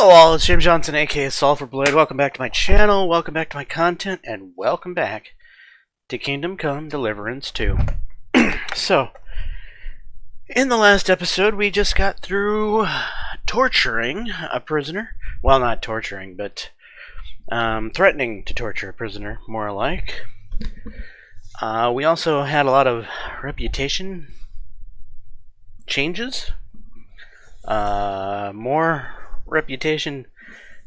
Hello all, it's James Johnson, aka Sulfur Blade. Welcome back to my channel, welcome back to my content, and welcome back to Kingdom Come Deliverance 2. So, in the last episode, we just got through torturing a prisoner. Well, not torturing, but threatening to torture a prisoner, more like. We also had a lot of reputation changes. More reputation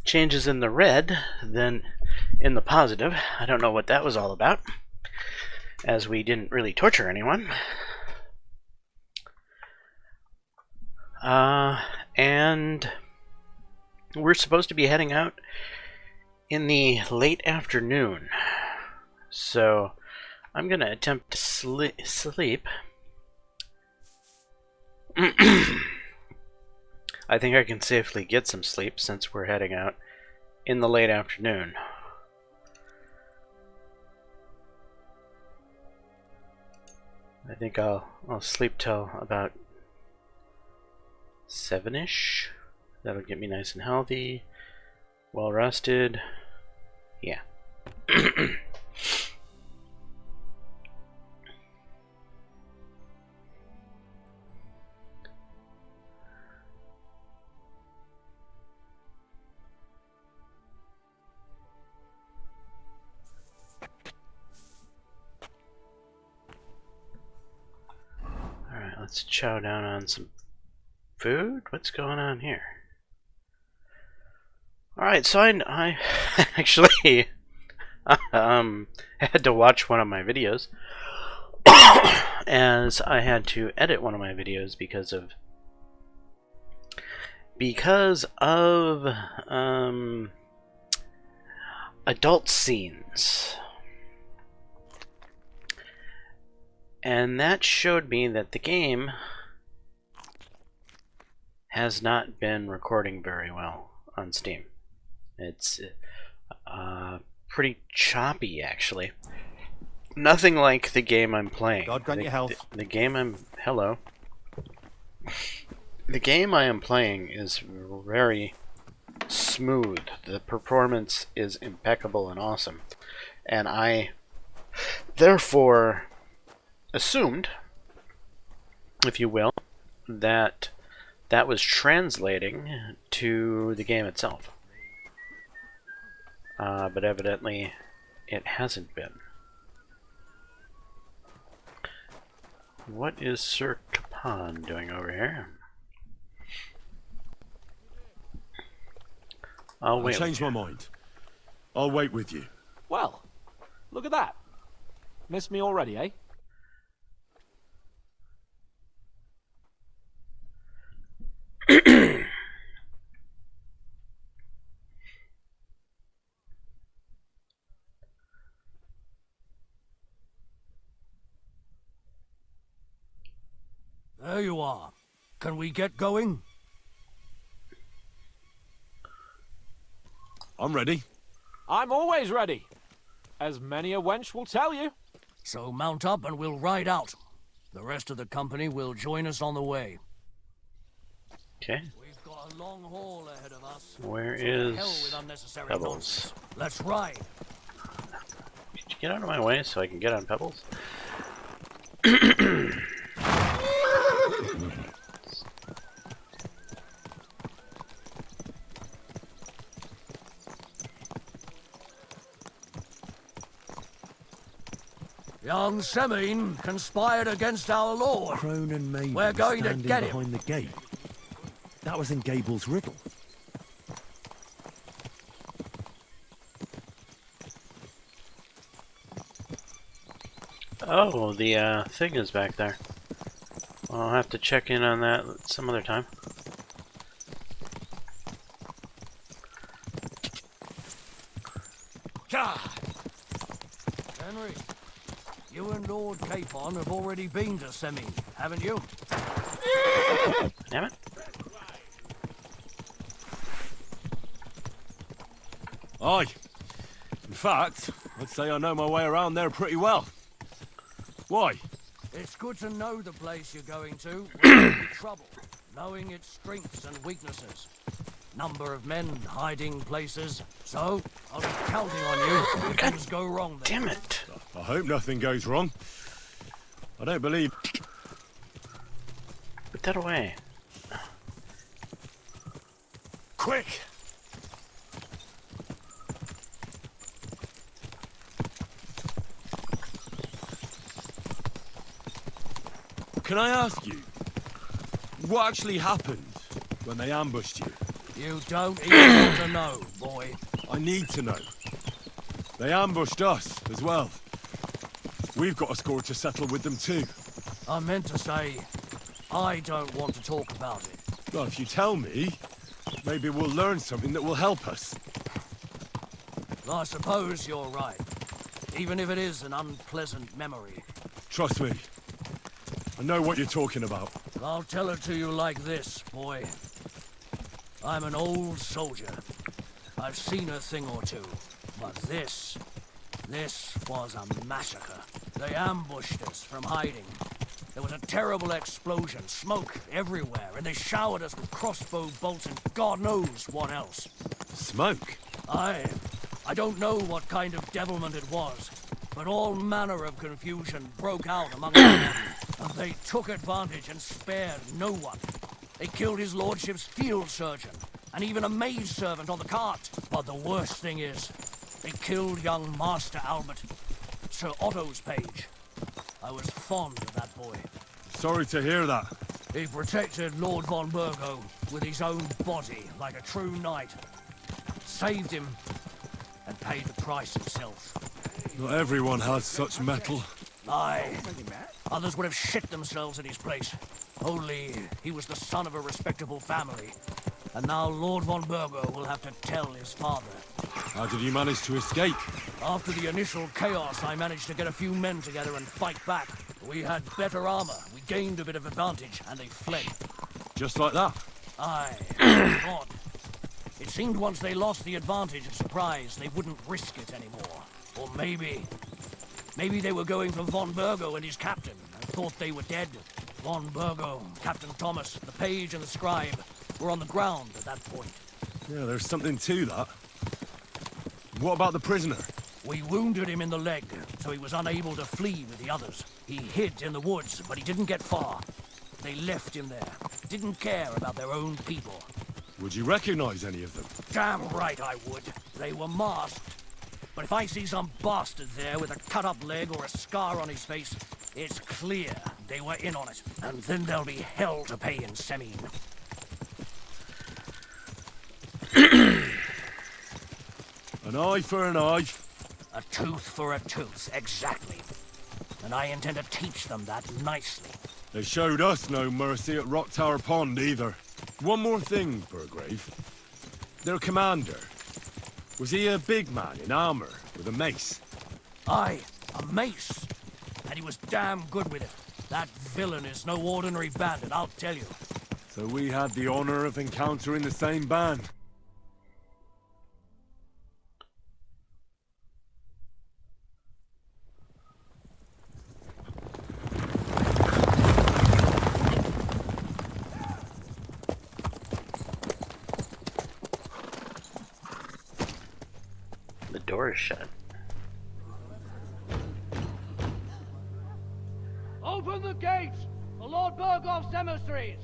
changes in the red than in the positive. I don't know what that was all about, as we didn't really torture anyone. And we're supposed to be heading out in the late afternoon. So I'm going to attempt to sleep. I think I can safely get some sleep since we're heading out in the late afternoon. I think I'll sleep till about 7-ish. That'll get me nice and healthy, well rested. Yeah. Let's chow down on some food. What's going on here? Alright, so I actually had to watch one of my videos as I had to edit one of my videos because of adult scenes. And that showed me that the game has not been recording very well on Steam. It's pretty choppy, actually. Nothing like the game I'm playing. God grant your health. The game hello. The game I am playing is very smooth. The performance is impeccable and awesome. And I therefore assumed, if you will, that that was translating to the game itself. But evidently it hasn't been. What is Sir Capon doing over here? I'll wait. I changed my mind. I'll wait with you. Well, look at that. Missed me already, eh? There you are. Can we get going? I'm ready. I'm always ready. As many a wench will tell you. So mount up and we'll ride out. The rest of the company will join us on the way. Okay. We've got a long haul ahead of us. Where So is hell with unnecessary Pebbles? nonsense. Let's ride. Could you get out of my way so I can get on Pebbles? Young Semine conspired against our lord. Crone and Maiden We're going to standing get him. behind the gate. That was in Gable's riddle. Oh, the thing is back there. I'll have to check in on that some other time. Henry, you and Lord Capon have already been to Semine, haven't you? Damn it. Aye. In fact, I'd say I know my way around there pretty well. Why? It's good to know the place you're going to without any trouble, knowing its strengths and weaknesses. number of men, hiding places. So, I'll be counting on you if things go wrong there. Damn it. I hope nothing goes wrong. I don't believe... Put that away. Quick! Can I ask you, what actually happened when they ambushed you? You don't even want to know, boy. I need to know. They ambushed us as well. We've got a score to settle with them too. I meant to say, I don't want to talk about it. Well, if you tell me, maybe we'll learn something that will help us. I suppose you're right. Even if it is an unpleasant memory. Trust me. I know what you're talking about. I'll tell it to you like this, boy. I'm an old soldier. I've seen a thing or two. But this was a massacre. They ambushed us from hiding. There was a terrible explosion, smoke everywhere, and they showered us with crossbow bolts and God knows what else. Smoke? I don't know what kind of devilment it was, but all manner of confusion broke out among them. And they took advantage and spared no one. They killed his lordship's field surgeon, and even a maidservant on the cart. But the worst thing is, they killed young Master Albert, Sir Otto's page. I was fond of that boy. Sorry to hear that. He protected Lord von Burgo with his own body like a true knight. Saved him, and paid the price himself. Not everyone has such metal. Aye. Others would have shit themselves in his place. Only he was the son of a respectable family. And now Lord von Burgo will have to tell his father. How did you manage to escape? After the initial chaos, I managed to get a few men together and fight back. We had better armor, we gained a bit of advantage, and they fled. Just like that? Aye. God. It seemed once they lost the advantage of surprise, they wouldn't risk it anymore. Or maybe they were going for von Burgo and his captain, and thought they were dead. Von Burgo, Captain Thomas, the page and the scribe were on the ground at that point. Yeah, there's something to that. What about the prisoner? We wounded him in the leg, so he was unable to flee with the others. He hid in the woods, but he didn't get far. They left him there. Didn't care about their own people. Would you recognize any of them? Damn right I would. They were masked. But if I see some bastard there with a cut-up leg or a scar on his face, it's clear they were in on it. And then there'll be hell to pay in Semine. An eye for an eye. A tooth for a tooth, exactly. And I intend to teach them that nicely. They showed us no mercy at Rock Tower Pond either. One more thing, Burgrave. Their commander. Was he a big man in armor with a mace? Aye, a mace. And he was damn good with it. That villain is no ordinary bandit, I'll tell you. So we had the honor of encountering the same band. The door is shut. Open the gates for Lord Burgoff's emissaries!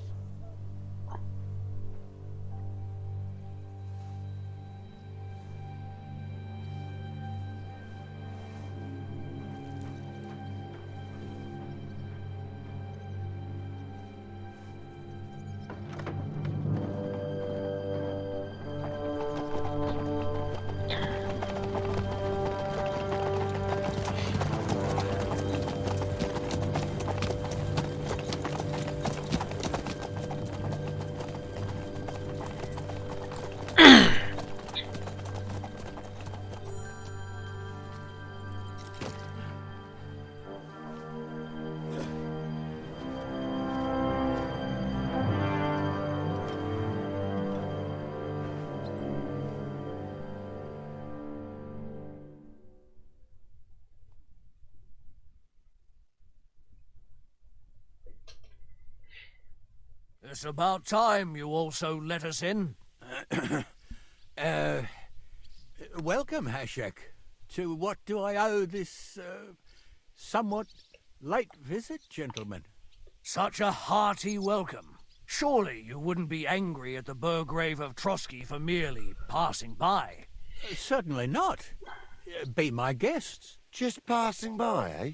It's about time you also let us in. Welcome, Hashek. To what do I owe this, somewhat late visit, gentlemen? Such a hearty welcome. Surely you wouldn't be angry at the Burgrave of Trotsky for merely passing by. Certainly not. Be my guests. Just passing by, eh?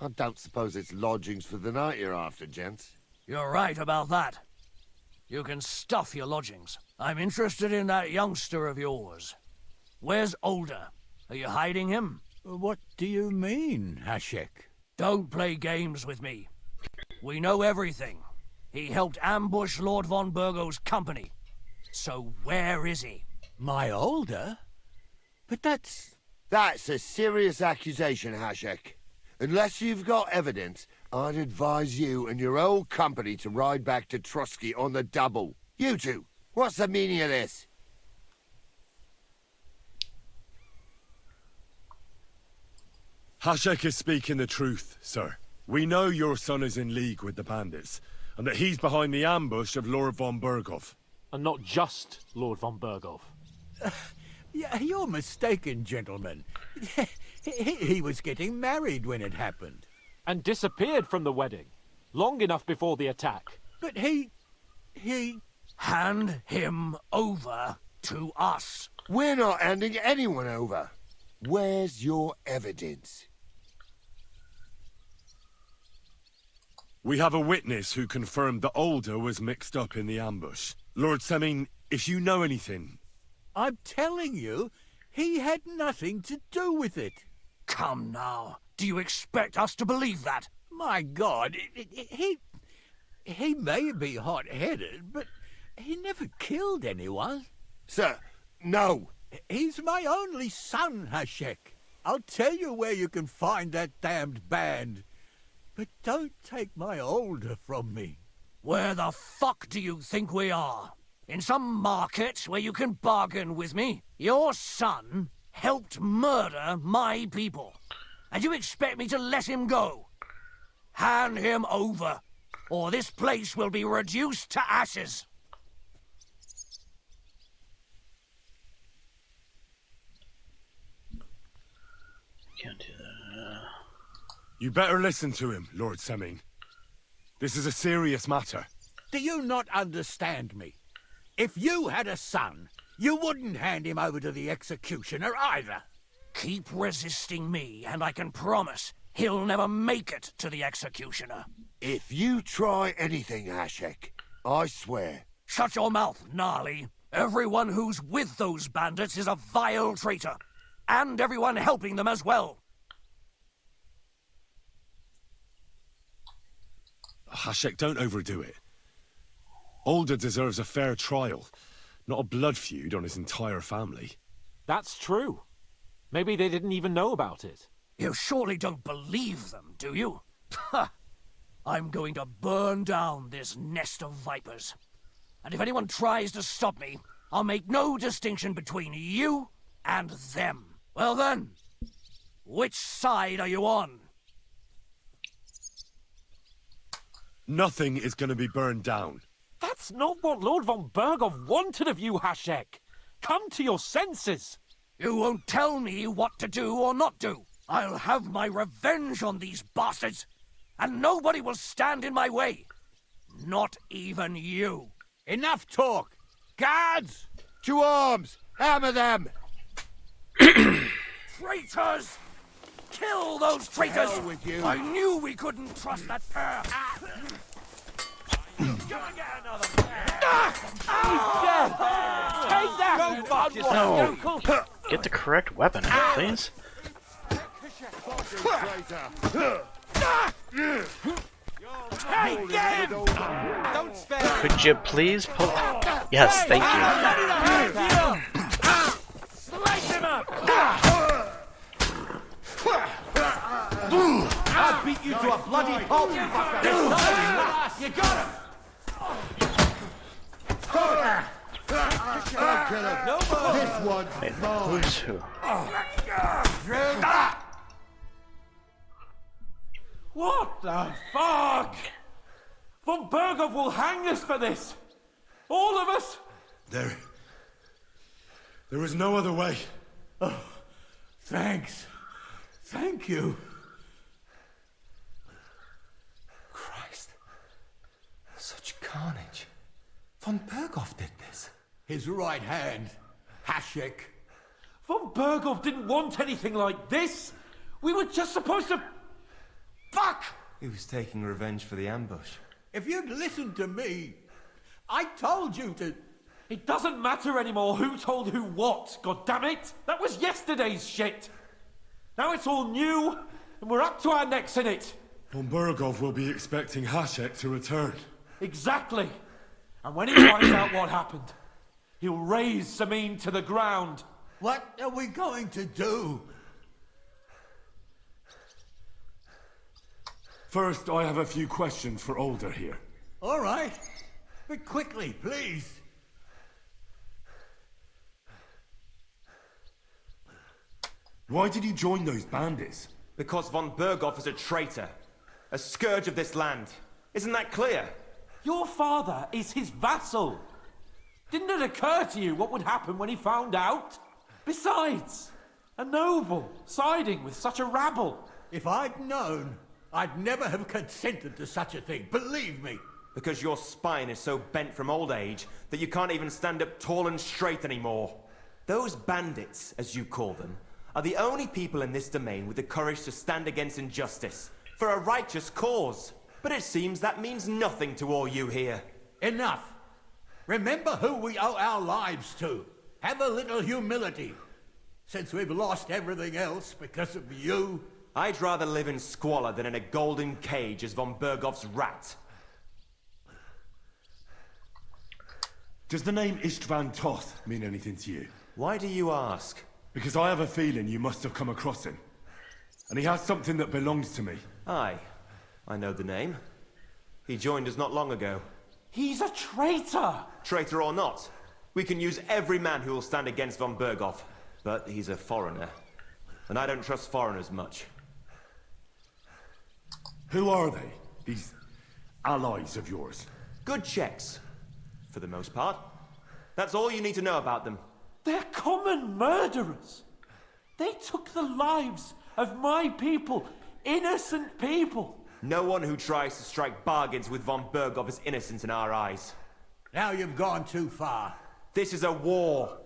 I don't suppose it's lodgings for the night you're after, gents. You're right about that. You can stuff your lodgings. I'm interested in that youngster of yours. Where's Older? Are you hiding him? What do you mean, Hashek? Don't play games with me. We know everything. He helped ambush Lord von Burgo's company. So where is he? My Older? But that's... That's a serious accusation, Hashek. Unless you've got evidence, I'd advise you and your old company to ride back to Trotsky on the double. You two, what's the meaning of this? Hashek is speaking the truth, sir. We know your son is in league with the bandits, and that he's behind the ambush of Lord von Burgov. And not just Lord von Burgov. Yeah, you're mistaken, gentlemen. He was getting married when it happened. And disappeared from the wedding. Long enough before the attack. But he... Hand him over to us. We're not handing anyone over. Where's your evidence? We have a witness who confirmed that Older was mixed up in the ambush. Lord Semin, if you know anything... I'm telling you, he had nothing to do with it. Come now. Do you expect us to believe that? My God, he may be hot-headed, but he never killed anyone. Sir, no. He's my only son, Hashek. I'll tell you where you can find that damned band. But don't take my Older from me. Where the fuck do you think we are? In some market where you can bargain with me? Your son helped murder my people. And you expect me to let him go? Hand him over, or this place will be reduced to ashes. Can't do that. You better listen to him, Lord Semin. This is a serious matter. Do you not understand me? If you had a son, you wouldn't hand him over to the executioner either. Keep resisting me, and I can promise he'll never make it to the executioner. If you try anything, Hashek, I swear. Shut your mouth, Gnarly. Everyone who's with those bandits is a vile traitor. And everyone helping them as well. Hashek, don't overdo it. Older deserves a fair trial, not a blood feud on his entire family. That's true. Maybe they didn't even know about it. You surely don't believe them, do you? Ha! I'm going to burn down this nest of vipers. And if anyone tries to stop me, I'll make no distinction between you and them. Well then, which side are you on? Nothing is going to be burned down. That's not what Lord von Burgov wanted of you, Hashek. Come to your senses. You won't tell me what to do or not do. I'll have my revenge on these bastards, and nobody will stand in my way. Not even you. Enough talk! Guards! To arms! Hammer them! Traitors! Kill those traitors! Hell with you. I knew we couldn't trust that pair. Take that! No! Get the correct weapon, please. Hey, get him! Could you please pull... Yes, thank you. Slice him up! I'll beat you to a bloody pulp, you fucker! You got him! This one's Wait, mine. who's who? What the fuck? Von Burgov will hang us for this. All of us. There was no other way. Oh, thanks. Thank you. Christ. Such carnage. Von Berghoff did this. His right hand, Hashek. Von Berghoff didn't want anything like this. We were just supposed to... Fuck! He was taking revenge for the ambush. If you'd listened to me, I told you to... It doesn't matter anymore who told who what, goddammit! That was yesterday's shit! Now it's all new, and we're up to our necks in it! Von Berghoff will be expecting Hashek to return. Exactly! And when he finds out what happened, he'll raise Samin to the ground. What are we going to do? First, I have a few questions for Older here. All right. But quickly, please. Why did you join those bandits? Because von Berghoff is a traitor. A scourge of this land. Isn't that clear? Your father is his vassal. Didn't it occur to you what would happen when he found out? Besides, a noble siding with such a rabble. If I'd known, I'd never have consented to such a thing, believe me. Because your spine is so bent from old age that you can't even stand up tall and straight anymore. Those bandits, as you call them, are the only people in this domain with the courage to stand against injustice, for a righteous cause. But it seems that means nothing to all you here. Enough. Remember who we owe our lives to. Have a little humility. Since we've lost everything else because of you. I'd rather live in squalor than in a golden cage as von Berghoff's rat. Does the name Istvan Toth mean anything to you? Why do you ask? Because I have a feeling you must have come across him. And he has something that belongs to me. Aye, I know the name. He joined us not long ago. He's a traitor! Traitor or not, we can use every man who will stand against von Berghoff. But he's a foreigner, and I don't trust foreigners much. Who are they, these allies of yours? Good checks, for the most part. That's all you need to know about them. They're common murderers. They took the lives of my people, innocent people. No one who tries to strike bargains with von Berghoff is innocent in our eyes. Now you've gone too far. This is a war.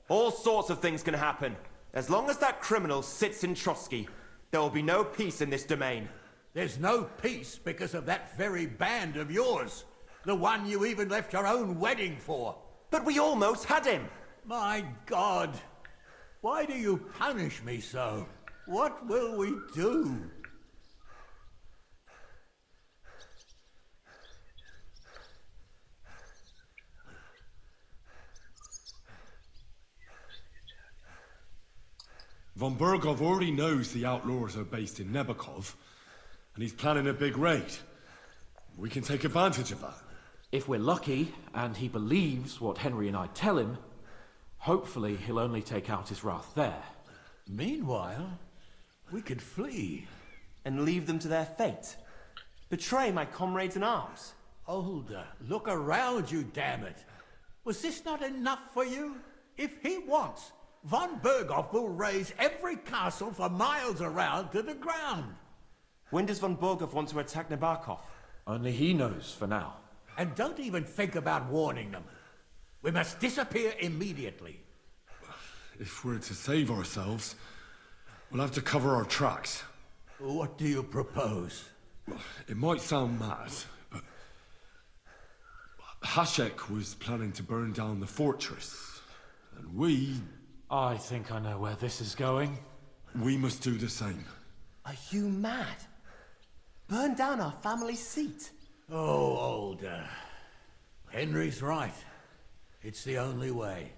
All sorts of things can happen. As long as that criminal sits in Trotsky, there will be no peace in this domain. There's no peace because of that very band of yours. The one you even left your own wedding for. But we almost had him. My God. Why do you punish me so? What will we do? Von Berghoff already knows the outlaws are based in Nebakov, and he's planning a big raid. We can take advantage of that. If we're lucky, and he believes what Henry and I tell him, hopefully he'll only take out his wrath there. Meanwhile, we could flee. And leave them to their fate. Betray my comrades in arms. Older, look around you, damn it. Was this not enough for you? If he wants, von Berghoff will raise every castle for miles around to the ground. When does von Berghoff want to attack Nebakov? Only he knows for now. And don't even think about warning them. We must disappear immediately. If we're to save ourselves, we'll have to cover our tracks. What do you propose? It might sound mad, but Hashek was planning to burn down the fortress, and we I think I know where this is going. must do the same. Are you mad? Burn down our family seat? Oh, Older. Henry's right. It's the only way.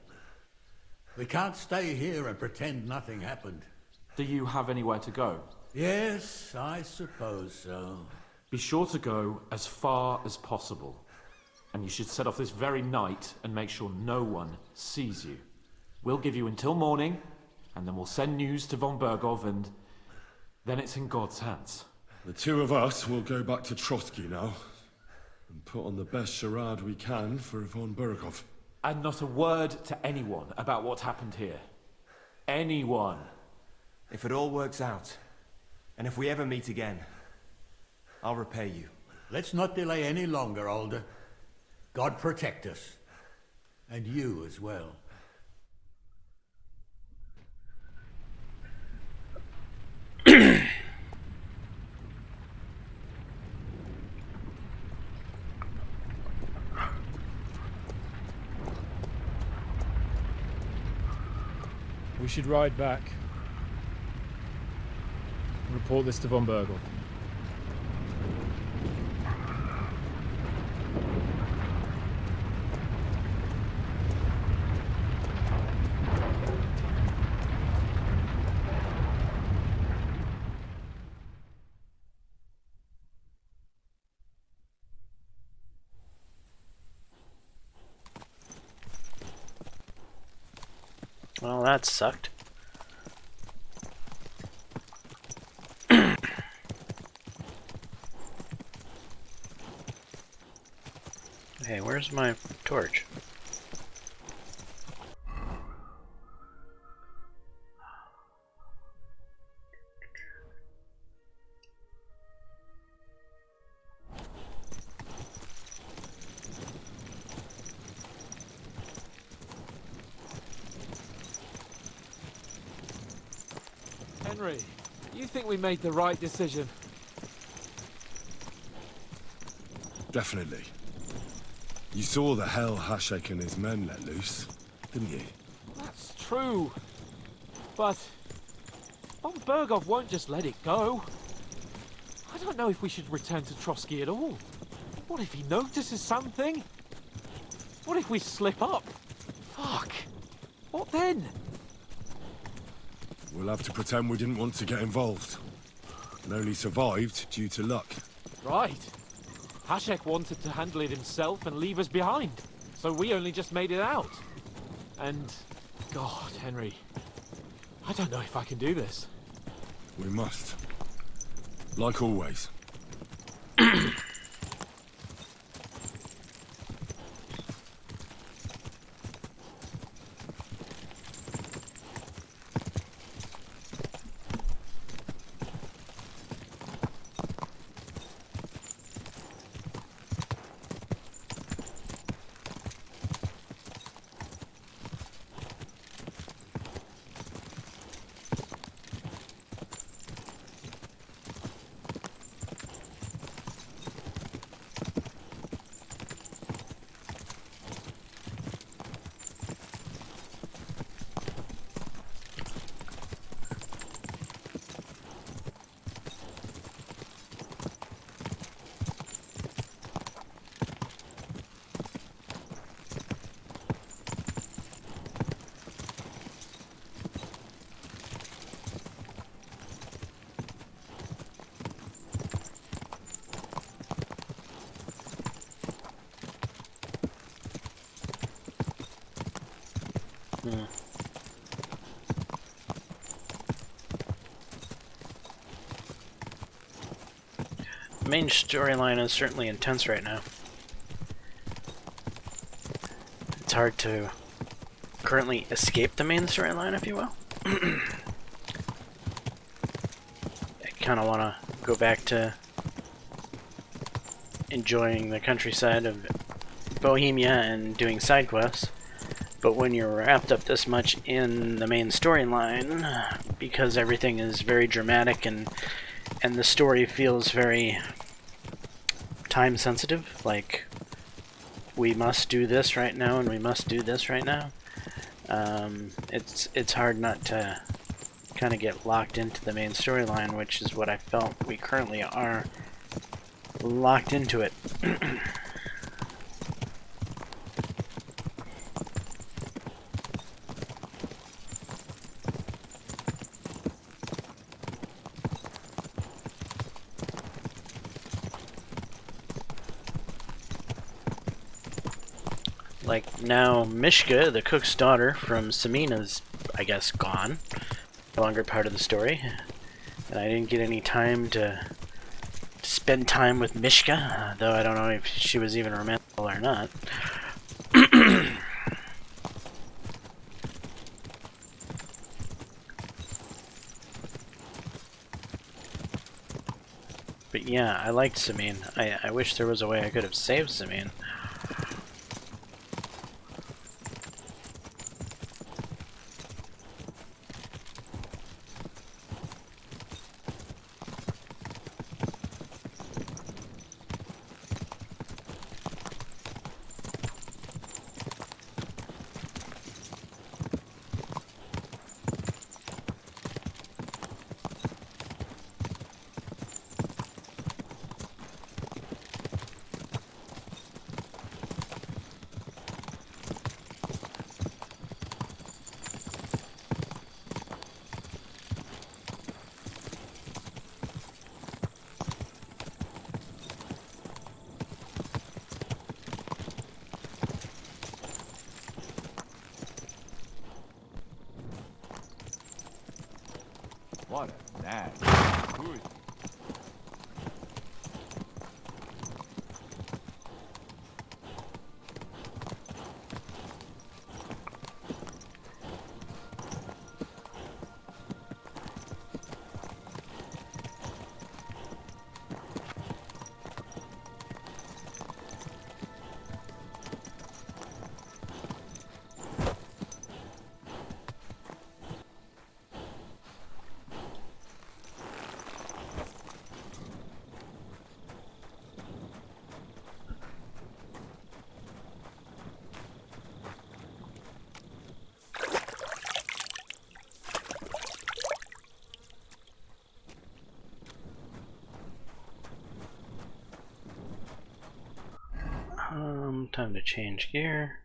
We can't stay here and pretend nothing happened. Do you have anywhere to go? Yes, I suppose so. Be sure to go as far as possible. And you should set off this very night and make sure no one sees you. We'll give you until morning, and then we'll send news to von Berghoff, and then it's in God's hands. The two of us will go back to Trotsky now, and put on the best charade we can for von Berghoff. And not a word to anyone about what happened here. Anyone. If it all works out, and if we ever meet again, I'll repay you. Let's not delay any longer, Alder. God protect us. And you as well. We should ride back. Report this to von Bergel. Well, that sucked. Hey, where's my torch? Henry, you think we made the right decision? Definitely. You saw the hell Hashek and his men let loose, didn't you? That's true. But von Bergov won't just let it go. I don't know if we should return to Trotsky at all. What if he notices something? What if we slip up? Fuck. What then? We'll have to pretend we didn't want to get involved. And only survived due to luck. Right. Hashek wanted to handle it himself and leave us behind. So we only just made it out. And... God, Henry. I don't know if I can do this. We must. Like always. The main storyline is certainly intense right now. It's hard to currently escape the main storyline, if you will. I kind of want to go back to enjoying the countryside of Bohemia and doing side quests. But when you're wrapped up this much in the main storyline, because everything is very dramatic and the story feels very time sensitive, like we must do this right now and we must do this right now, it's hard not to kind of get locked into the main storyline, which is what I felt we currently are locked into it. Like, now Mishka, the cook's daughter from Samina's, I guess, gone. No longer part of the story. And I didn't get any time to spend time with Mishka, though I don't know if she was even romantic or not. But yeah, I liked Samine. I wish there was a way I could have saved Samine. What a nag. Who is... Time to change gear.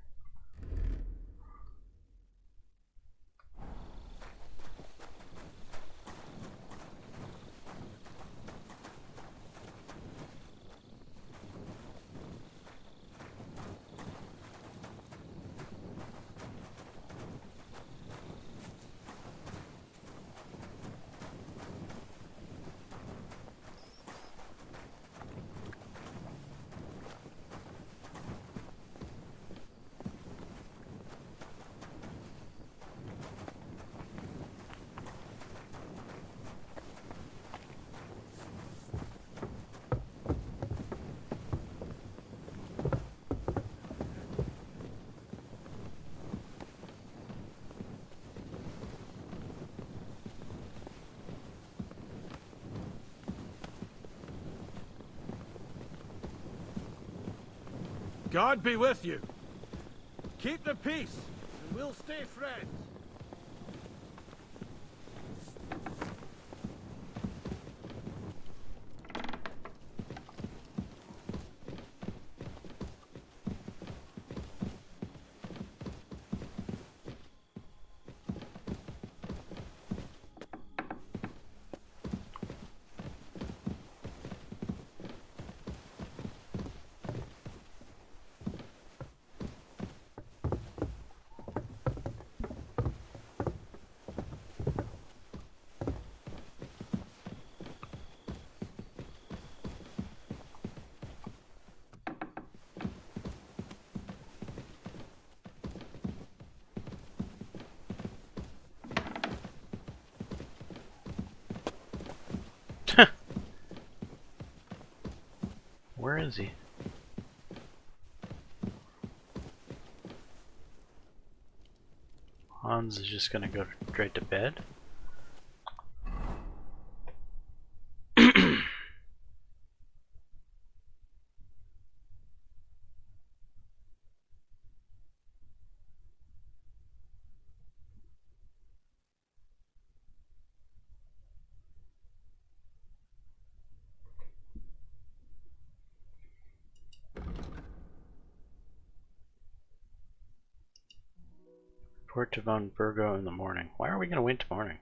God be with you. Keep the peace, and we'll stay friends. Where is he? Hans is just gonna go straight to bed. Report to von Burgo in the morning. Why are we gonna wait till morning?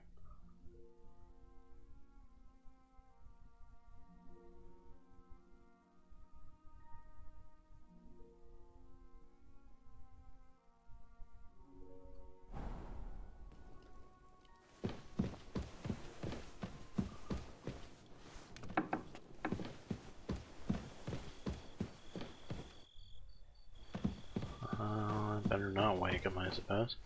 I better not wake him, I suppose.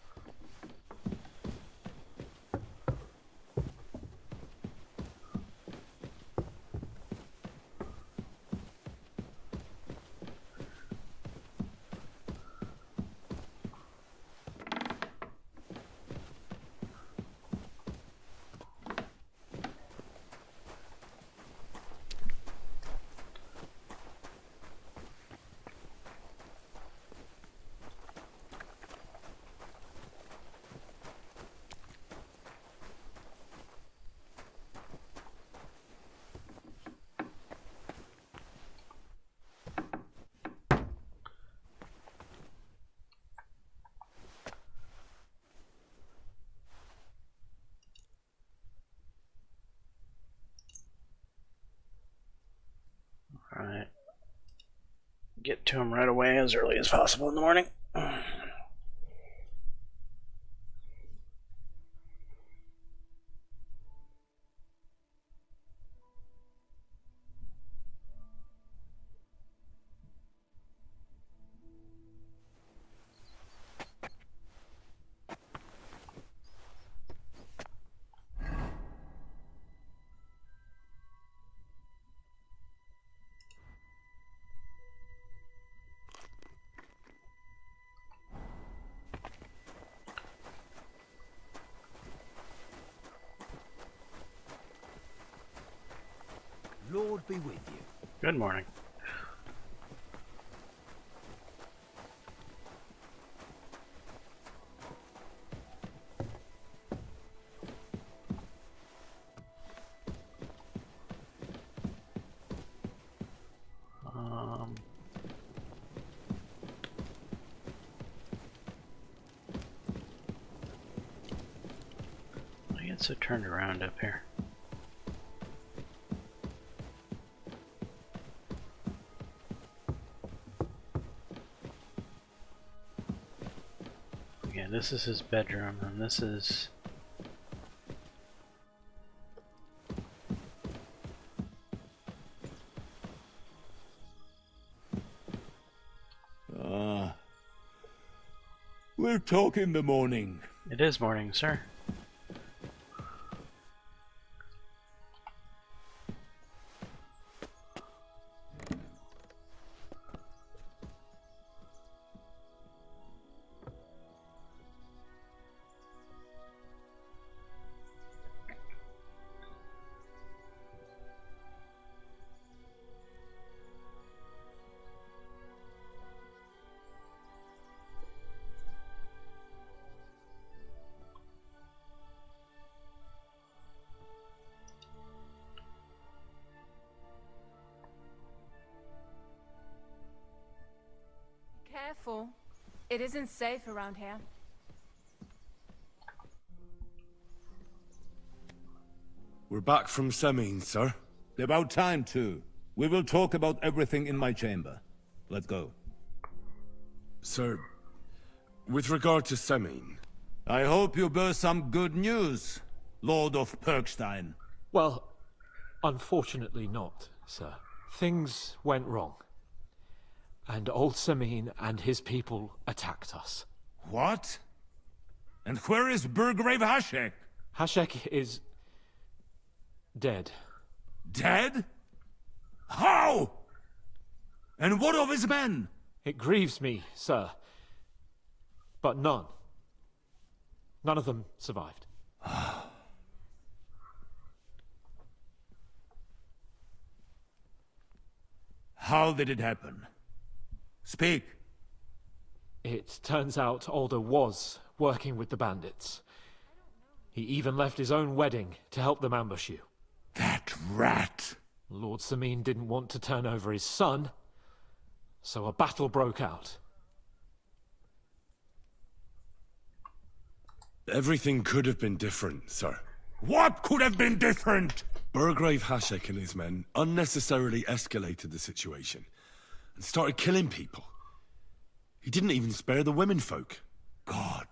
get to him right away as early as possible in the morning. Lord be with you. Good morning. I get so turned around up here. Yeah, this is his bedroom, and this is... We'll talk in the morning. It is morning, sir. Careful. It isn't safe around here. We're back from Semin, sir. About time, too. We will talk about everything in my chamber. Let's go. Sir, with regard to Semin... I hope you bear some good news, Lord of Perkstein. Well, unfortunately not, sir. Things went wrong. And old Semin and his people attacked us. What? And where is Burgrave Hashek? Hashek is... dead. Dead? How? And what of his men? It grieves me, sir. But none of them survived. How did it happen? Speak. It turns out Alder was working with the bandits. He even left his own wedding to help them ambush you. That rat! Lord Semin didn't want to turn over his son, so a battle broke out. Everything could have been different, sir. What could have been different? Burgrave Hashek and his men unnecessarily escalated the situation and started killing people. He didn't even spare the womenfolk. God,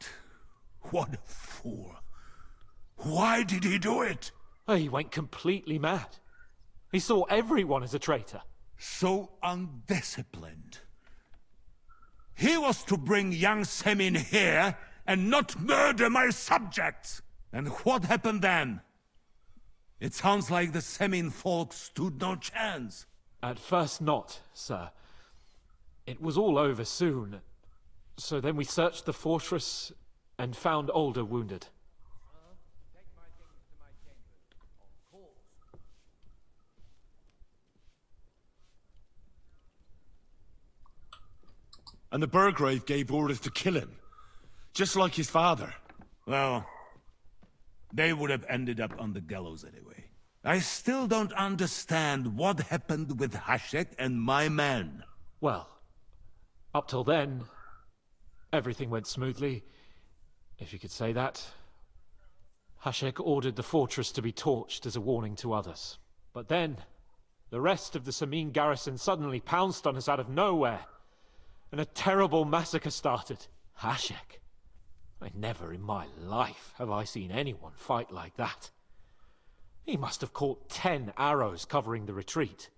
what a fool. Why did he do it? Oh, he went completely mad. He saw everyone as a traitor. So undisciplined. He was to bring young Semin here and not murder my subjects. And what happened then? It sounds like the Semin folk stood no chance. At first not, sir. It was all over soon. So then we searched the fortress and found Alder wounded. And the Burgrave gave orders to kill him, just like his father. Well, they would have ended up on the gallows anyway. I still don't understand what happened with Hashek and my men. Well, up till then, everything went smoothly, if you could say that. Hashek ordered the fortress to be torched as a warning to others. But then, The rest of the Sameen garrison suddenly pounced on us out of nowhere, and a terrible massacre started. Hashek. Never in my life have I seen anyone fight like that. He must have caught 10 arrows covering the retreat.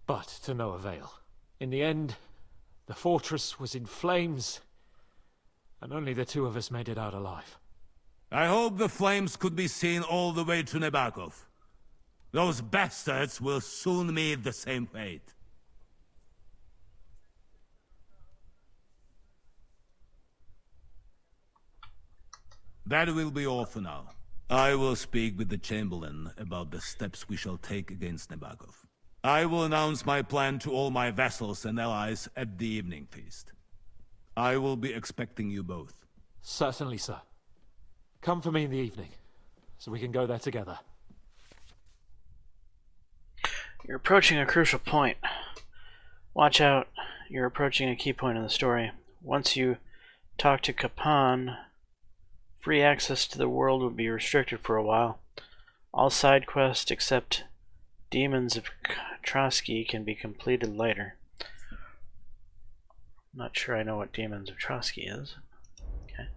But to no avail. In the end, the fortress was in flames, and only the two of us made it out alive. I hope the flames could be seen all the way to Nebakov. Those bastards will soon meet the same fate. That will be all for now. I will speak with the Chamberlain about the steps we shall take against Nebakov. I will announce my plan to all my vassals and allies at the evening feast. I will be expecting you both. Certainly, sir. Come for me in the evening, so we can go there together. You're approaching a crucial point. Watch out, you're approaching a key point in the story. Once you talk to Kapan, free access to the world will be restricted for a while. All side quests except Demons of Trotsky can be completed later. I'm not sure I know what Demons of Trotsky is. Okay.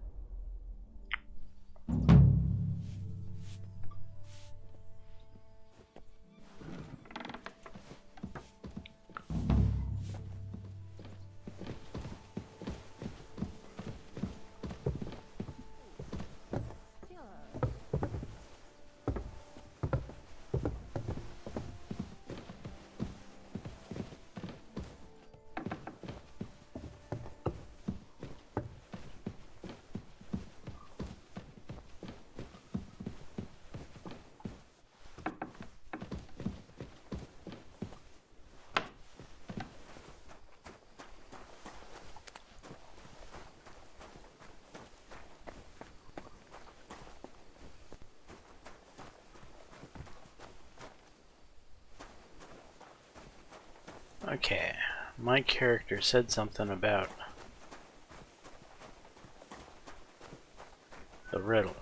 Okay, my character said something about the riddle.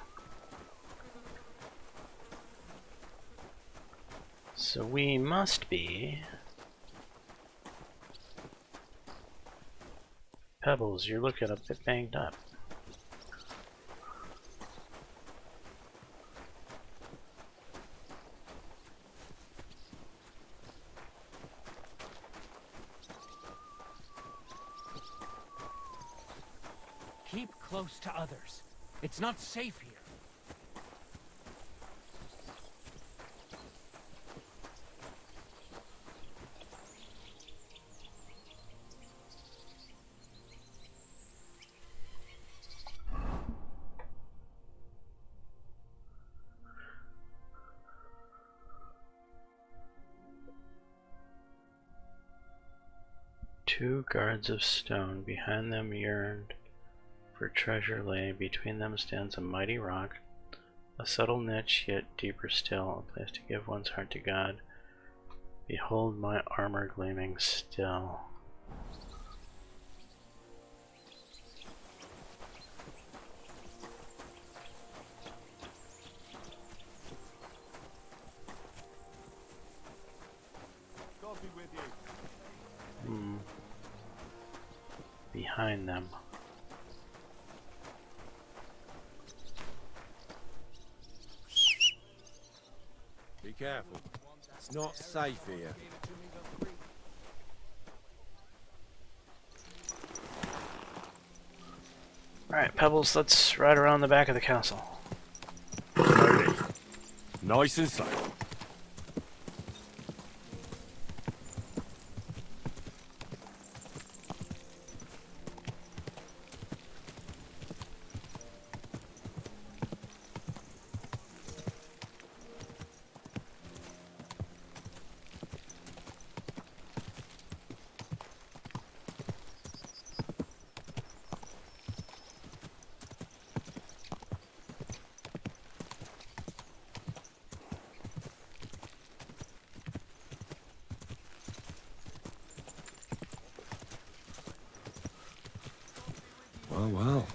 So we must be... Pebbles, you're looking a bit banged up. Keep close to others. It's not safe here. Two guards of stone, behind them yearned for treasure lay, between them stands a mighty rock, a subtle niche yet deeper still, a place to give one's heart to God. Behold my armor gleaming still. God be with you. Behind them. Be careful. It's not safe here. Alright, Pebbles, let's ride around the back of the castle. Slowly. Nice and slow. Well.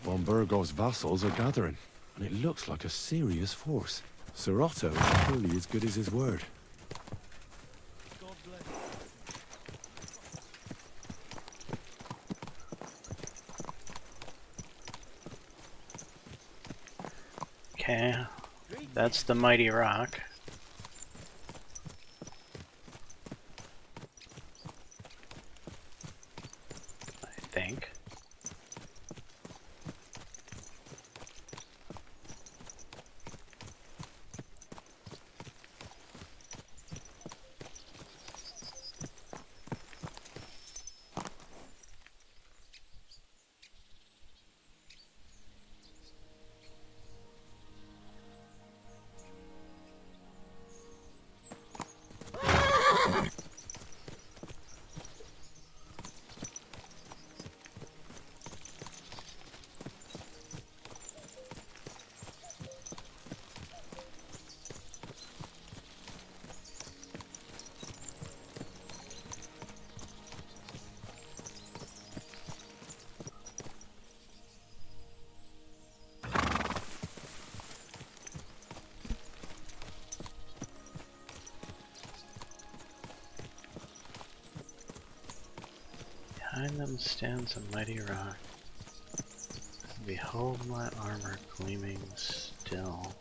Von Burgov's vassals are gathering, and it looks like a serious force. Sir Otto is surely as good as his word. Okay, that's the mighty rock. I think. Behind them stands a mighty rock. Behold my armor gleaming still.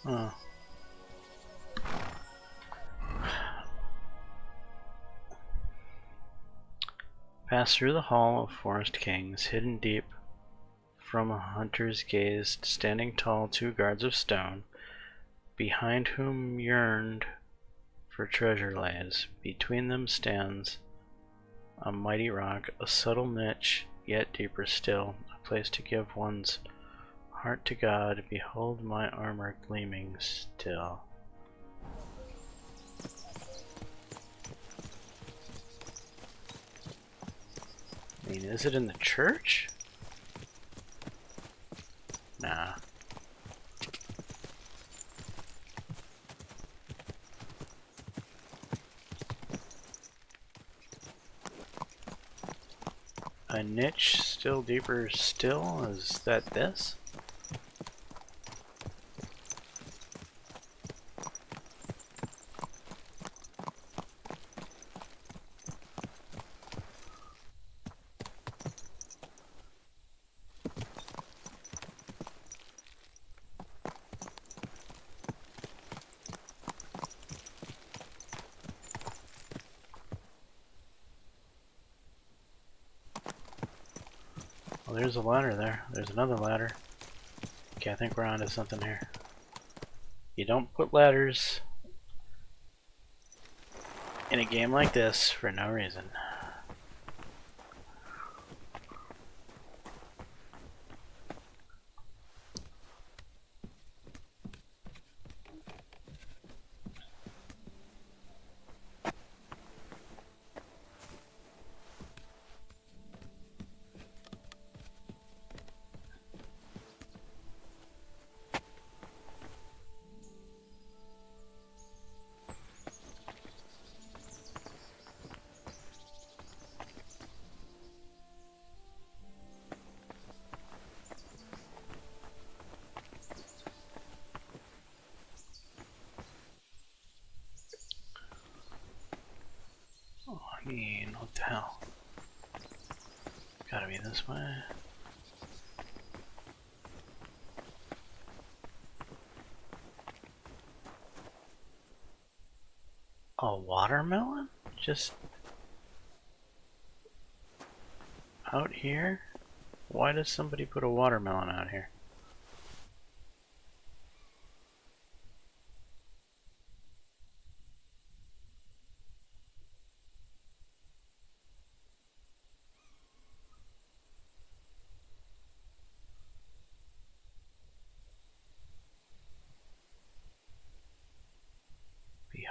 Huh. Pass through the hall of Forest Kings, hidden deep from a hunter's gaze, standing tall 2 guards of stone, behind whom yearned for treasure lays. Between them stands a mighty rock, a subtle niche, yet deeper still, a place to give one's heart to God. Behold my armor gleaming still. I mean, is it in the church? Nah. A niche still deeper still? Is that this? Well, there's a ladder there. There's another ladder. Okay, I think we're onto something here. You don't put ladders in a game like this for no reason. I mean, what the hell? Gotta be this way. A watermelon? Just out here? Why does somebody put a watermelon out here?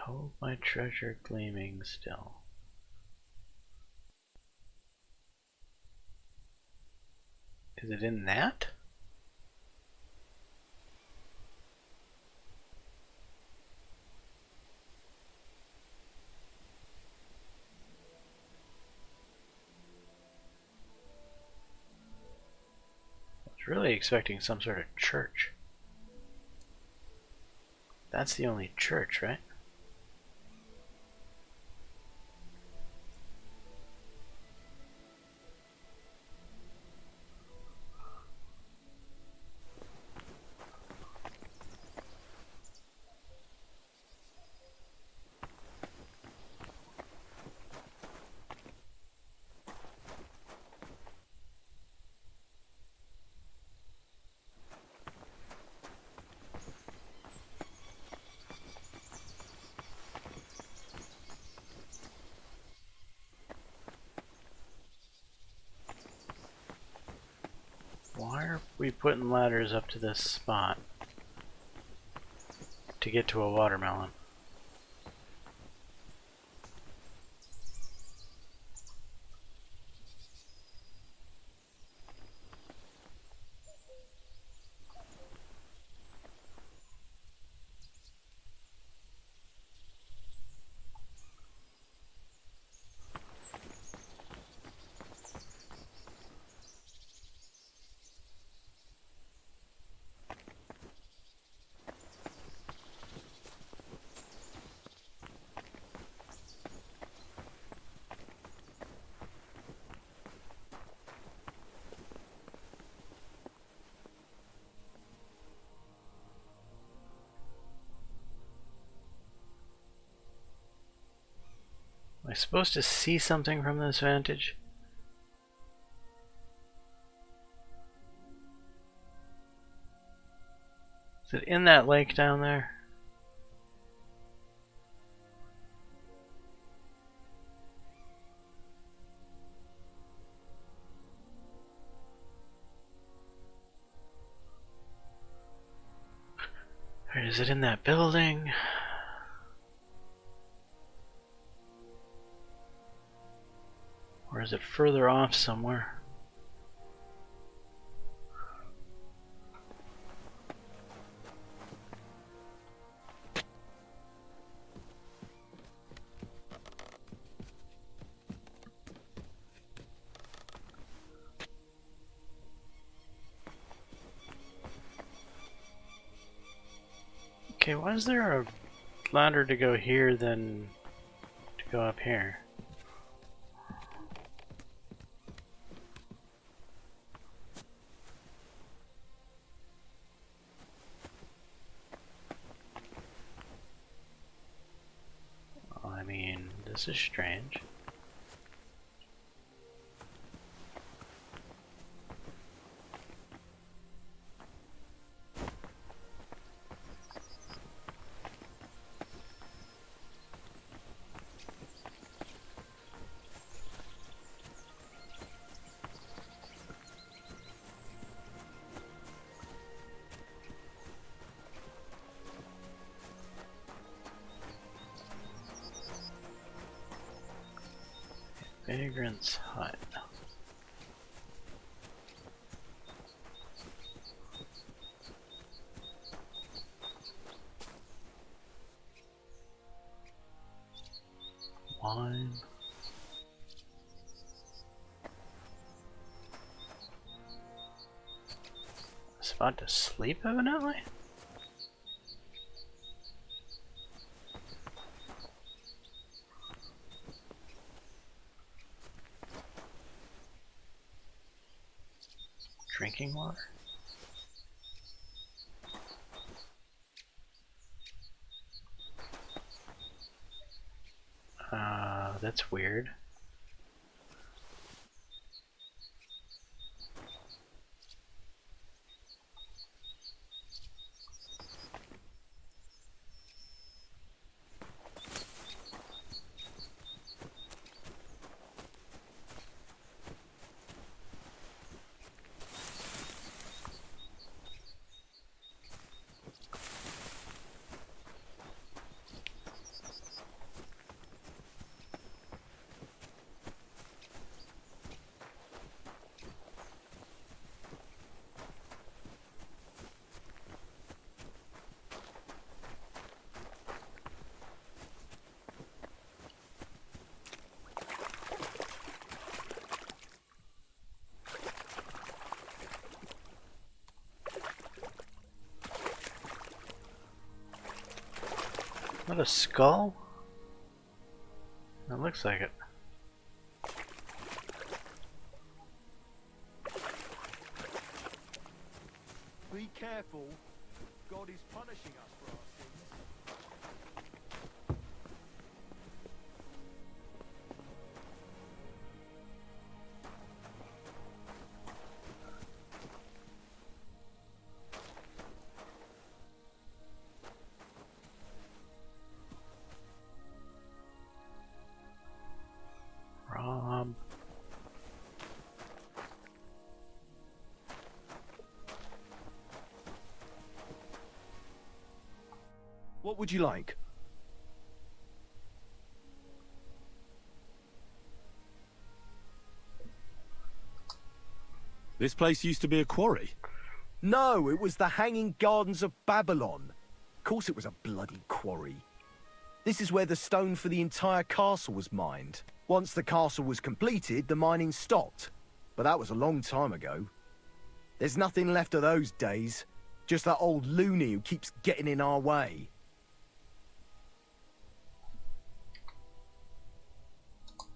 Hold my treasure gleaming still. Is it in that? I was really expecting some sort of church. That's the only church, right? Why are we putting ladders up to this spot to get to a watermelon? Am I supposed to see something from this vantage? Is it in that lake down there? Or is it in that building? Or is it further off somewhere? Okay, why is there a ladder to go here than to go up here? I mean, this is strange. Vagrant's hut. Wine. A spot to sleep, evidently? Drinking water? That's weird. that a skull? That looks like it. Be careful. God is punishing us for our sins. Rob. What would you like? This place used to be a quarry. No, it was the Hanging Gardens of Babylon. Of course it was a bloody quarry. This is where the stone for the entire castle was mined. Once the castle was completed, the mining stopped. But that was a long time ago. There's nothing left of those days. Just that old loony who keeps getting in our way.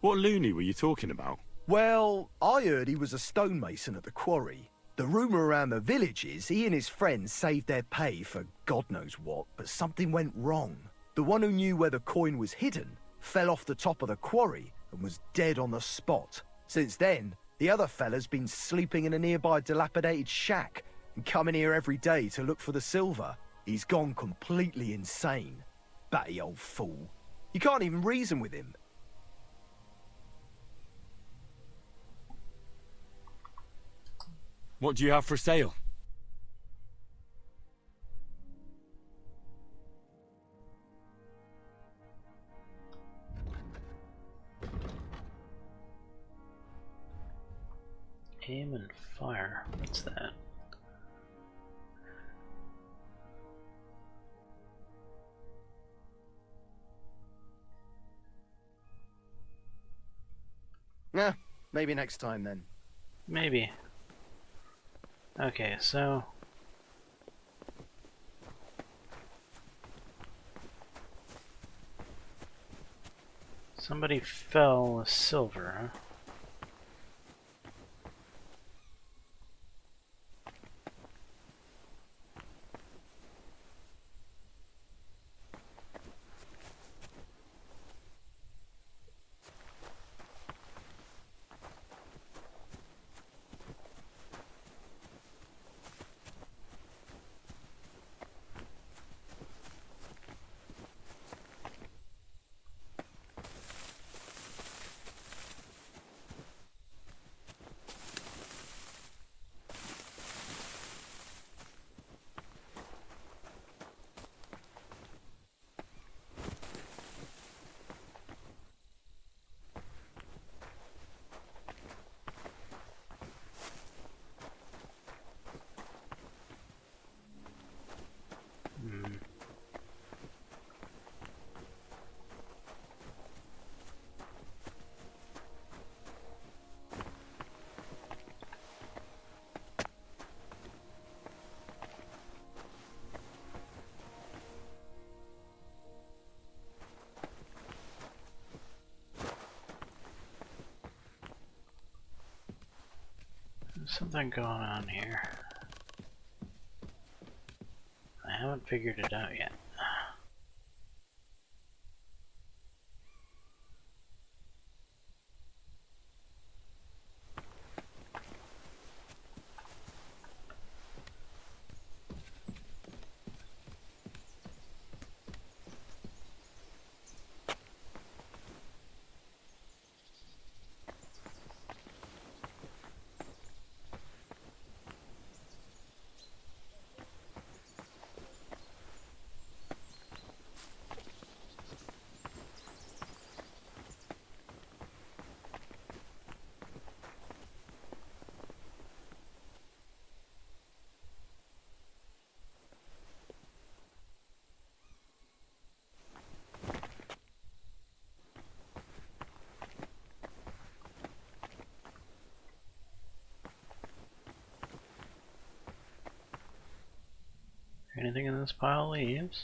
What loony were you talking about? Well, I heard he was a stonemason at the quarry. The rumour around the village is he and his friends saved their pay for God knows what, but something went wrong. The one who knew where the coin was hidden fell off the top of the quarry and was dead on the spot. Since then, the other fella's been sleeping in a nearby dilapidated shack and coming here every day to look for the silver. He's gone completely insane. Batty old fool. You can't even reason with him. What do you have for sale? Aim and fire. What's that? Yeah, maybe next time then. Maybe. Okay, so somebody fell with silver, huh? There's something going on here. I haven't figured it out yet. Anything in this pile of leaves?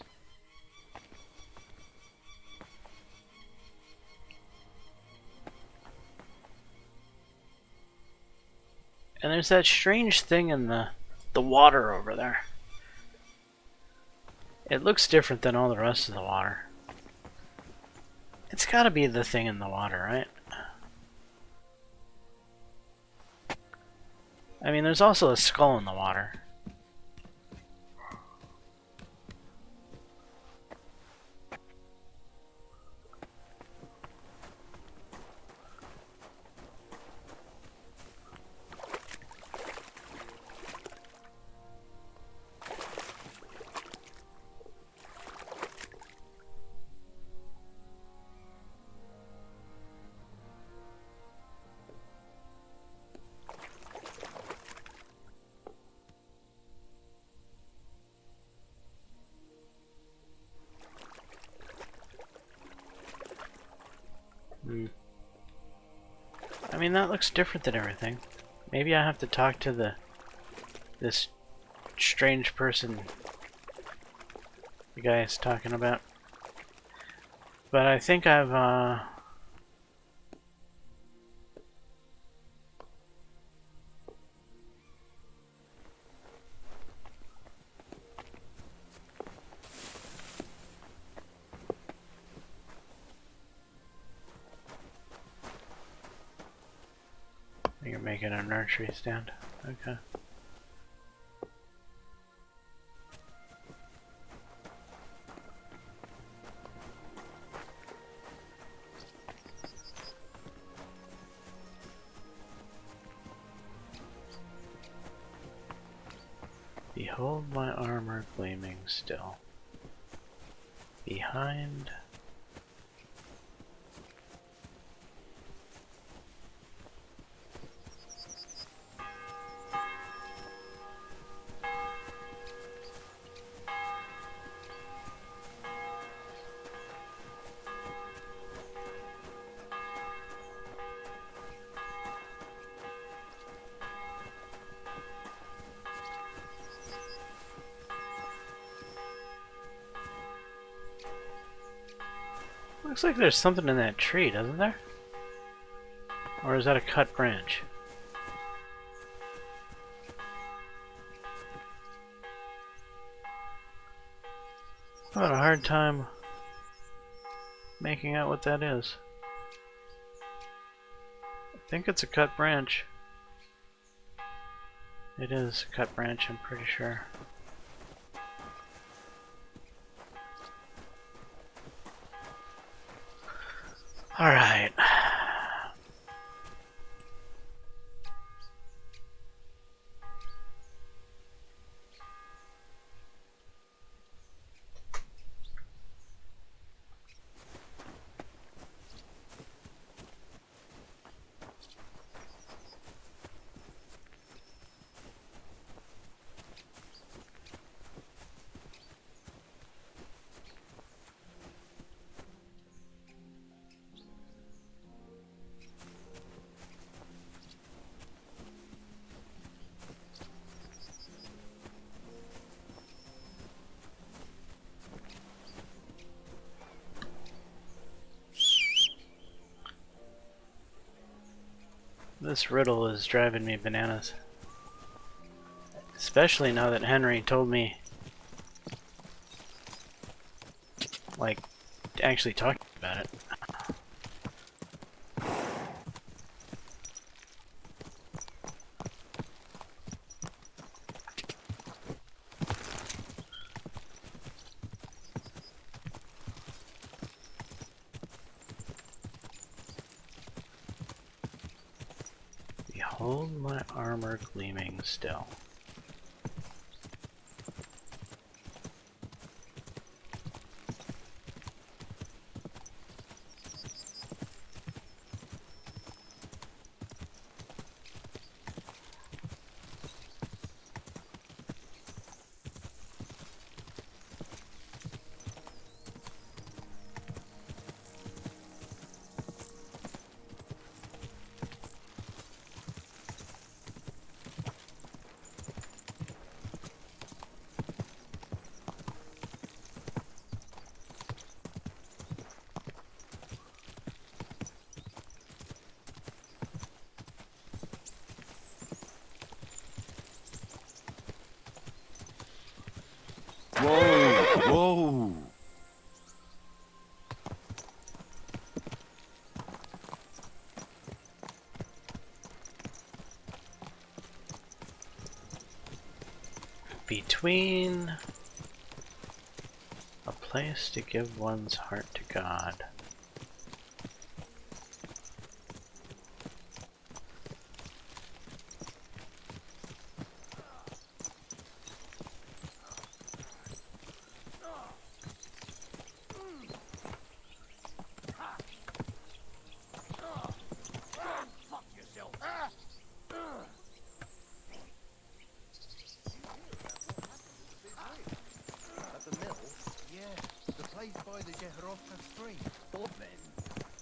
there's that strange thing in the water over there. It looks different than all the rest of the water. It's gotta be the thing in the water, right? I mean, there's also a skull in the water. I mean, that looks different than everything. Maybe I have to talk to this strange person the guy is talking about. But I think I've I think you're making a nursery stand. Okay. Behold my armor gleaming still. Behind. Looks like there's something in that tree, doesn't there? Or is that a cut branch? I had a hard time making out what that is. I think it's a cut branch. It is a cut branch, I'm pretty sure. Alright. This riddle is driving me bananas. Especially now that Henry told me, like, actually talking about it. Behold my armor gleaming still. Between a place to give one's heart to God.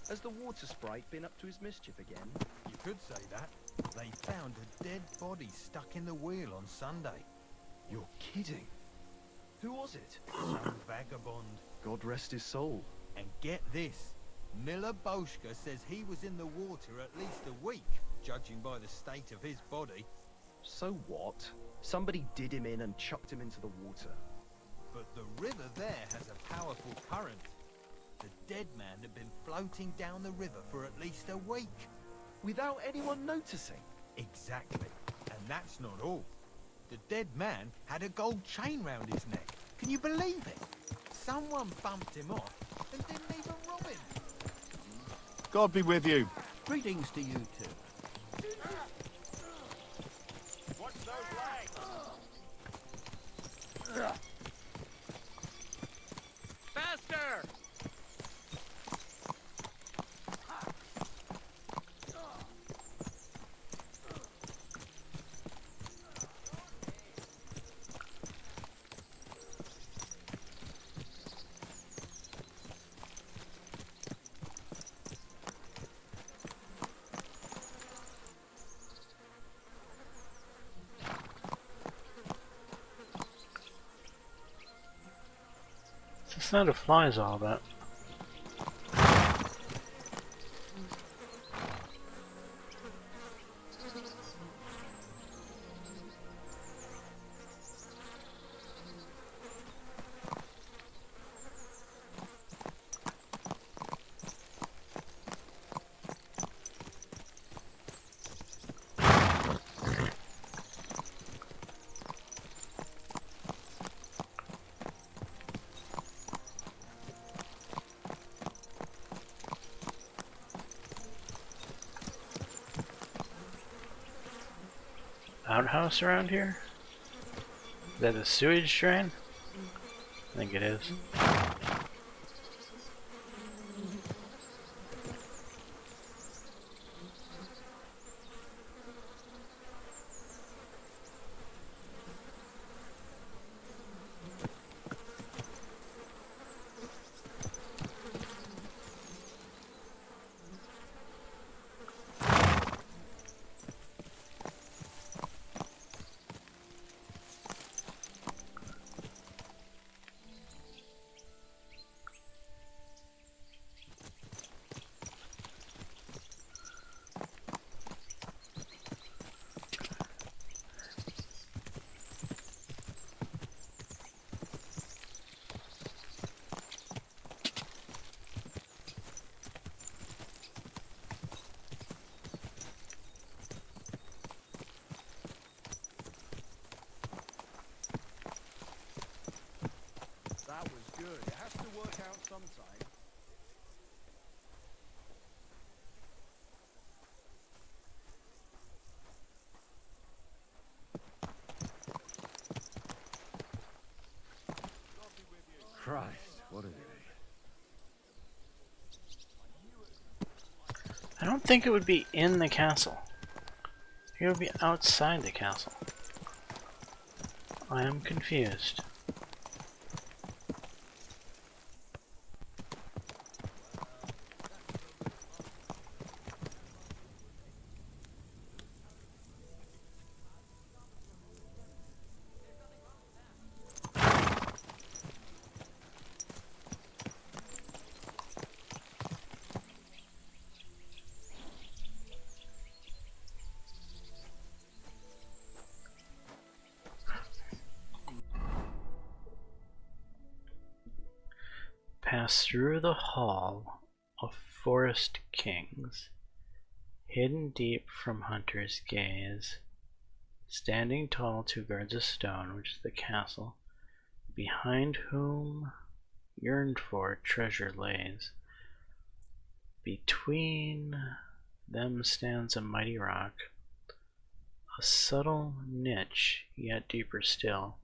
Has the water sprite been up to his mischief again? You could say that. They found a dead body stuck in the wheel on Sunday. You're kidding. Who was it? Some vagabond. God rest his soul. And get this. Miller Boschka says he was in the water at least a week, judging by the state of his body. So what? Somebody did him in and chucked him into the water. But the river there has a powerful current. The dead man had been floating down the river for at least a week. Without anyone noticing? Exactly. And that's not all. The dead man had a gold chain round his neck. Can you believe it? Someone bumped him off and didn't even rob him. God be with you. Greetings to you too. Watch those legs! Faster! It's not a flies all that. Outhouse around here? Is that a sewage drain? I think it is. That was good. It has to work out sometime. Christ, what a day. I don't think it would be in the castle. It would be outside the castle. I am confused. Pass through the hall of forest kings, hidden deep from hunter's gaze. Standing tall, 2 guards of stone, which is the castle, behind whom yearned for treasure lays. Between them stands a mighty rock, a subtle niche, yet deeper still,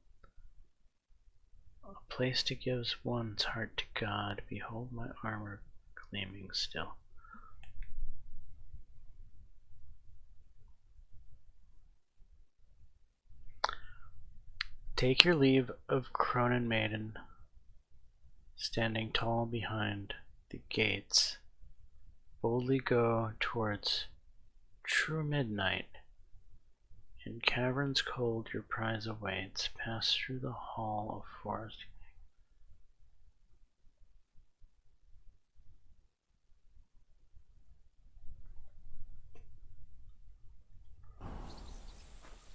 a place to give one's heart to God. Behold my armor gleaming still. Take your leave of Cronin maiden, standing tall behind the gates. Boldly go towards true midnight. In caverns cold your prize awaits. Pass through the hall of forest.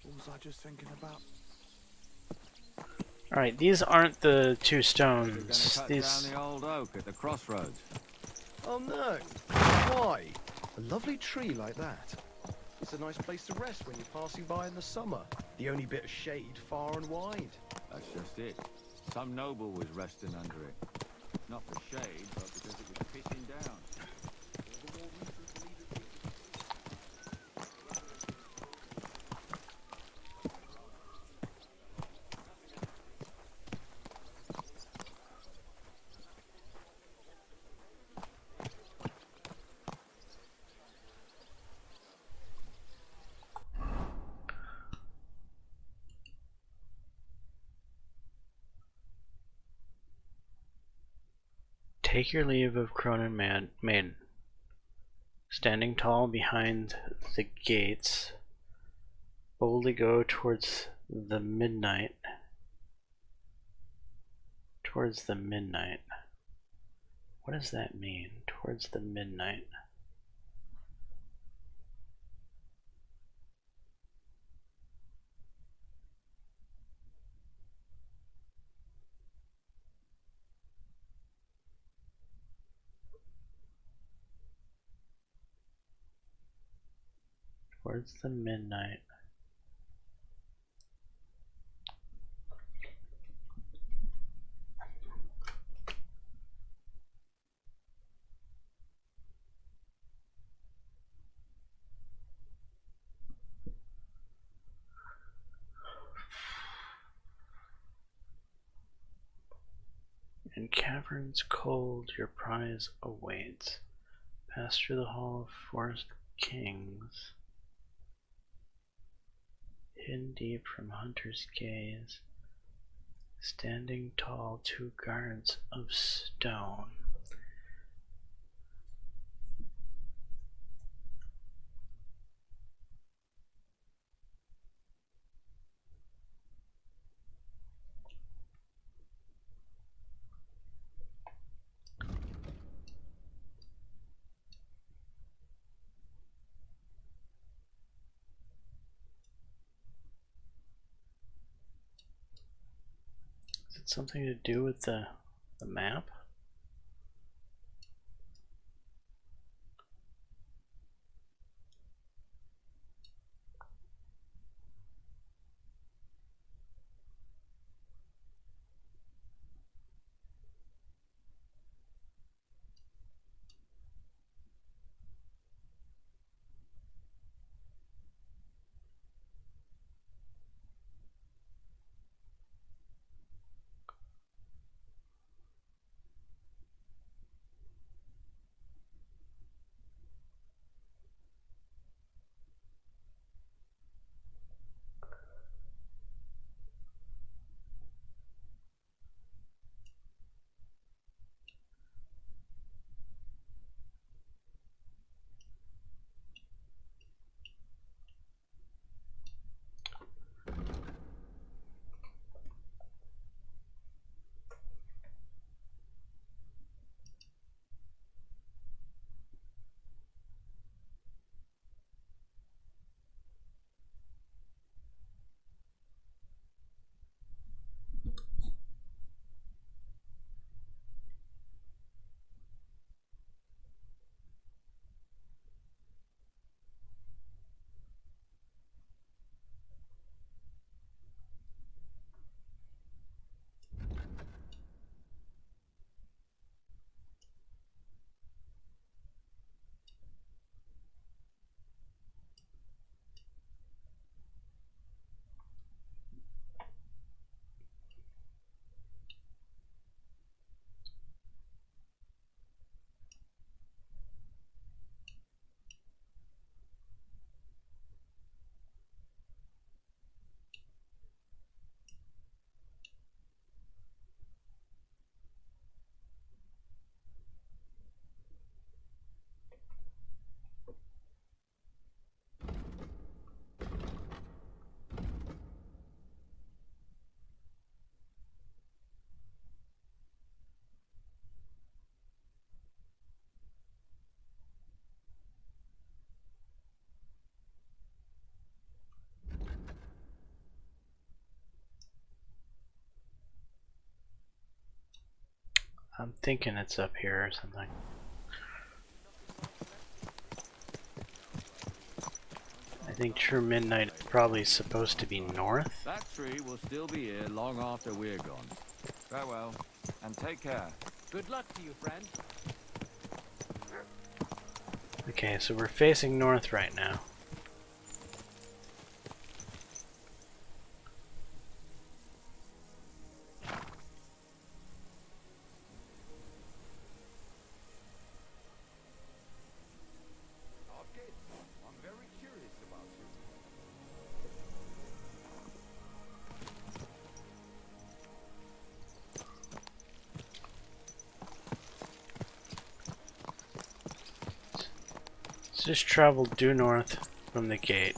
What was I just thinking about? Alright, these aren't the 2 stones. Cut down the old oak at the crossroads. Oh no! Why? A lovely tree like that. It's a nice place to rest when you're passing by in the summer. The only bit of shade far and wide. That's just it. Some noble was resting under it. Not for shade, but because it was pissing down. Take your leave of Cronin maiden, standing tall behind the gates. Boldly go towards the midnight. Towards the midnight. What does that mean? Towards the midnight. Towards the midnight. In caverns cold your prize awaits. Pass through the hall of forest kings. Hidden deep from hunter's gaze. Standing tall, 2 guards of stone. Is it something to do with the map? I'm thinking it's up here or something. I think true midnight is probably supposed to be north. That tree will still be here long after we're gone. Farewell, and take care. Good luck to you, friend. Okay, so we're facing north right now. I'm very curious about you. Let's just travel due north from the gate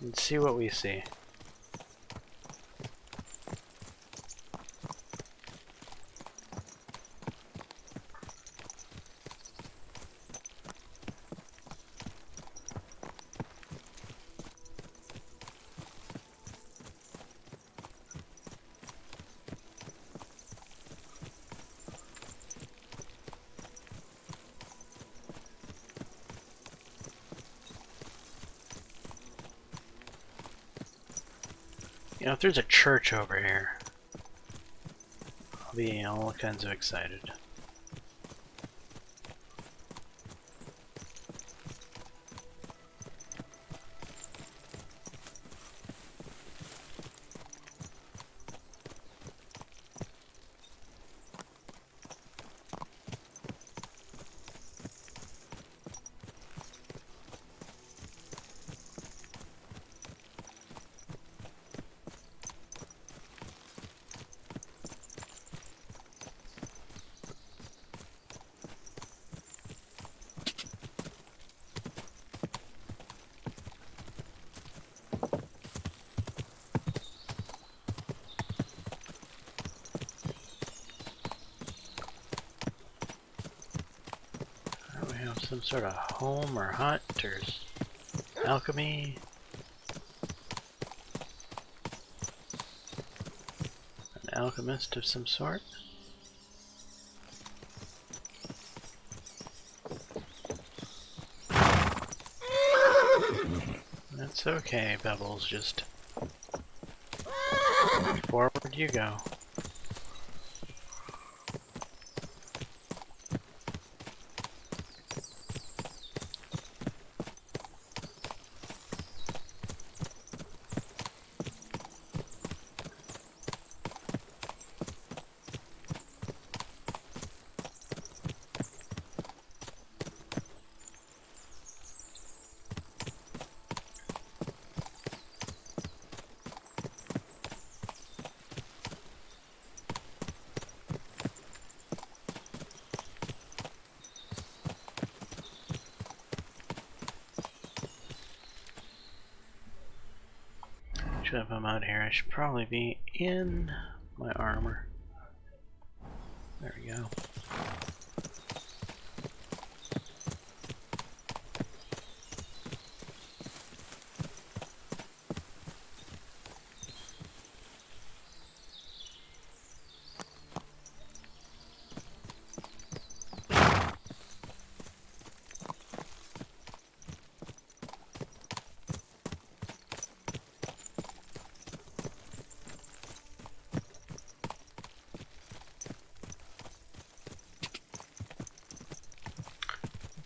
and see what we see. You know, if there's a church over here, I'll be all kinds of excited. We have some sort of home or hut or alchemy. An alchemist of some sort. That's okay, Pebbles, just forward you go. If I'm out here, I should probably be in my armor. There we go.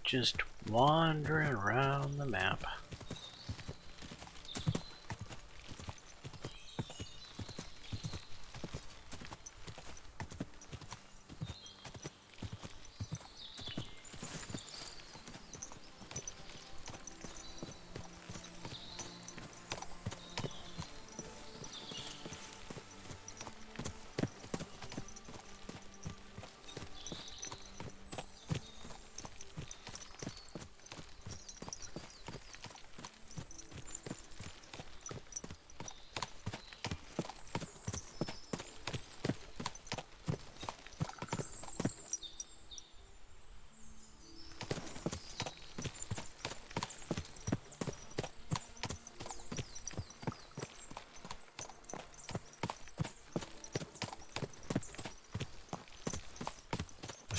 Just wandering around the map.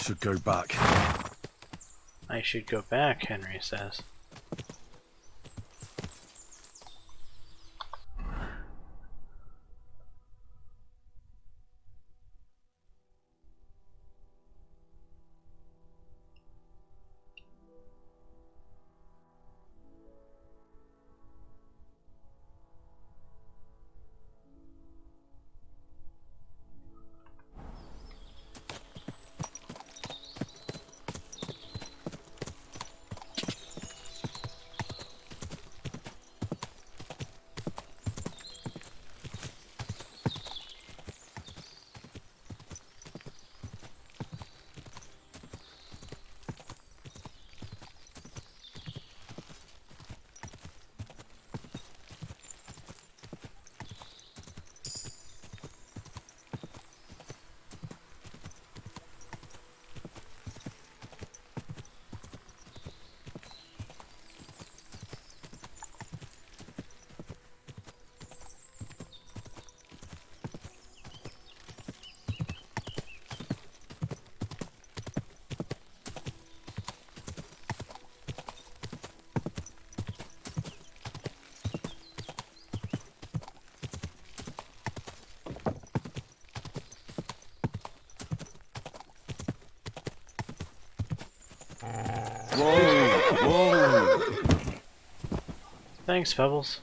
should go back. I should go back, Henry says. Whoa! Thanks, Pebbles.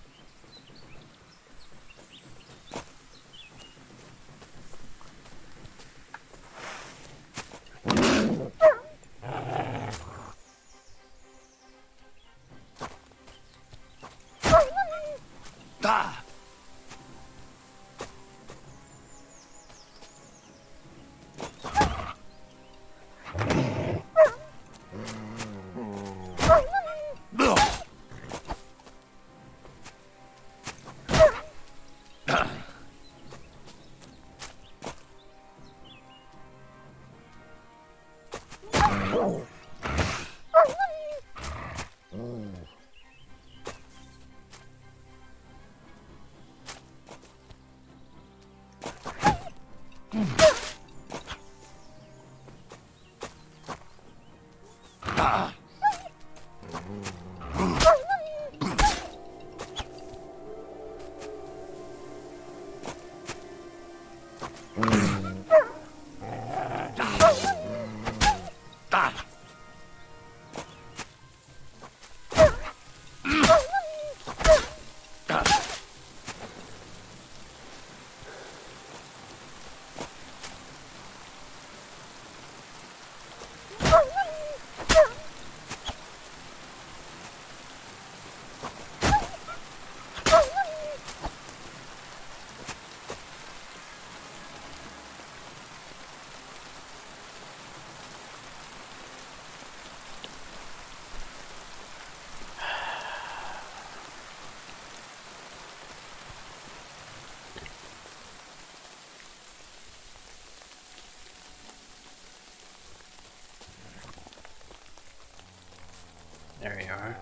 There you are.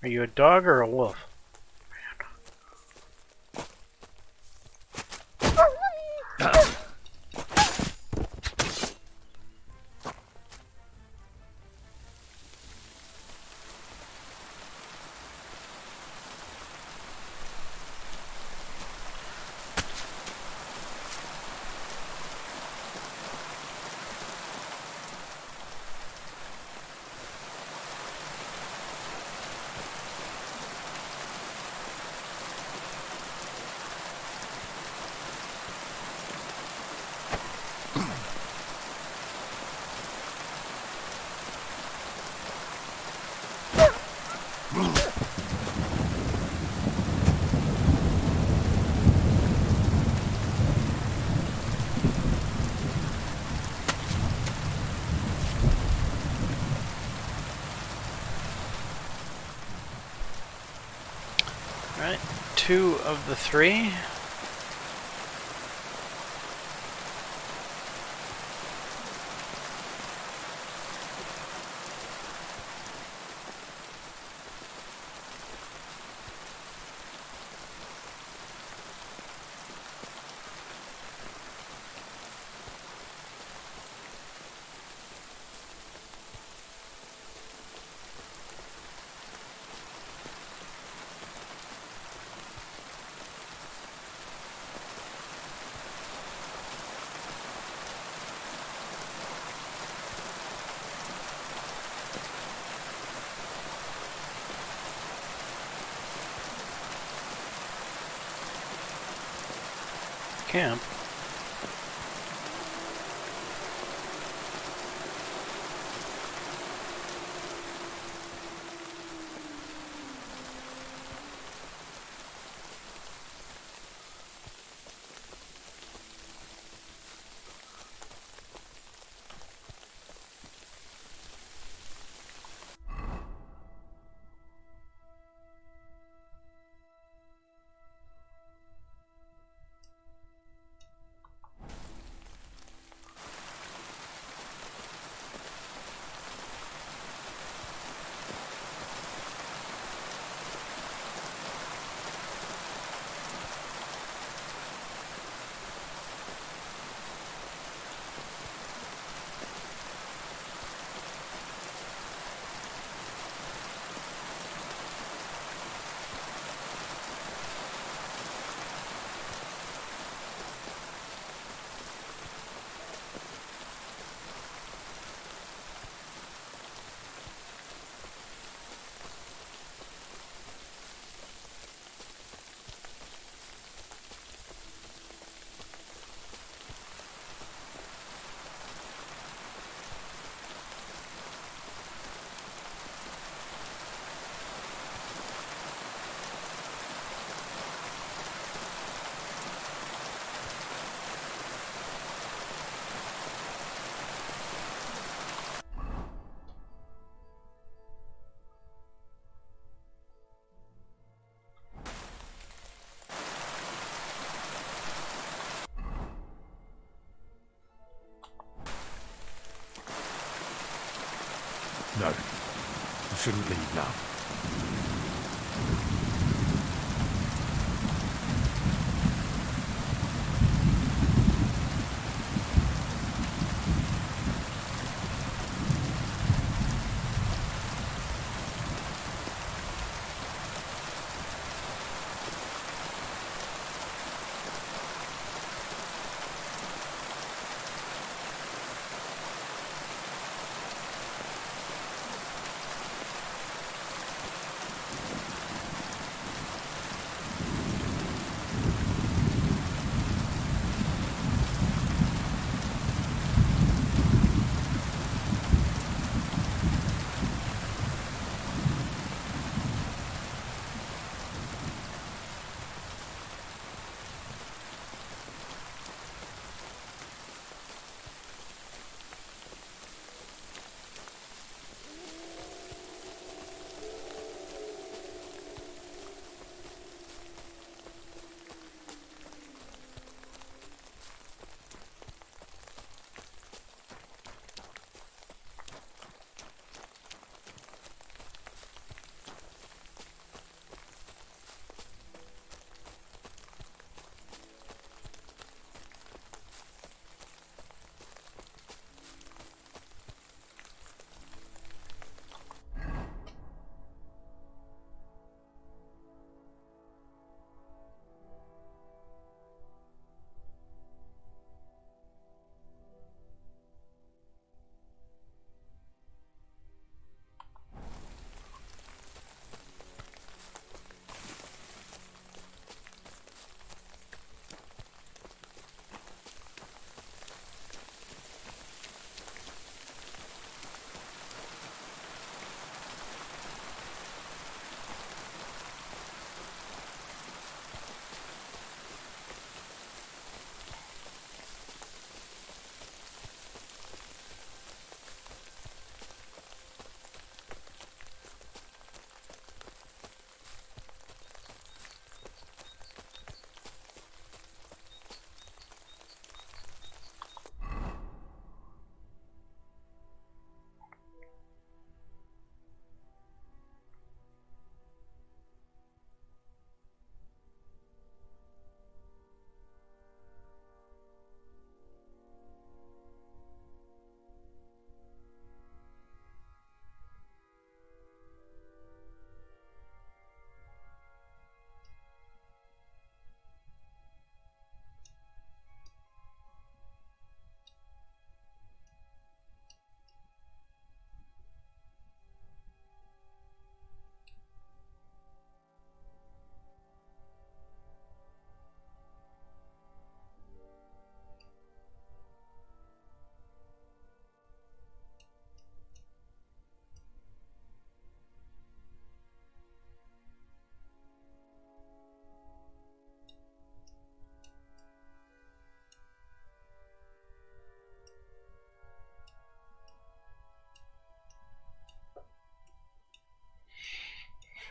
Are you a dog or a wolf? Alright, 2 of the 3. Camp. No. You shouldn't leave now.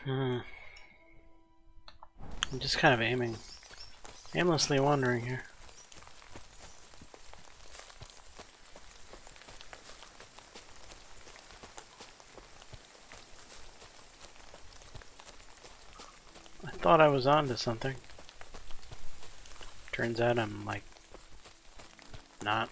I'm just kind of aimlessly wandering here. I thought I was onto something. Turns out I'm like not.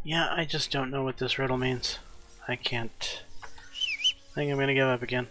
Yeah, I just don't know what this riddle means. I can't. I think I'm gonna give up again.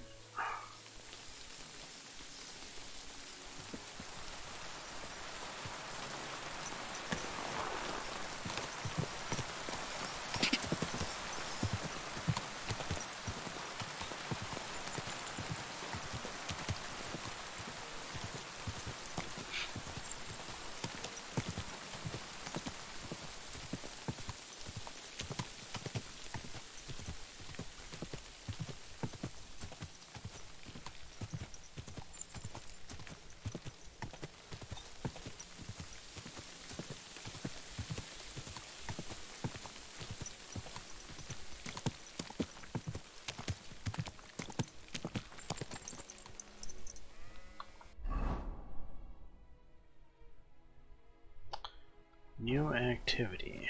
New activity.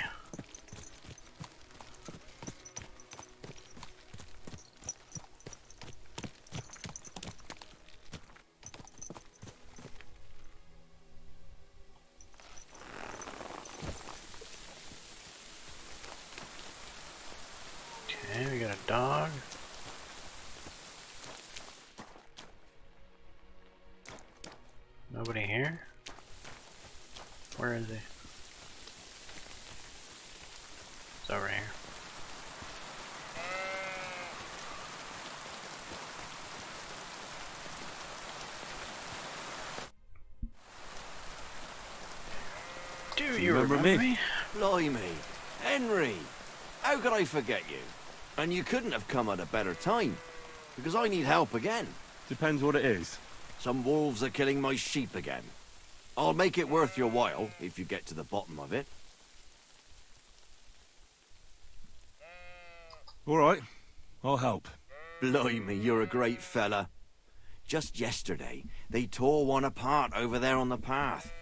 Okay, we got a dog. Nobody here? Where is he? It's over here. Do you remember me? Blimey. Henry! How could I forget you? And you couldn't have come at a better time. Because I need help again. Depends what it is. Some wolves are killing my sheep again. I'll make it worth your while, if you get to the bottom of it. Alright, I'll help. Blimey, you're a great fella. Just yesterday, they tore one apart over there on the path.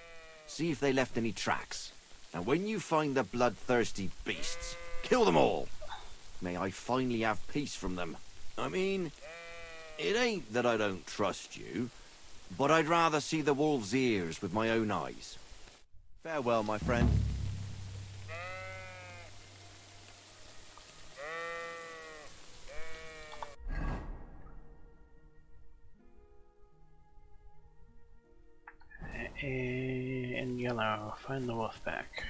See if they left any tracks. And when you find the bloodthirsty beasts, kill them all. May I finally have peace from them. I mean, it ain't that I don't trust you, but I'd rather see the wolf's ears with my own eyes. Farewell, my friend. In yellow, find the wolf pack.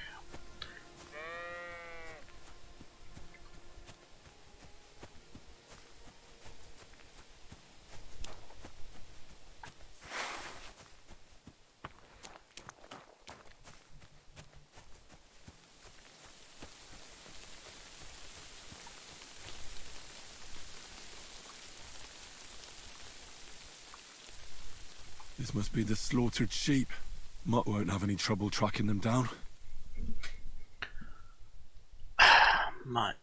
This must be the slaughtered sheep. Mutt won't have any trouble tracking them down. Mutt.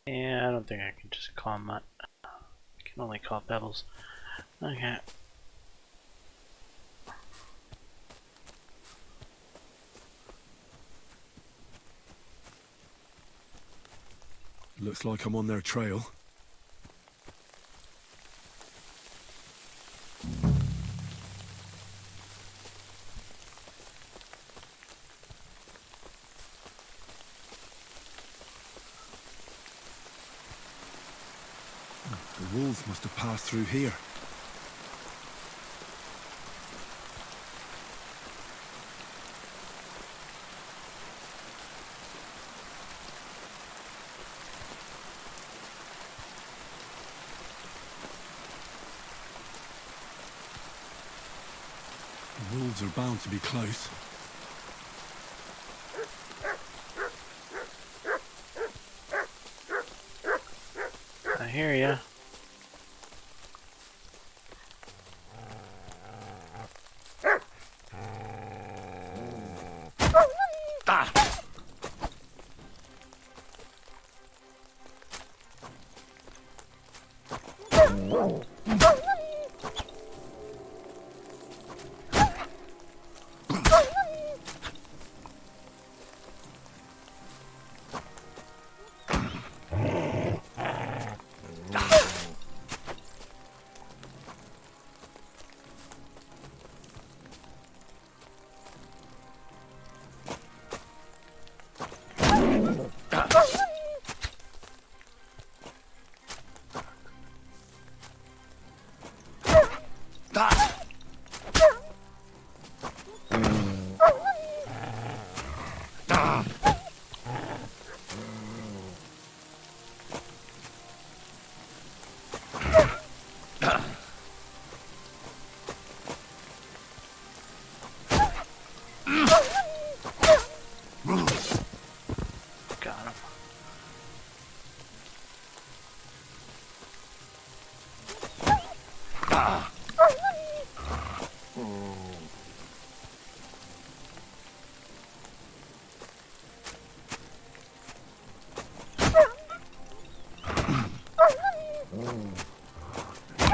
Yeah, I don't think I can just call Mutt. I can only call Pebbles. Okay. Looks like I'm on their trail. The wolves must have passed through here. The wolves are bound to be close. I hear ya.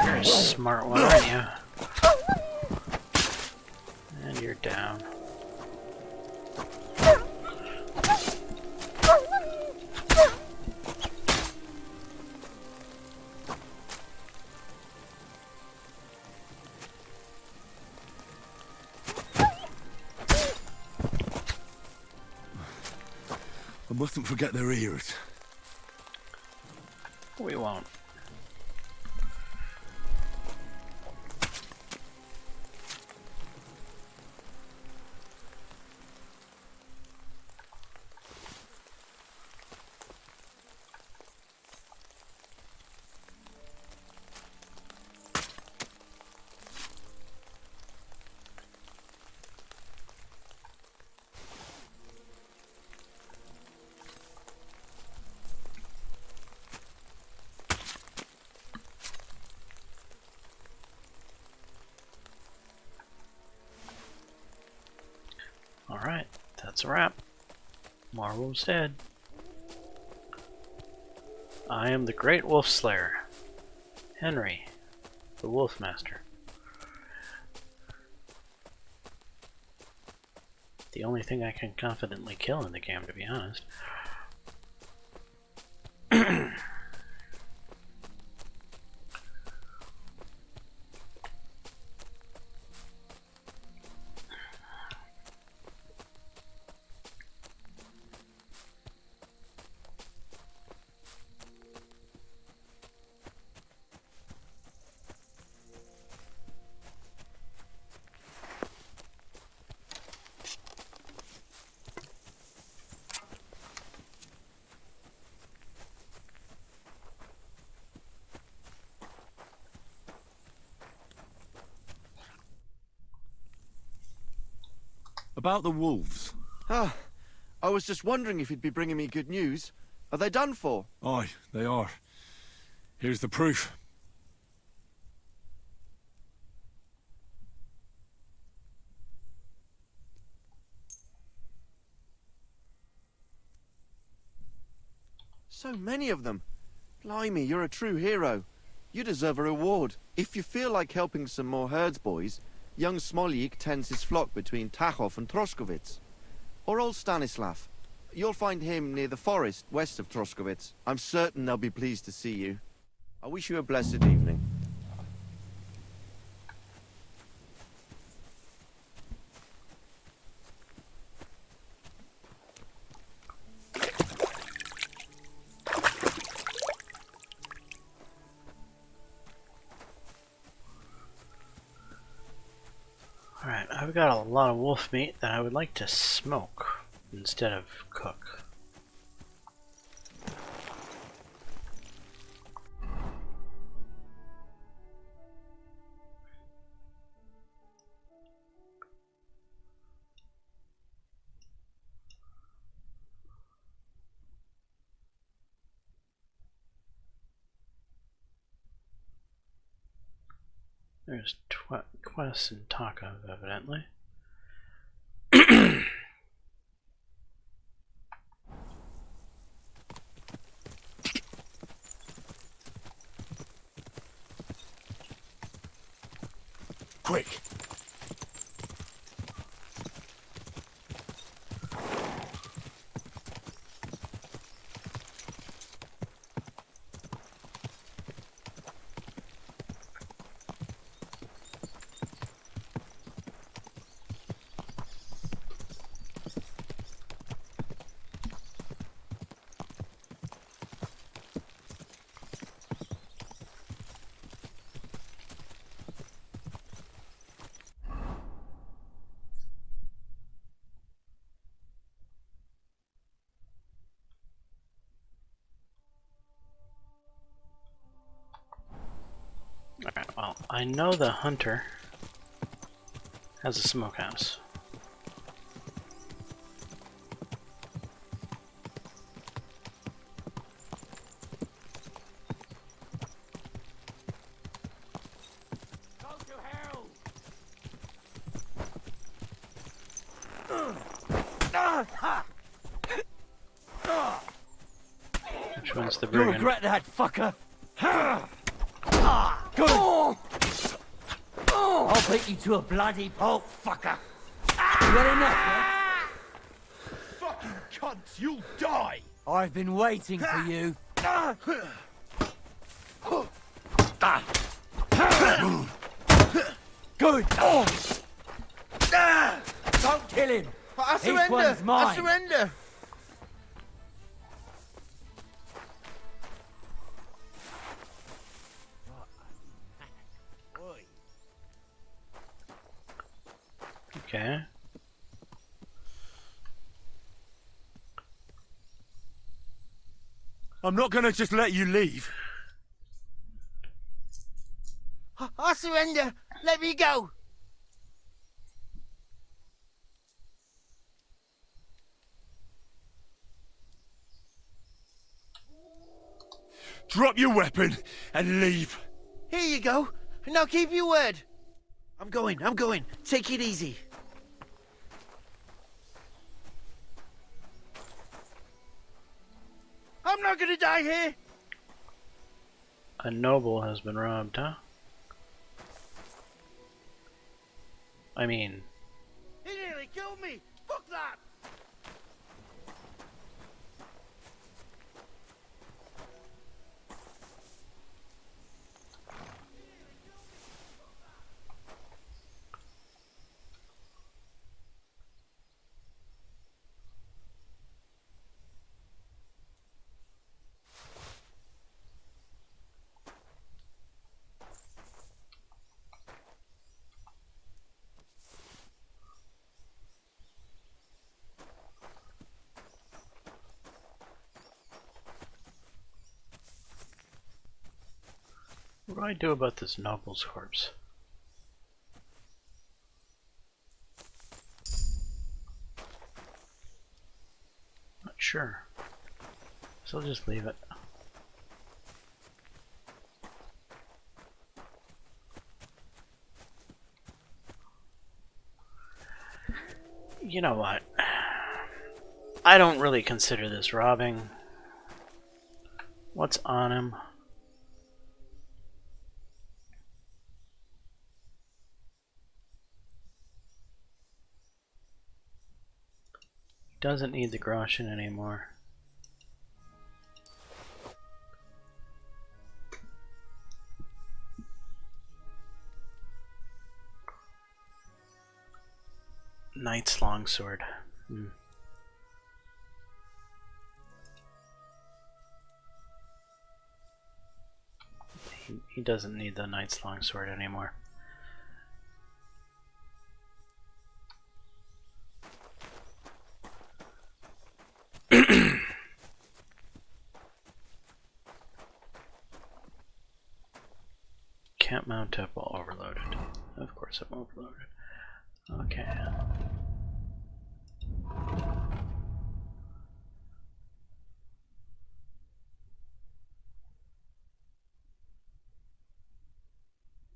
You're a smart one, aren't you? And you're down. I mustn't forget their ears. We won't. Alright, that's a wrap. Marvel's dead. I am the Great Wolf Slayer. Henry, the Wolf Master. The only thing I can confidently kill in the game, to be honest. About the wolves. Ah, I was just wondering if you'd be bringing me good news. Are they done for? Aye, they are. Here's the proof. So many of them. Blimey, you're a true hero. You deserve a reward. If you feel like helping some more herds boys, young Smoljik tends his flock between Tachov and Troskowitz. Or old Stanislav. You'll find him near the forest west of Troskowitz. I'm certain they'll be pleased to see you. I wish you a blessed evening. Alright, I've got a lot of wolf meat that I would like to smoke instead of cook. There's quests in Taka, evidently. Quick! Alright, well, I know the hunter has a smokehouse. Which one's the You brigand? regret that, fucker. Good. I'll beat you to a bloody pulp, fucker. You got enough, yeah? Fucking cunts, you'll die! I've been waiting for you. Good. Don't kill him. I Each one's mine. I surrender! Okay. I'm not gonna just let you leave. I surrender! Let me go! Drop your weapon and leave. Here you go. Now keep your word. I'm going. Take it easy. I'm not gonna die here. A noble has been robbed, huh? I mean, He nearly killed me. Fuck that. what do I do about this noble's corpse? Not sure. So I'll just leave it. You know what? I don't really consider this robbing. What's on him? Doesn't need the groschen anymore. Knight's longsword. He doesn't need the knight's longsword anymore. Can't mount up while overloaded. Of course I'm overloaded. Okay.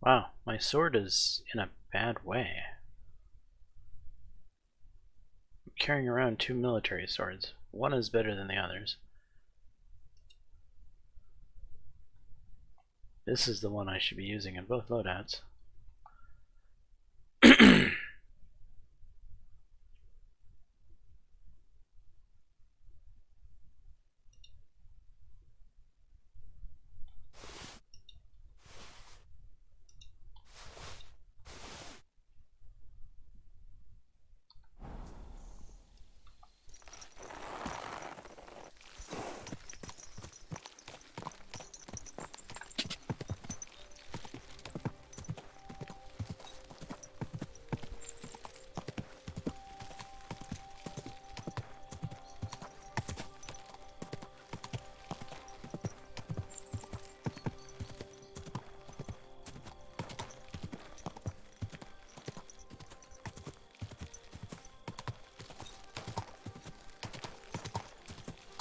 Wow, my sword is in a bad way. I'm carrying around 2 military swords. One is better than the others. This is the one I should be using in both loadouts.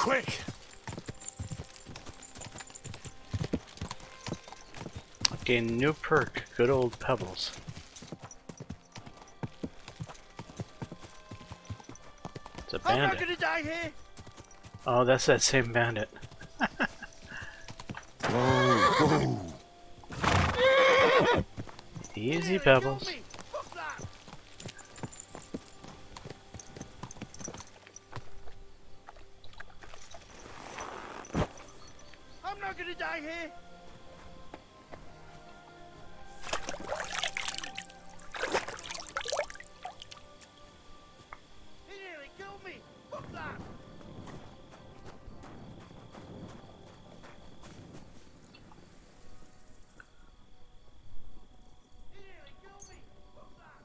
Quick! Okay, new perk, good old pebbles. It's a I'm not bandit. gonna die here. Oh, that's that same bandit. Whoa, whoa. Easy, Pebbles. I'm not gonna die here. He nearly killed me. Fuck that. He nearly killed me. Fuck that.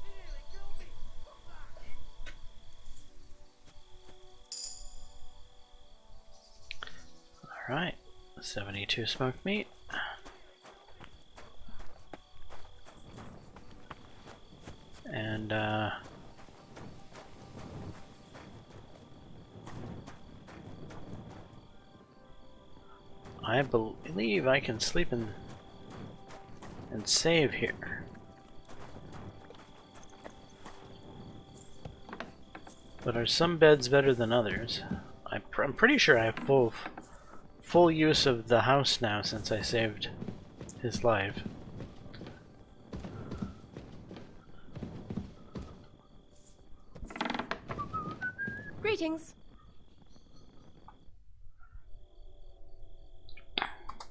He nearly killed me. Fuck that. Alright. 72 smoked meat. And, I believe I can sleep and save here. But are some beds better than others? I'm pretty sure I have full use of the house now since I saved his life. Greetings.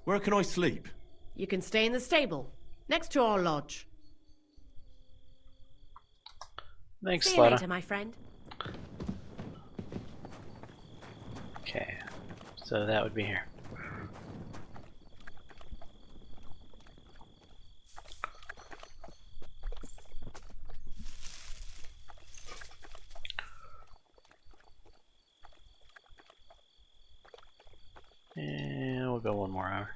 Where can I sleep? You can stay in the stable, next to our lodge. Thanks, See you Letta. later, my friend. Okay, so that would be here. And we'll go one more hour.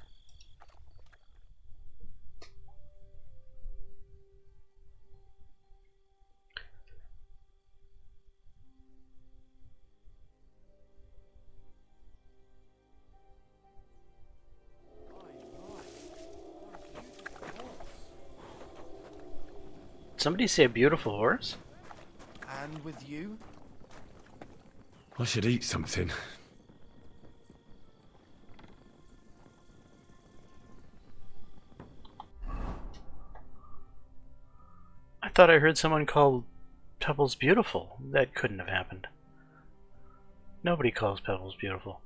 Somebody say a beautiful horse? And with you? I should eat something. I thought I heard someone call Pebbles beautiful. That couldn't have happened. Nobody calls Pebbles beautiful.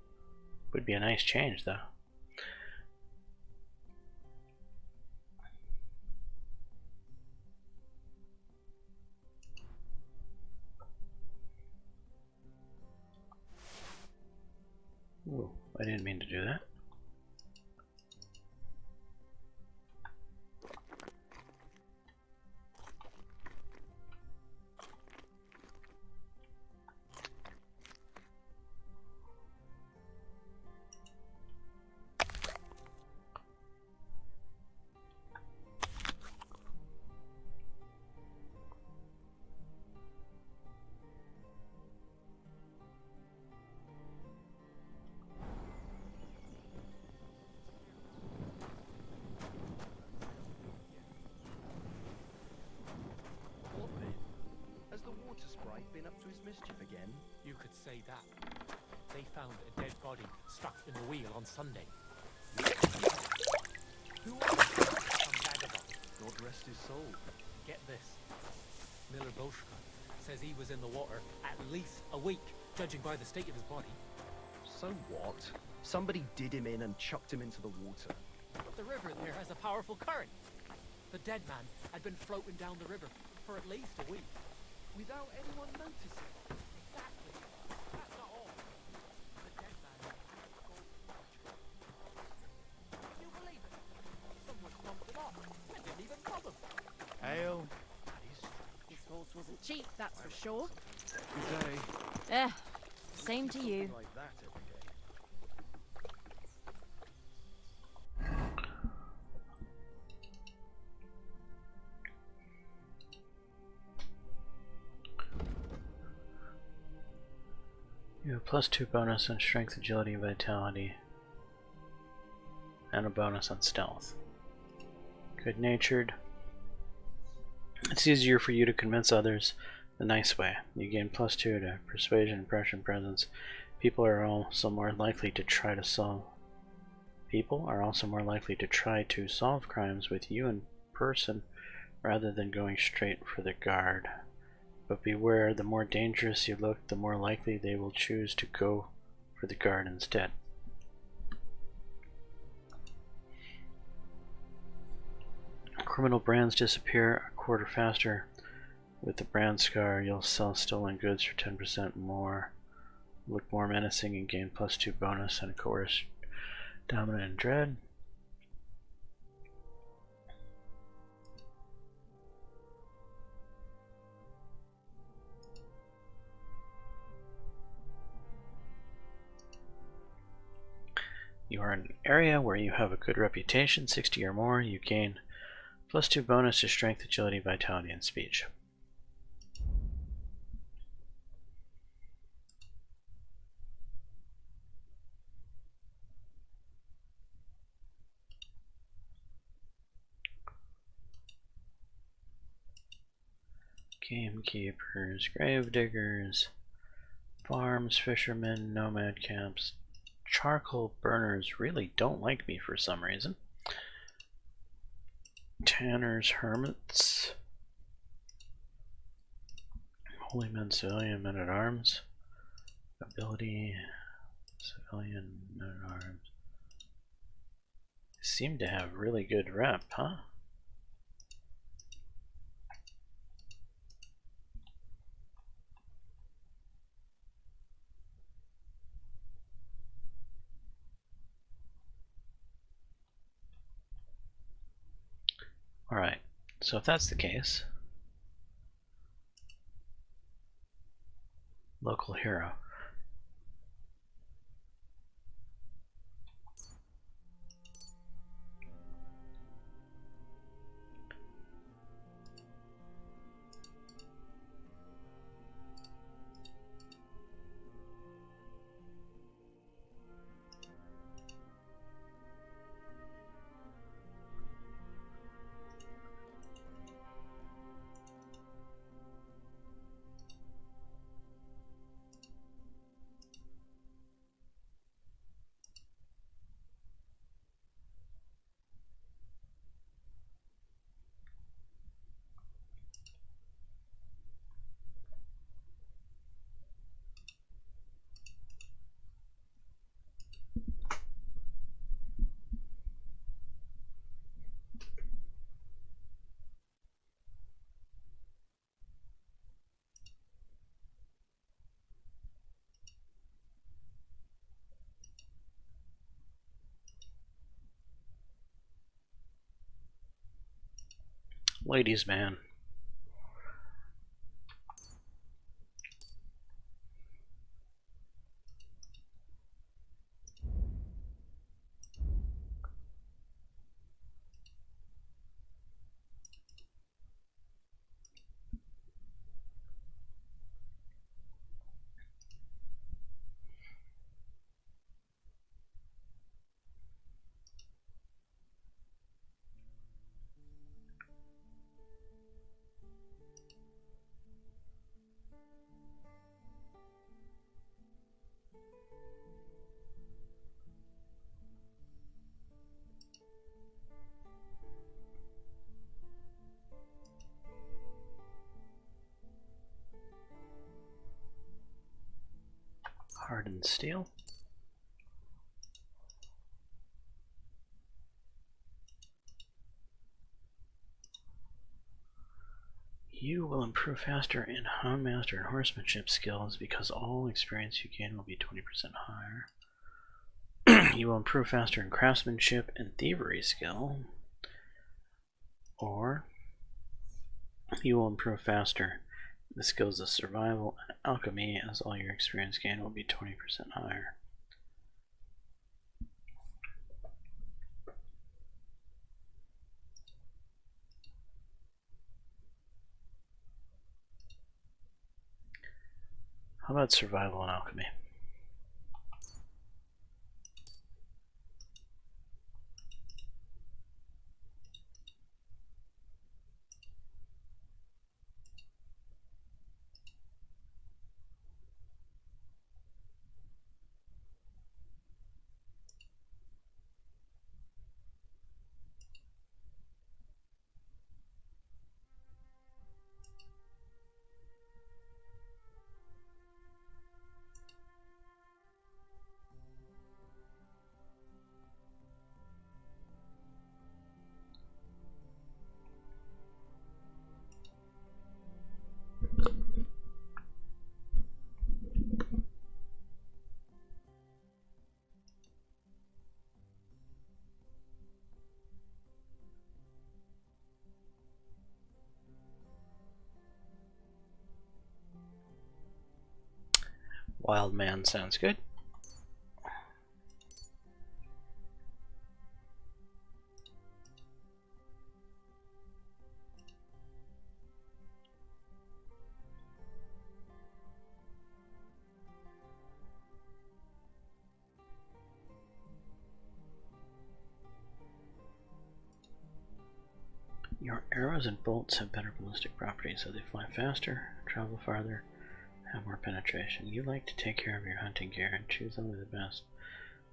Would be a nice change, though. Ooh, I didn't mean to do that. Has the water sprite been up to his mischief again? You could say that. They found a dead body stuck in the wheel on Sunday. Who was it? Some vagabond. God rest his soul. Get this. Miller Bolshka says he was in the water at least a week, judging by the state of his body. So what? Somebody did him in and chucked him into the water. But the river there has a powerful current. The dead man had been floating down the river for at least a week, without anyone noticing. Exactly. That's not all. The dead man had a gold watch. Can you believe it? Someone bumped him off and didn't even rob him. Ale. This horse wasn't cheap, that's for sure. Good day. Same to you. Like that every day. You have +2 bonus on strength, agility, vitality, and a bonus on stealth. Good-natured. It's easier for you to convince others the nice way. You gain +2 to persuasion, impression, presence. People are also more likely to try to solve crimes with you in person rather than going straight for the guard. But beware, the more dangerous you look, the more likely they will choose to go for the guard instead. Criminal brands disappear a quarter faster. With the brand scar, you'll sell stolen goods for 10% more. Look more menacing and gain +2 bonus and coerce, dominant, and dread. You are in an area where you have a good reputation, 60 or more. You gain +2 bonus to strength, agility, vitality, and speech. Gamekeepers, gravediggers, farms, fishermen, nomad camps. Charcoal burners really don't like me for some reason. Tanners, hermits. Holy men, civilian, men at arms. Ability, civilian, men at arms. Seem to have really good rep, huh? Alright, so if that's the case, local hero. Ladies man. Hardened steel. You will improve faster in Houndmaster and Horsemanship skills because all experience you gain will be 20% higher. You will improve faster in Craftsmanship and Thievery skill. Or you will improve faster in the skills of Survival and Alchemy as all your experience gain will be 20% higher. How about Survival and Alchemy? Wild man sounds good. Your arrows and bolts have better ballistic properties, so they fly faster, travel farther, have more penetration. You like to take care of your hunting gear and choose only the best.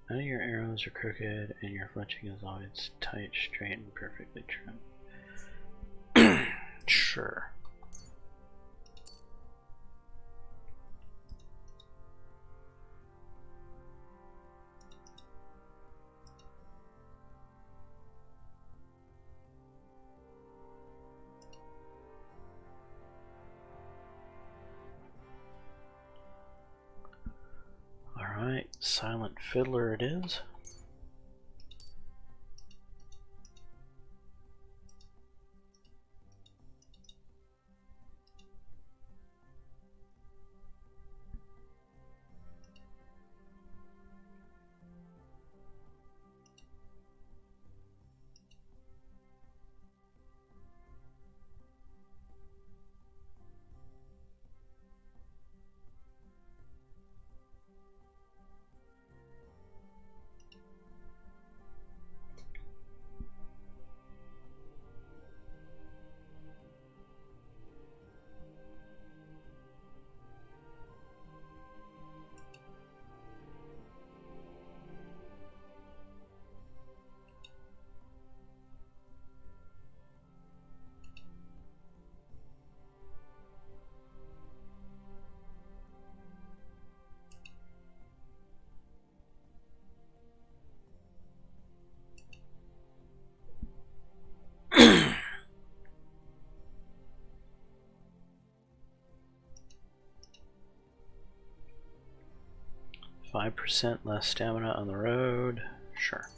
None of your arrows are crooked, and your fletching is always tight, straight, and perfectly trimmed. Sure. Alright, Silent Fiddler it is. %, less stamina on the road. Sure.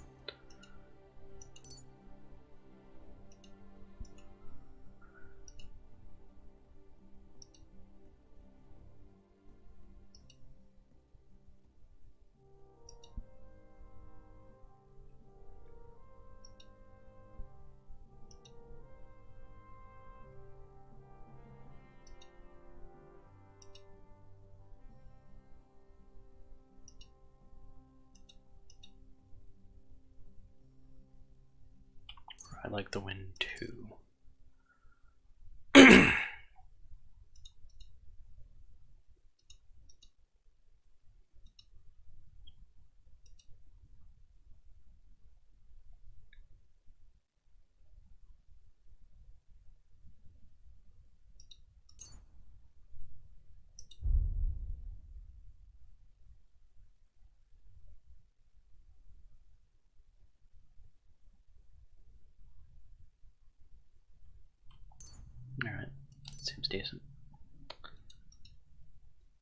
I like the wind too. Alright, seems decent.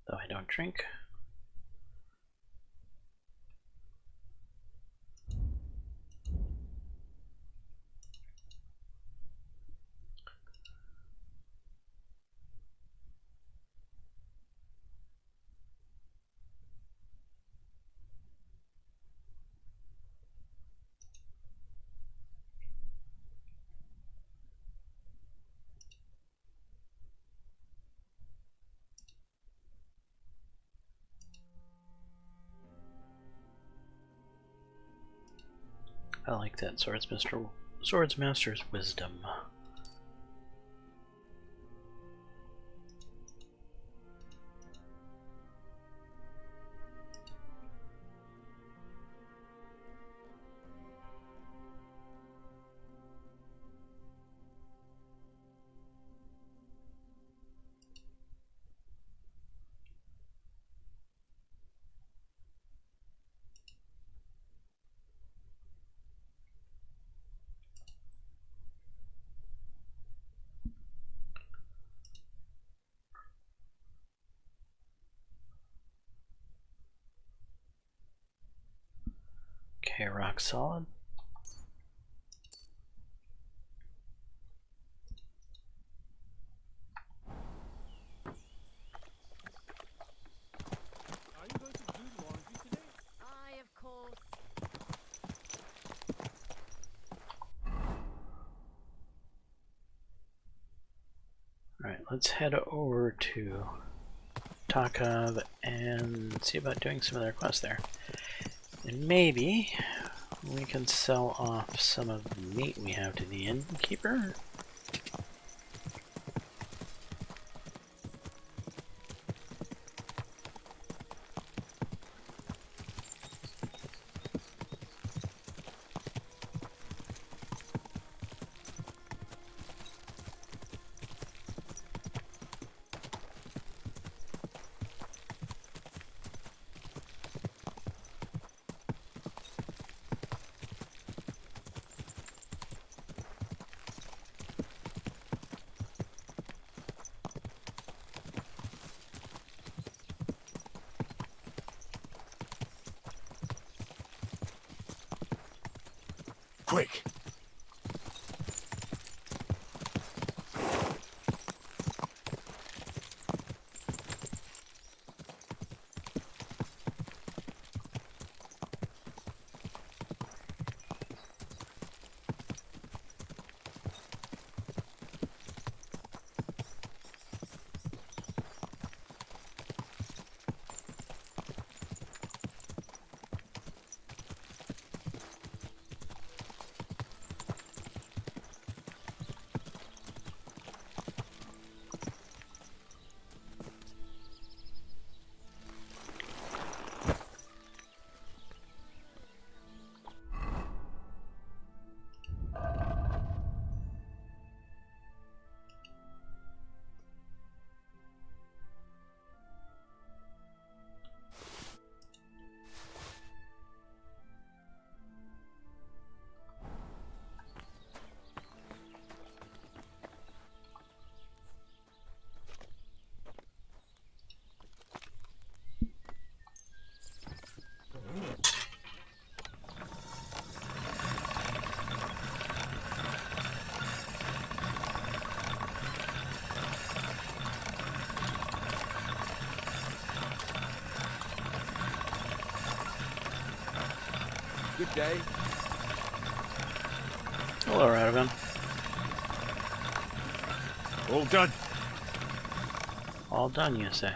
Though I don't drink. I like that Swordsmaster's wisdom. Okay, rock solid. let's head over to Takov and see about doing some of their quests there. And maybe we can sell off some of the meat we have to the innkeeper. Quick! Good day. Hello, Radovan. All done. All done, you say?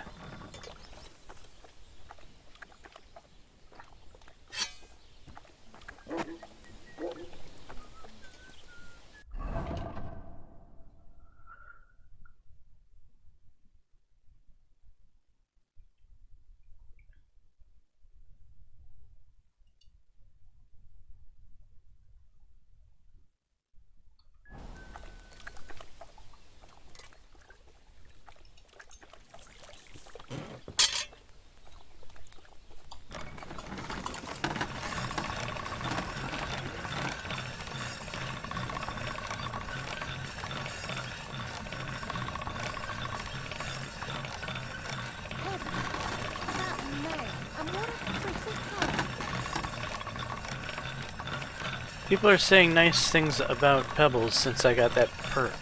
People are saying nice things about Pebbles since I got that perk.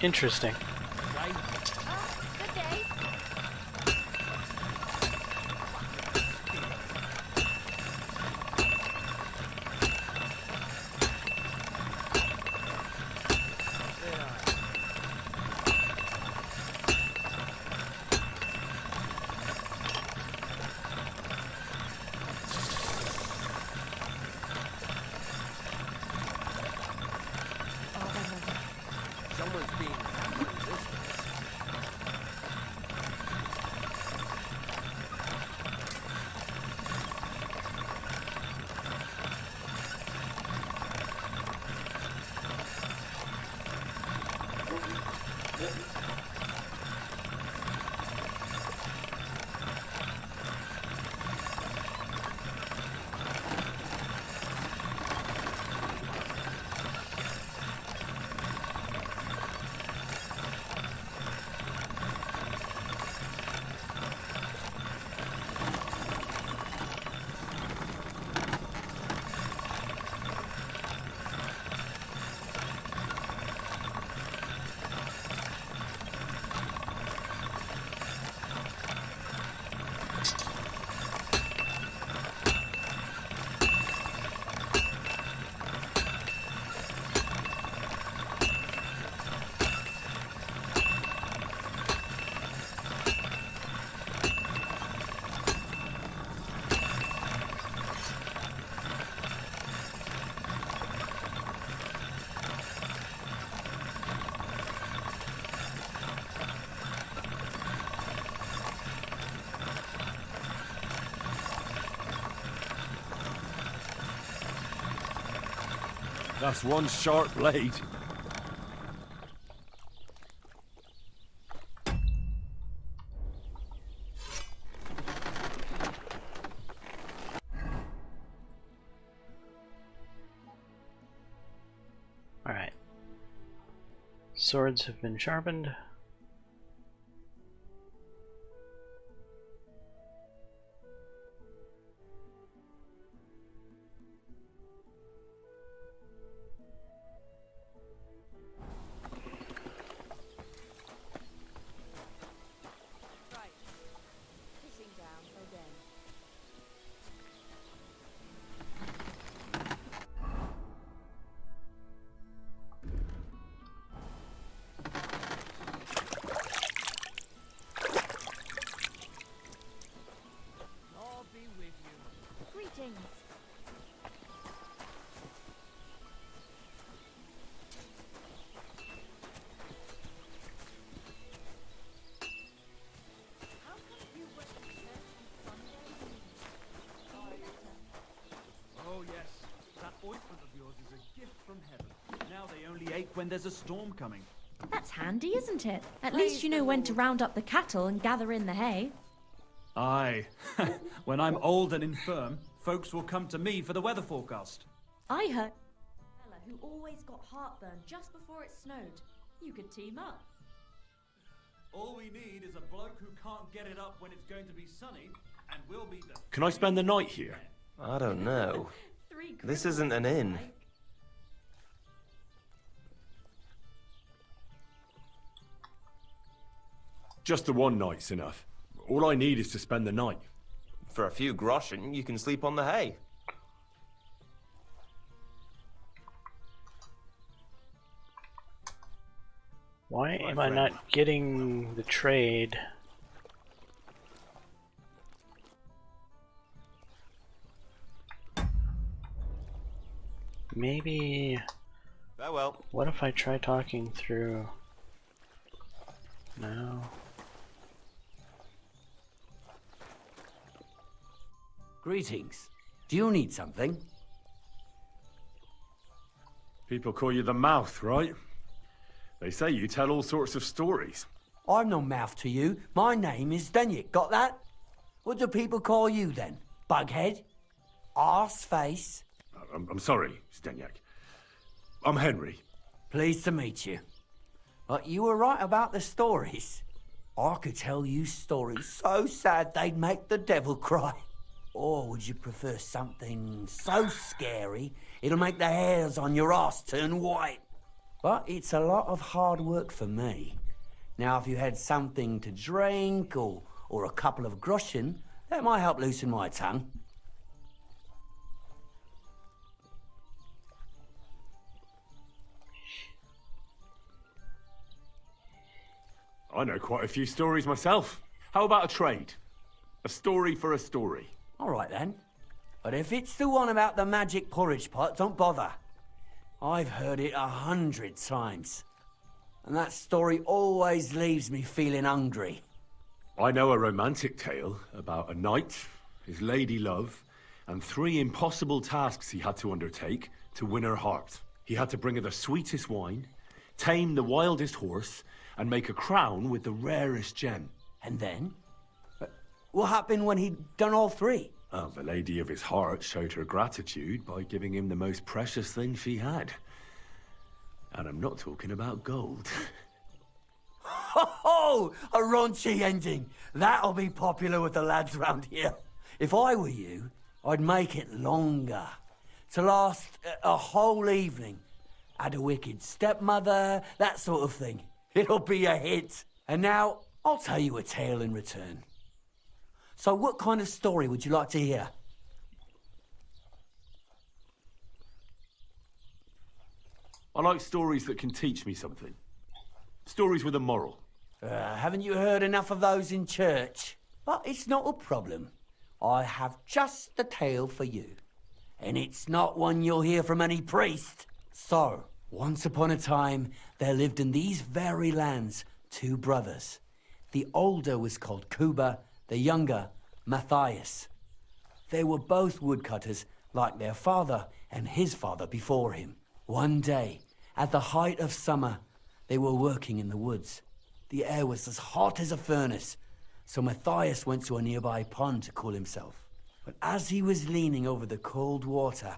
Interesting. Someone's being That's one sharp blade. Alright. Swords have been sharpened. Oh yes, that ointment of yours is a gift from heaven. Now they only ache when there's a storm coming. That's handy, isn't it? At least you know when to round up the cattle and gather in the hay. Aye. When I'm old and infirm, folks will come to me for the weather forecast. I heard a fella who always got heartburn just before it snowed. You could team up. All we need is a bloke who can't get it up when it's going to be sunny, and we'll be the... Can I spend the night here? I don't know. This isn't an inn. Just the one night's enough. All I need is to spend the night. For a few groschen, you can sleep on the hay. Why am I not getting the trade? Maybe... Farewell. What if I try talking through... No. Greetings. Do you need something? People call you the mouth, right? They say you tell all sorts of stories. I'm no mouth to you. My name is Denyek. Got that? What do people call you then? Bughead? Arseface? I'm sorry, Stenyak. I'm Henry. Pleased to meet you. But you were right about the stories. I could tell you stories so sad they'd make the devil cry. Or would you prefer something so scary it'll make the hairs on your ass turn white? But it's a lot of hard work for me. Now, if you had something to drink or a couple of groschen, that might help loosen my tongue. I know quite a few stories myself. How about a trade? A story for a story. All right, then. But if it's the one about the magic porridge pot, don't bother. I've heard it 100 times. And that story always leaves me feeling hungry. I know a romantic tale about a knight, his lady love, and 3 impossible tasks he had to undertake to win her heart. He had to bring her the sweetest wine, tame the wildest horse, and make a crown with the rarest gem. And then? What happened when he'd done all 3? Well, the lady of his heart showed her gratitude by giving him the most precious thing she had. And I'm not talking about gold. Ho ho! A raunchy ending. That'll be popular with the lads round here. If I were you, I'd make it longer. To last a whole evening. Add a wicked stepmother, that sort of thing. It'll be a hit. And now, I'll tell you a tale in return. So what kind of story would you like to hear? I like stories that can teach me something. Stories with a moral. Haven't you heard enough of those in church? But it's not a problem. I have just the tale for you. And it's not one you'll hear from any priest. So, once upon a time, there lived in these very lands 2 brothers. The older was called Kuba, the younger, Matthias. They were both woodcutters, like their father and his father before him. One day, at the height of summer, they were working in the woods. The air was as hot as a furnace, so Matthias went to a nearby pond to cool himself. But as he was leaning over the cold water,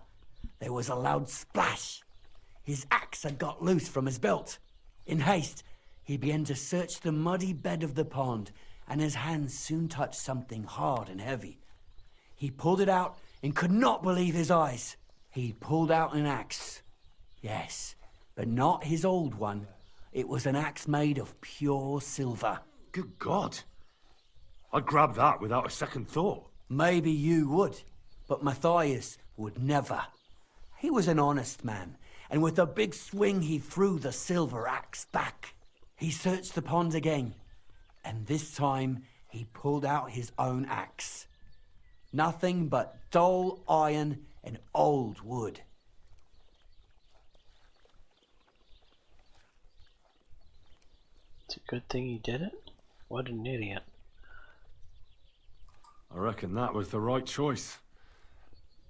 there was a loud splash. His axe had got loose from his belt. In haste, he began to search the muddy bed of the pond, and his hands soon touched something hard and heavy. He pulled it out and could not believe his eyes. He pulled out an axe. Yes, but not his old one. It was an axe made of pure silver. Good God. I'd grab that without a second thought. Maybe you would, but Matthias would never. He was an honest man, and with a big swing he threw the silver axe back. He searched the pond again, and this time he pulled out his own axe. Nothing but dull iron and old wood. It's a good thing he did it. What an idiot. I reckon that was the right choice.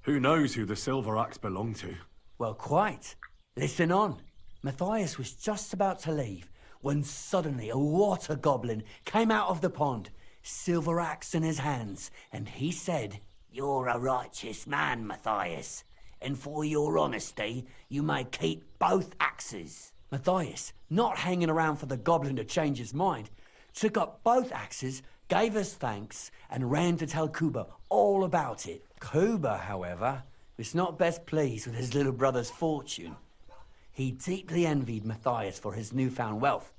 Who knows who the silver axe belonged to? Well, quite. Listen on. Matthias was just about to leave when suddenly a water goblin came out of the pond, silver axe in his hands, and he said, "You're a righteous man, Matthias, and for your honesty, you may keep both axes." Matthias, not hanging around for the goblin to change his mind, took up both axes, gave us thanks, and ran to tell Kuba all about it. Kuba, however, was not best pleased with his little brother's fortune. He deeply envied Matthias for his newfound wealth,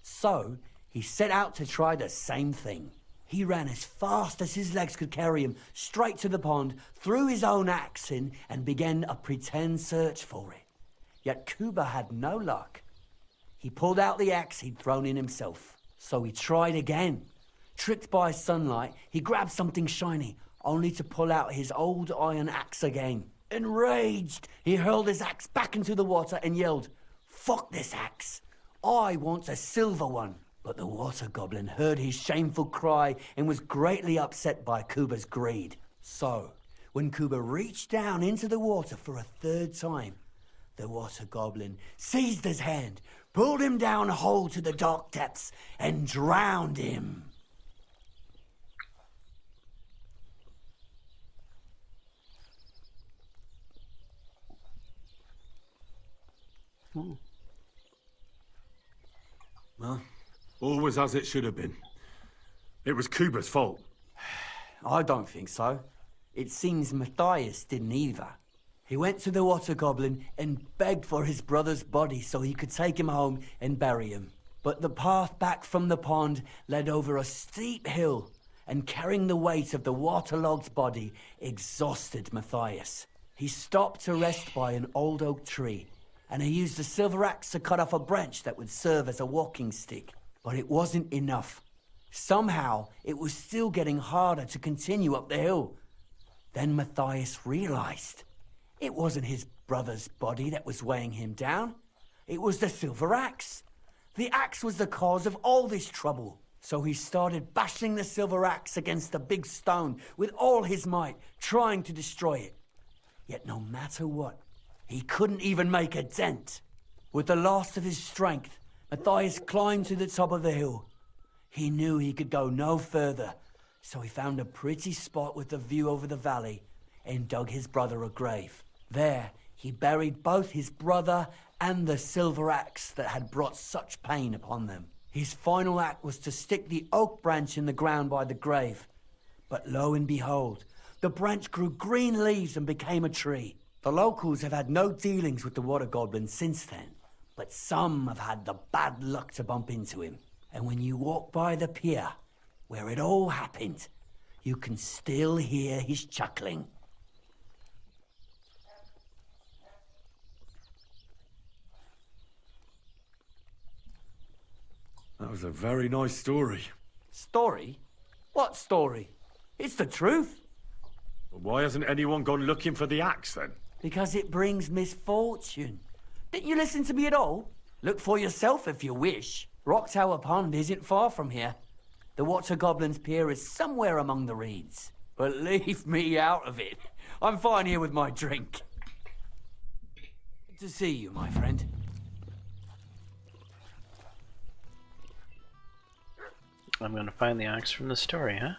so he set out to try the same thing. He ran as fast as his legs could carry him straight to the pond, threw his own axe in, and began a pretend search for it. Yet Kuba had no luck. He pulled out the axe he'd thrown in himself, so he tried again. Tricked by sunlight, he grabbed something shiny, only to pull out his old iron axe again. Enraged, he hurled his axe back into the water and yelled, "Fuck this axe! I want a silver one!" But the water goblin heard his shameful cry and was greatly upset by Kuba's greed. So, when Kuba reached down into the water for a third time, the water goblin seized his hand, pulled him down whole to the dark depths, and drowned him. Well, all was as it should have been. It was Kuba's fault. I don't think so. It seems Matthias didn't either. He went to the water goblin and begged for his brother's body so he could take him home and bury him. But the path back from the pond led over a steep hill, and carrying the weight of the waterlogged body exhausted Matthias. He stopped to rest by an old oak tree, and he used a silver axe to cut off a branch that would serve as a walking stick. But it wasn't enough. Somehow, it was still getting harder to continue up the hill. Then Matthias realized it wasn't his brother's body that was weighing him down. It was the silver axe. The axe was the cause of all this trouble. So he started bashing the silver axe against a big stone with all his might, trying to destroy it. Yet no matter what, he couldn't even make a dent. With the last of his strength, Matthias climbed to the top of the hill. He knew he could go no further, so he found a pretty spot with a view over the valley and dug his brother a grave. There, he buried both his brother and the silver axe that had brought such pain upon them. His final act was to stick the oak branch in the ground by the grave. But lo and behold, the branch grew green leaves and became a tree. The locals have had no dealings with the water goblin since then, but some have had the bad luck to bump into him. And when you walk by the pier, where it all happened, you can still hear his chuckling. That was a very nice story. Story? What story? It's the truth. But why hasn't anyone gone looking for the axe then? Because it brings misfortune. Didn't you listen to me at all? Look for yourself if you wish. Rock Tower Pond isn't far from here. The Water Goblin's Pier is somewhere among the reeds. But leave me out of it. I'm fine here with my drink. Good to see you, my friend. I'm going to find the ox from the story, huh?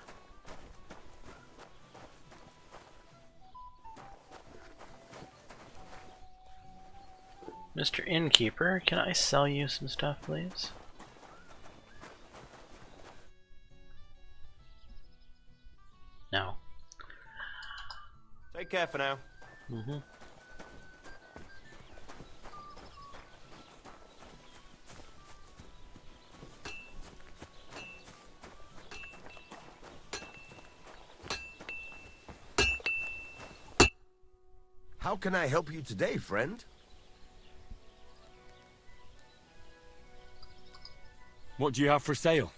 Mr. Innkeeper, can I sell you some stuff, please? No. Take care for now. Mm-hmm. How can I help you today, friend? What do you have for sale?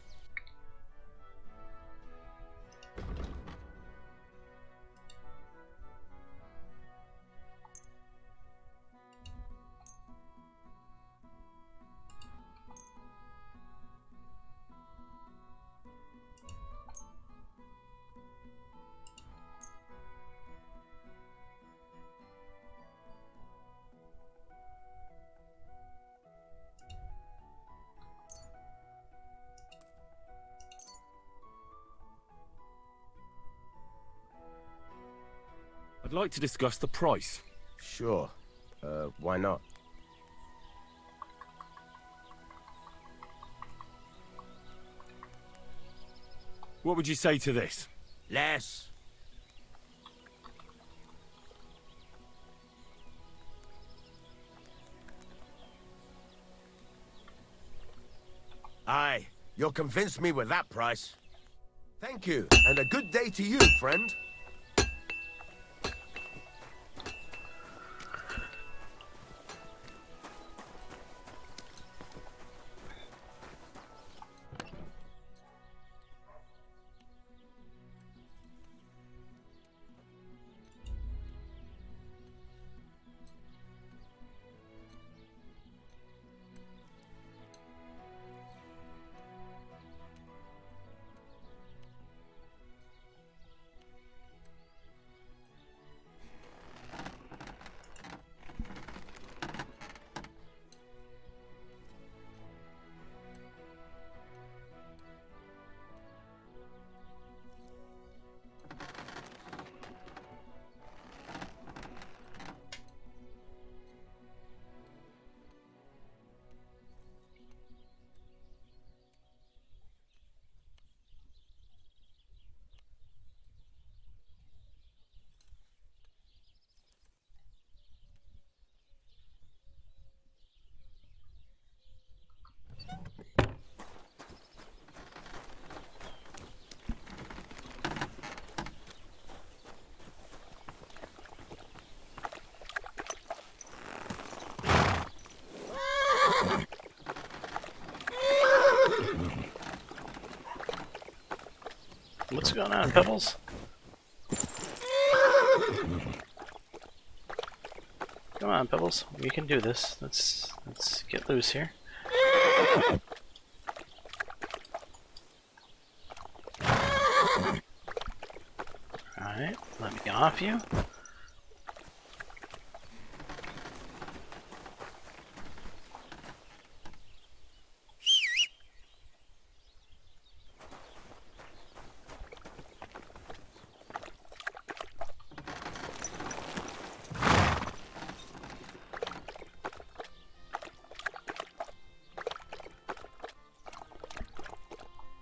I'd like to discuss the price. Sure. Why not? What would you say to this? Less. Aye, you'll convince me with that price. Thank you, and a good day to you, friend. What's going on, Pebbles? Come on, Pebbles. We can do this. Let's get loose here. Alright, let me off you.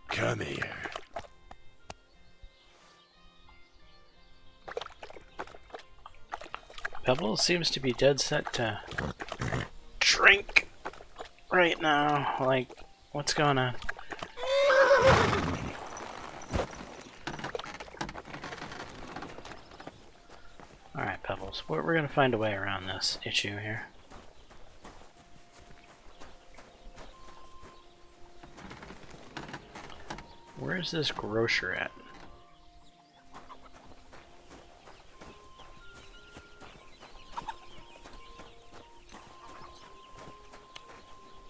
Come here. Pebbles seems to be dead set to drink right now. Like, what's going on? Alright, Pebbles. We're gonna find a way around this issue here. Where's this grocer at?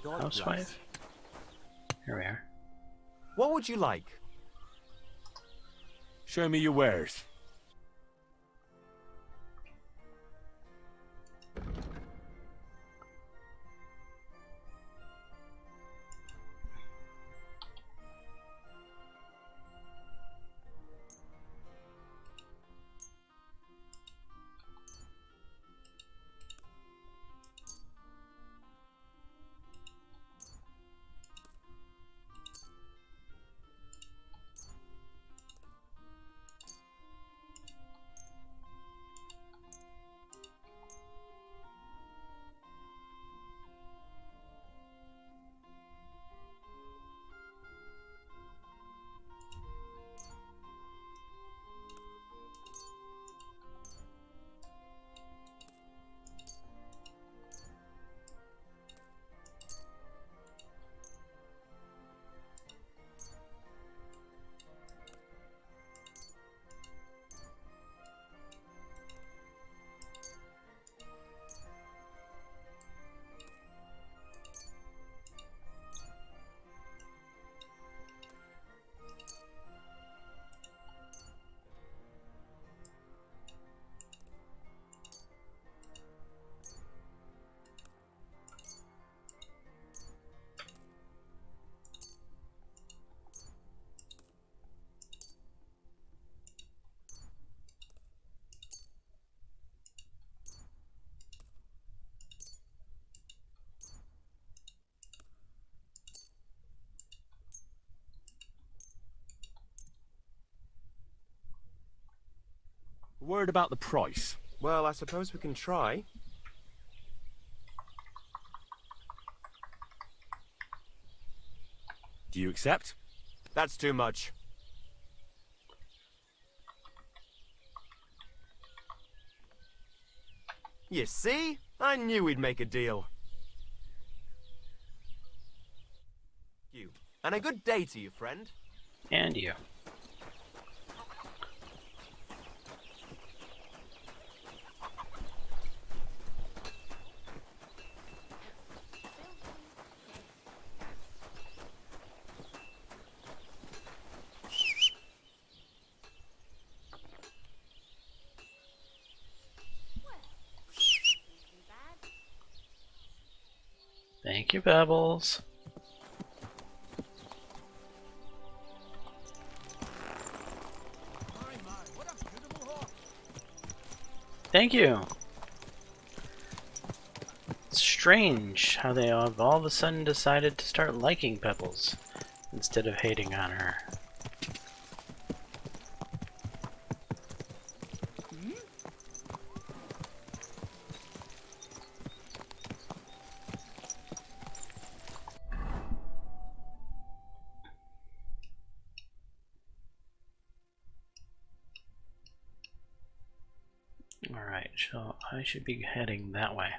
Housewife? Here we are. What would you like? Show me your wares. Word about the price. Well, I suppose we can try. Do you accept? That's too much. You see? I knew we'd make a deal. You. And a good day to you, friend. And you. Thank you, Pebbles. Thank you. It's strange how they have all of a sudden decided to start liking Pebbles instead of hating on her. Alright, so I should be heading that way.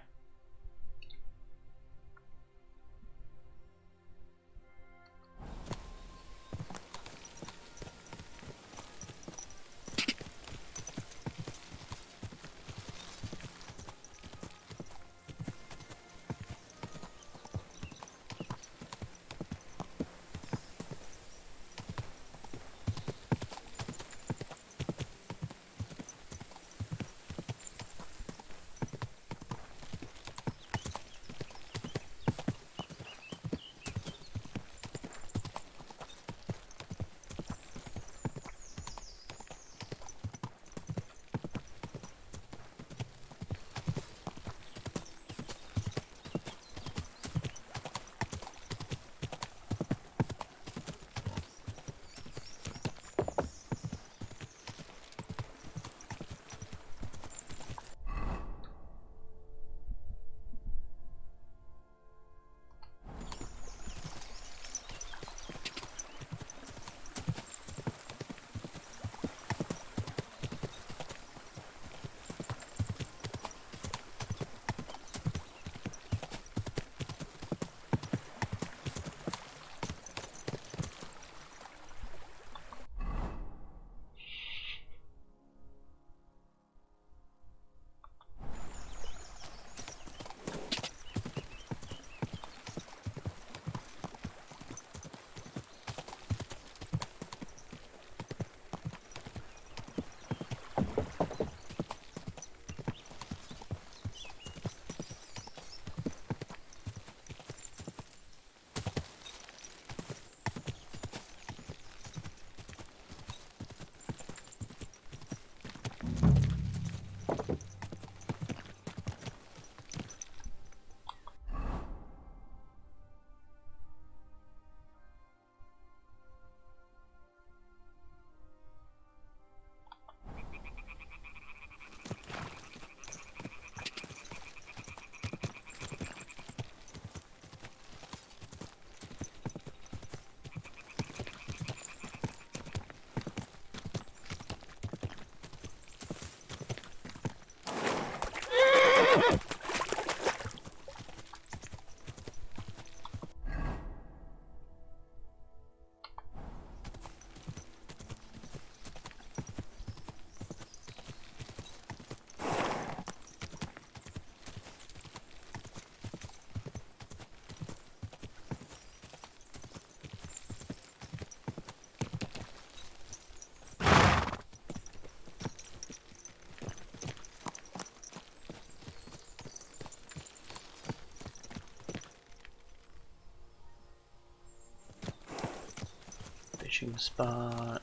Fishing spot.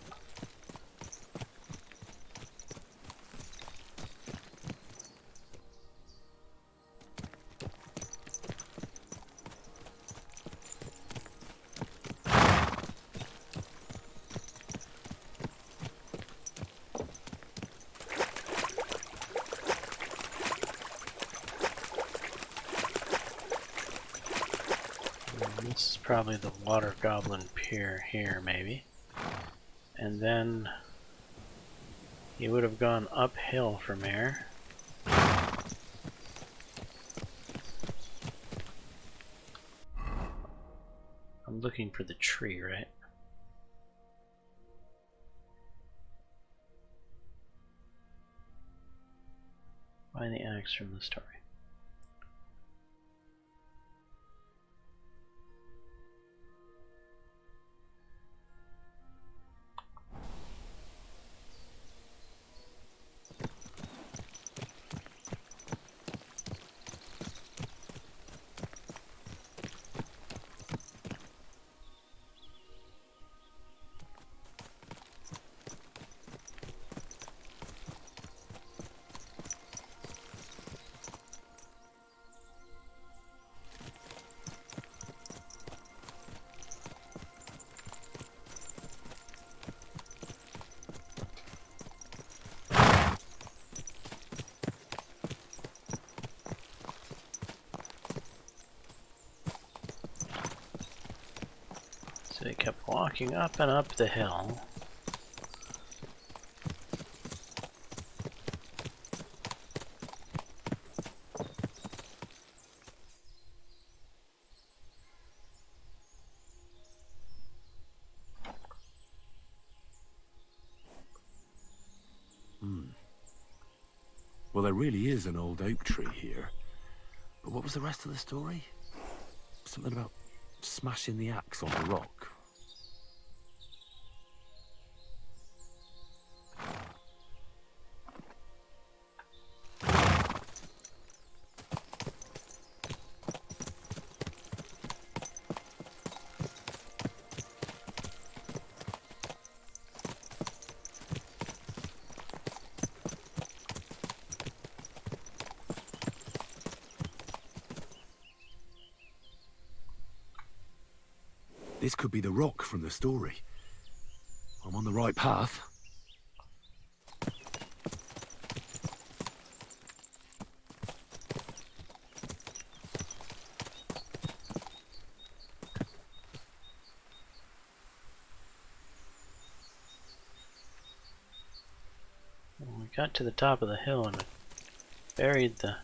probably the water goblin pier here, maybe. And then he would have gone uphill from here. I'm looking for the tree, right? Find the axe from the story. So he kept walking up and up the hill. Well, there really is an old oak tree here. But what was the rest of the story? Something about smashing the axe on the rock. This could be the rock from the story. I'm on the right path. We got to the top of the hill and buried the...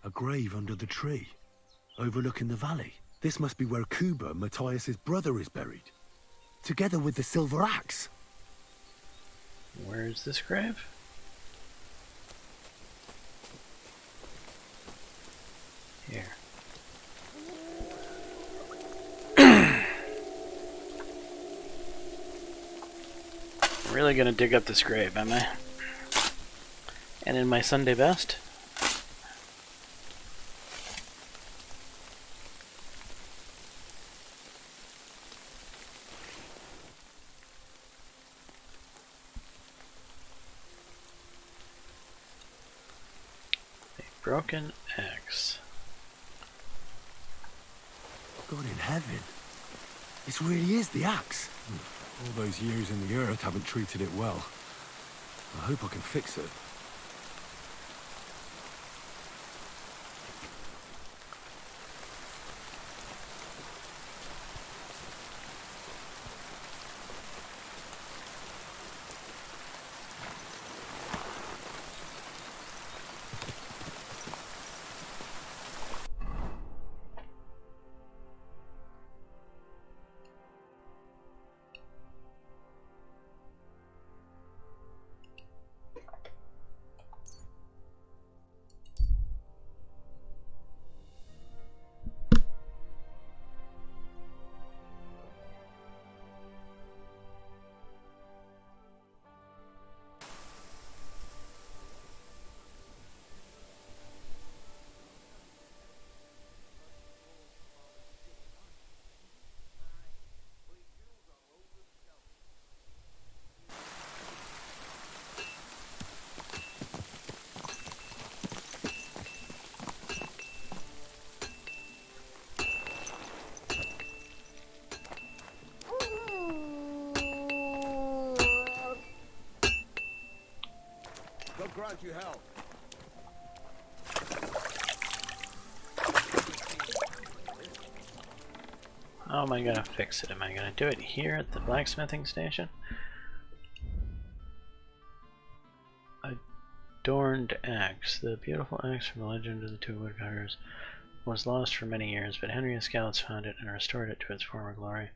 A grave under the tree, overlooking the valley. This must be where Kuba, Matthias's brother, is buried, together with the silver axe. Where is this grave? Here. Really gonna dig up this grave, am I? And in my Sunday best? Broken axe. God in heaven. This really is the axe. All those years in the earth haven't treated it well. I hope I can fix it. grant you help. How am I gonna fix it? Am I gonna do it here at the blacksmithing station? Adorned axe. The beautiful axe from the legend of the two woodcutters was lost for many years, but Henry's scouts found it and restored it to its former glory.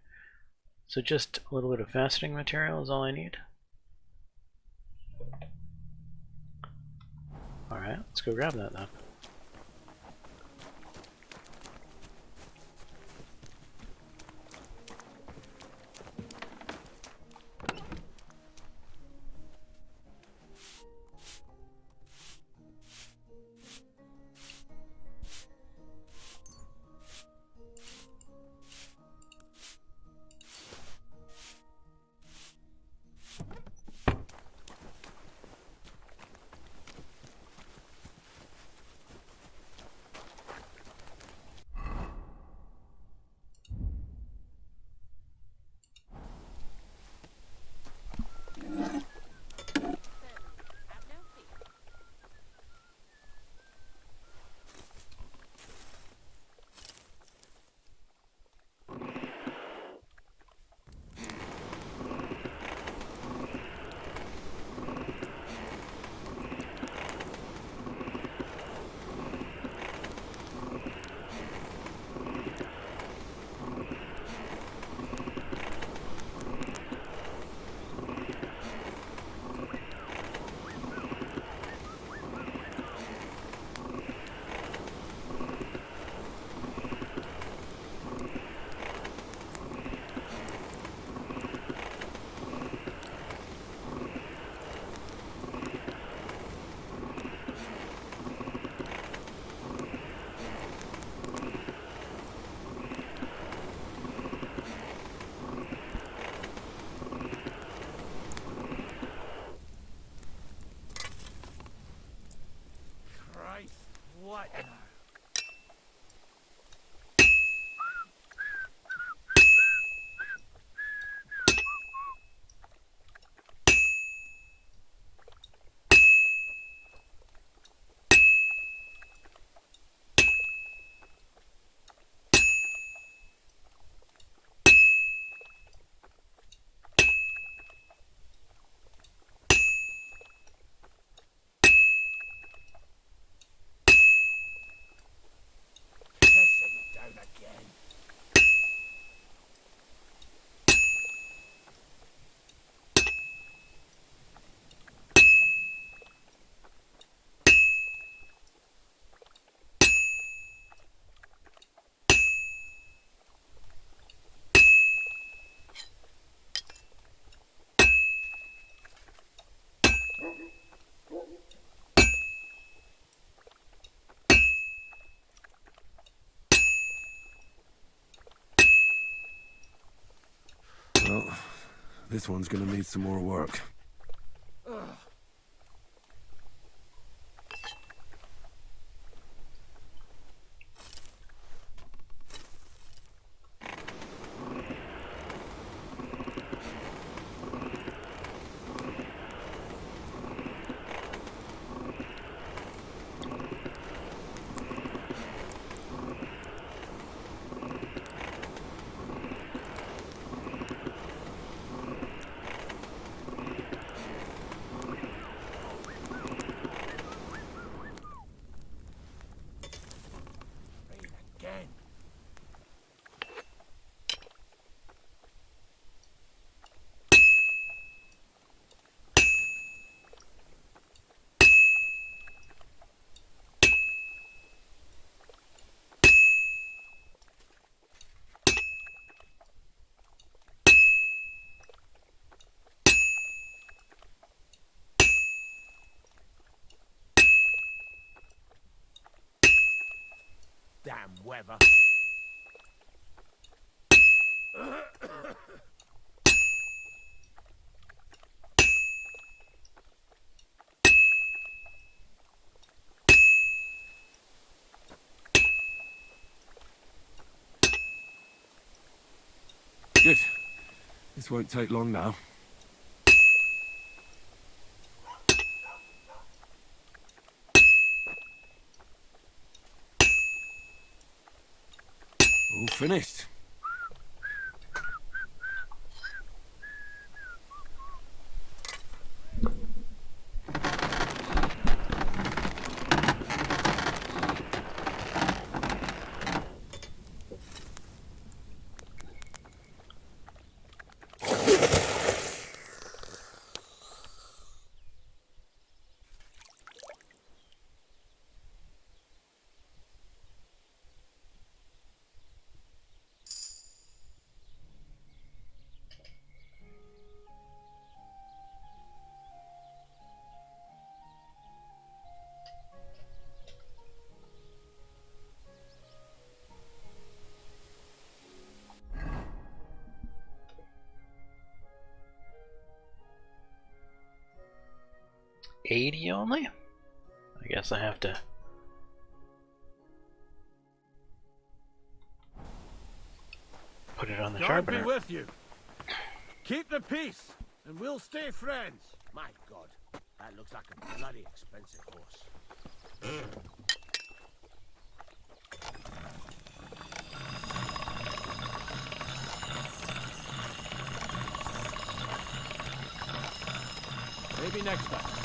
So just a little bit of fastening material is all I need. Alright, let's go grab that then. What now? Well, this one's gonna need some more work. Damn weather. Good. This won't take long now. finished. $80 only? I guess I have to. Put it on the God sharpener. be with you. Keep the peace, and we'll stay friends. My God, that looks like a bloody expensive horse. Maybe next time.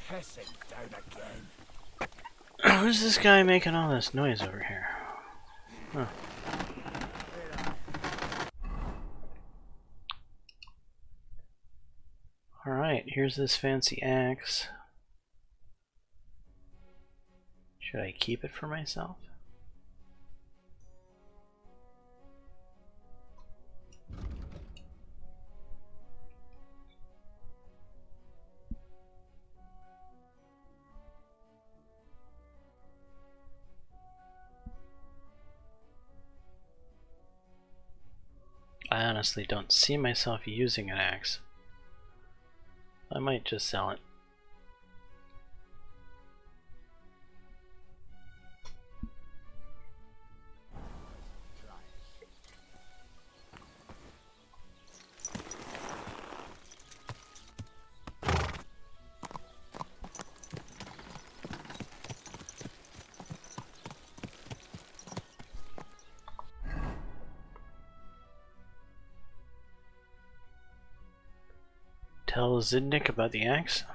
Pissing down again. Who's this guy making all this noise over here? Huh. Alright, here's this fancy axe. Should I keep it for myself? I honestly don't see myself using an axe. I might just sell it. Tell Zidnik about the axe.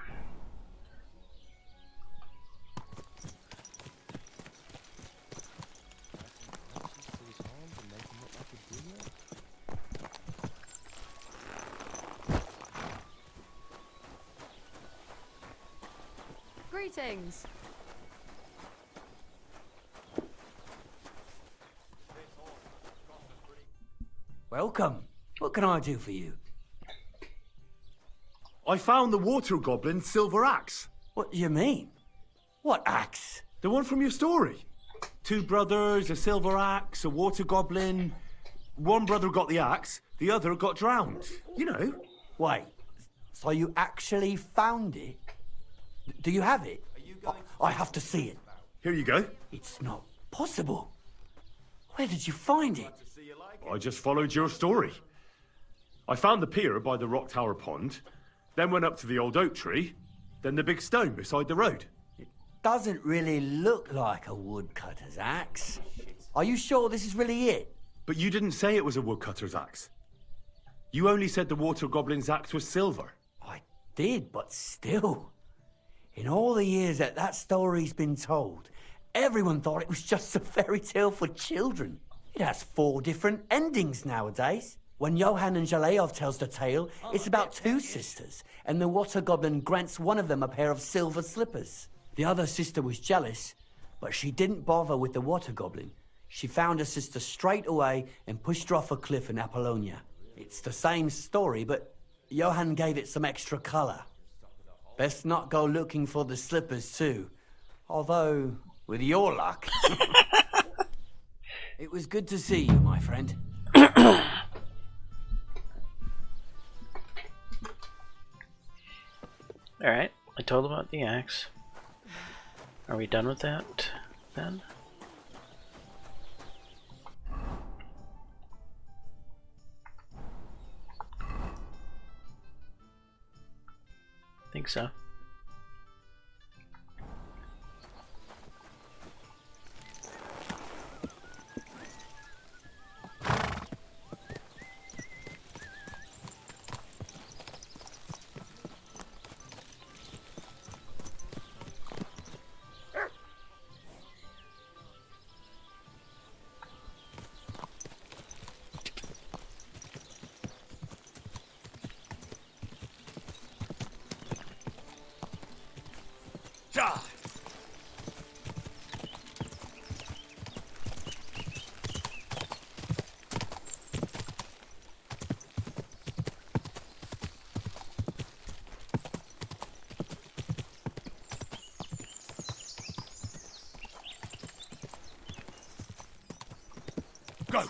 Greetings. Welcome. What can I do for you? I found the water goblin's silver axe. What do you mean? What axe? The one from your story. 2 brothers, a silver axe, a water goblin. One brother got the axe, the other got drowned. You know. Wait, so you actually found it? Do you have it? I have to see it. Here you go. It's not possible. Where did you find it? I just followed your story. I found the pier by the rock tower pond, then went up to the old oak tree, then the big stone beside the road. Doesn't really look like a woodcutter's axe. Are you sure this is really it? But you didn't say it was a woodcutter's axe. You only said the water goblin's axe was silver. I did, but still. In all the years that story's been told, everyone thought it was just a fairy tale for children. It has 4 different endings nowadays. When Johann and Jaleov tells the tale, it's about 2 sisters, and the water goblin grants one of them a pair of silver slippers. The other sister was jealous, but she didn't bother with the water goblin. She found her sister straight away and pushed her off a cliff in Apollonia. It's the same story, but Johann gave it some extra colour. Best not go looking for the slippers too. Although, with your luck... It was good to see you, my friend. Alright, I told him about the axe. Are we done with that then? Think so. Go!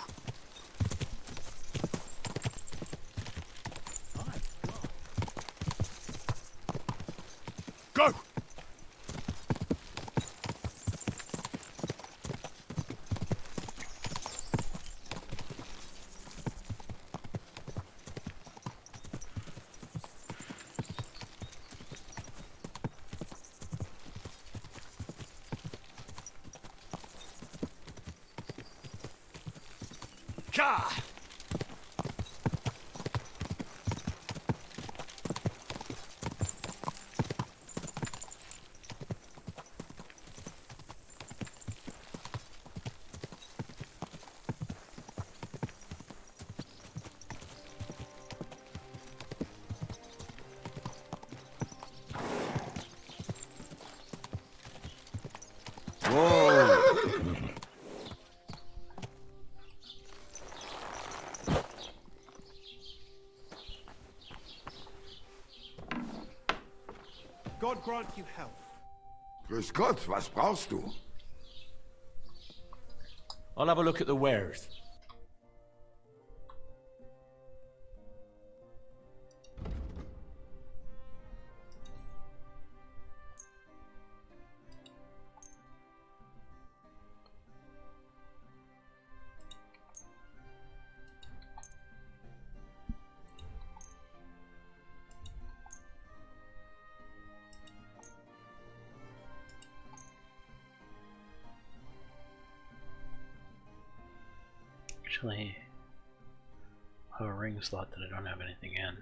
Go! Ka! God grant you health. Grüß Gott, was brauchst du? I'll have a look at the wares. Actually, I have a ring slot that I don't have anything in.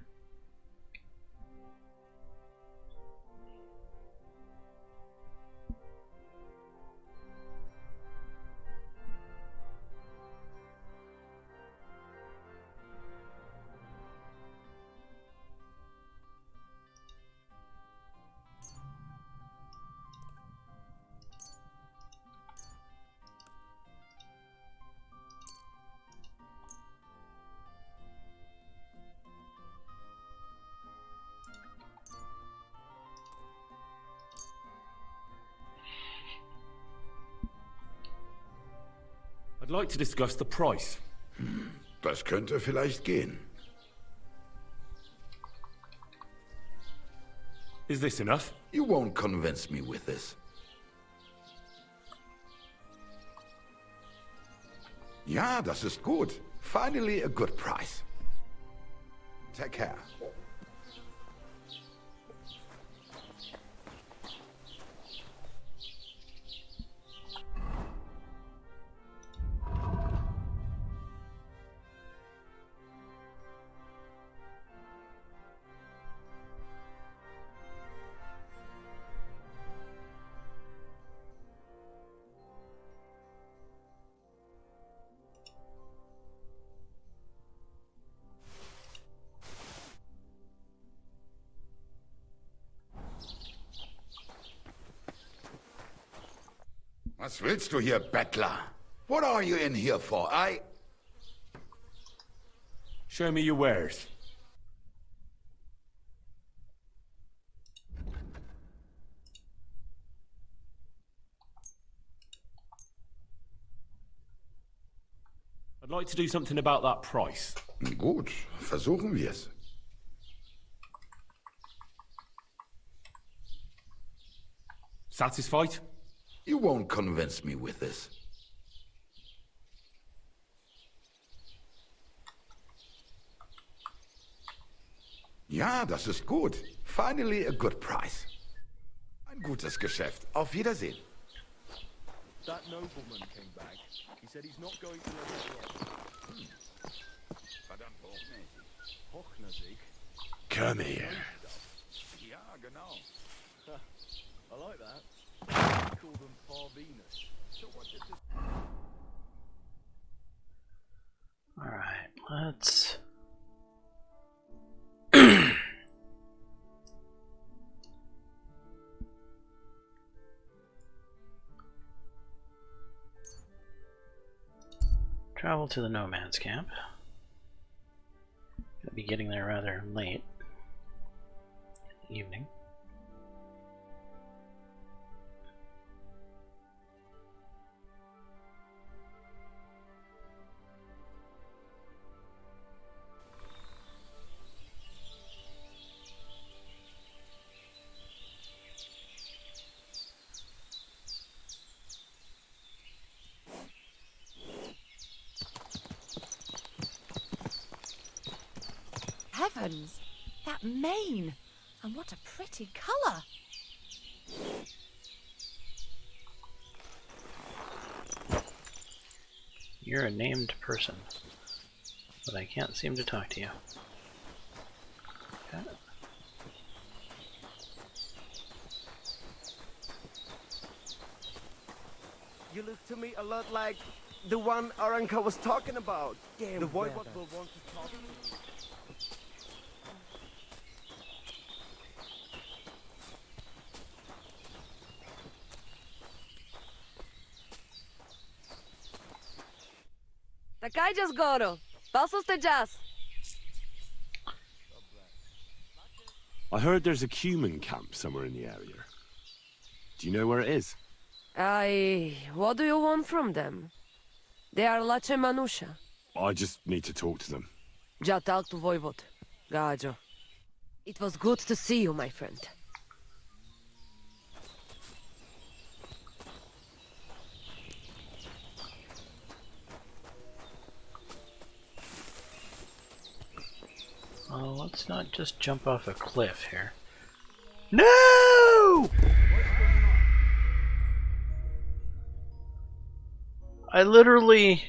I'd like to discuss the price. Das könnte vielleicht gehen. Is this enough? You won't convince me with this. Ja, das ist gut. Finally a good price. Take care. Was willst du hier, Bettler? What are you in here for? Show me your wares. I'd like to do something about that price. Gut, versuchen wir's. Satisfied? You won't convince me with this. Ja, das ist gut. Finally a good price. Ein gutes Geschäft. Auf Wiedersehen. That nobleman came back. He said he's not going to let us work. Verdammt hochnäsig. Hochnäsig? Come here. Ja, genau. I like that. I call them Par Venus. So what did this... Alright, let's... travel to the nomad's camp. Gonna be getting there rather late. Evening. Heavens! That mane! And what a pretty colour! You're a named person, but I can't seem to talk to you. Okay. You look to me a lot like the one Aranka was talking about. The boy what will want to talk to me. Такай just goro. Pasos te jazz. I heard there's a cumin camp somewhere in the area. Do you know where it is? What do you want from them? They are lache manusha. I just need to talk to them. Ja talk to Voivod. Gajo. It was good to see you, my friend. Oh, let's not just jump off a cliff here. No! I literally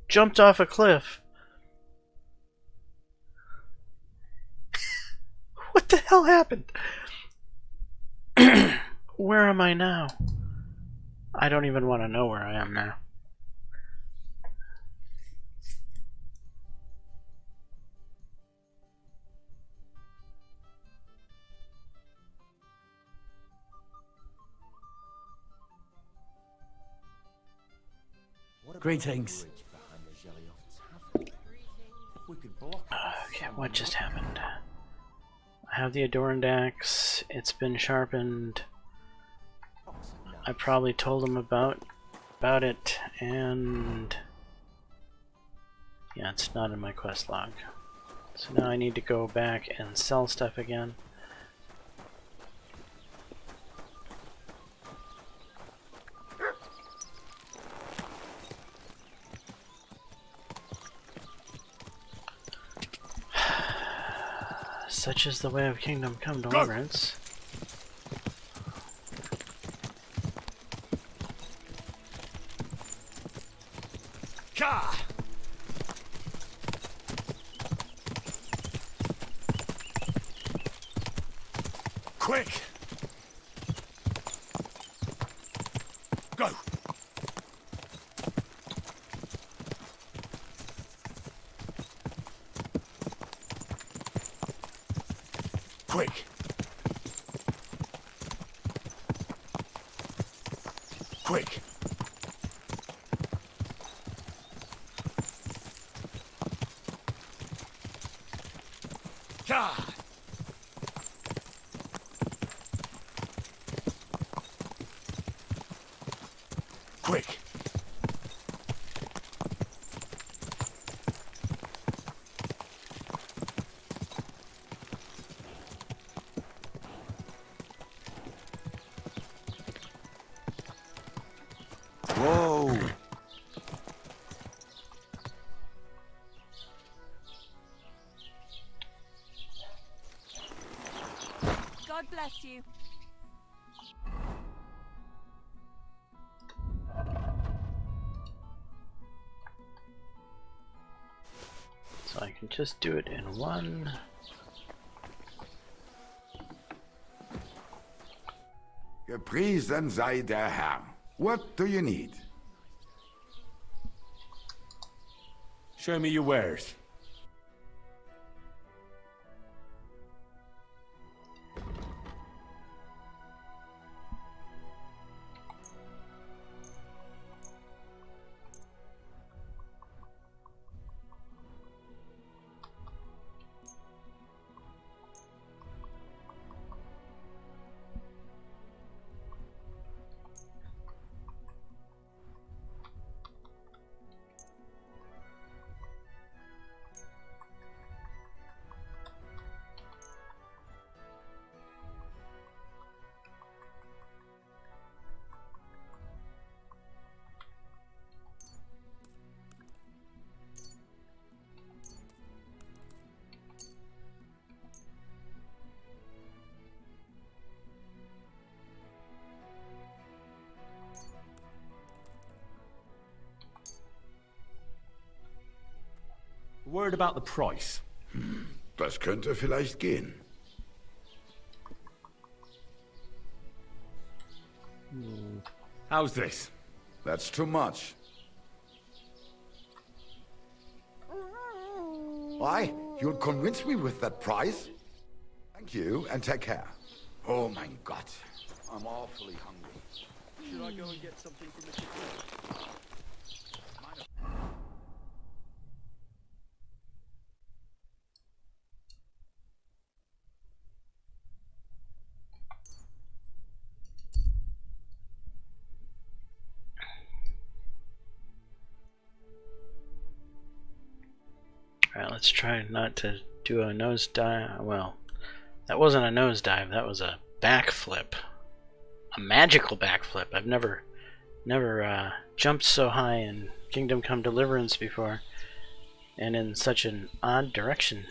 jumped off a cliff. What the hell happened? Where am I now? I don't even want to know where I am now. Greetings. Okay, what just happened? I have the adorned axe. It's been sharpened. I probably told him about about it, and yeah, it's not in my quest log. So now I need to go back and sell stuff again. Such is the way of Kingdom Come Deliverance. Ka! Quick! Go! Quick! Quick! Ka! Quick! Whoa! God bless you. So I can just do it in one. Gepriesen sei der Herr. What do you need? Show me your wares. Word about the price. Das könnte vielleicht gehen. How's this? That's too much. Why? You'll convince me with that price? Thank you, and take care. Oh my God, I'm awfully hungry. Should I go and get something from the kitchen? Alright, let's try not to do a nosedive. Well, that wasn't a nosedive, that was a backflip. A magical backflip. I've never jumped so high in Kingdom Come Deliverance before, and in such an odd direction.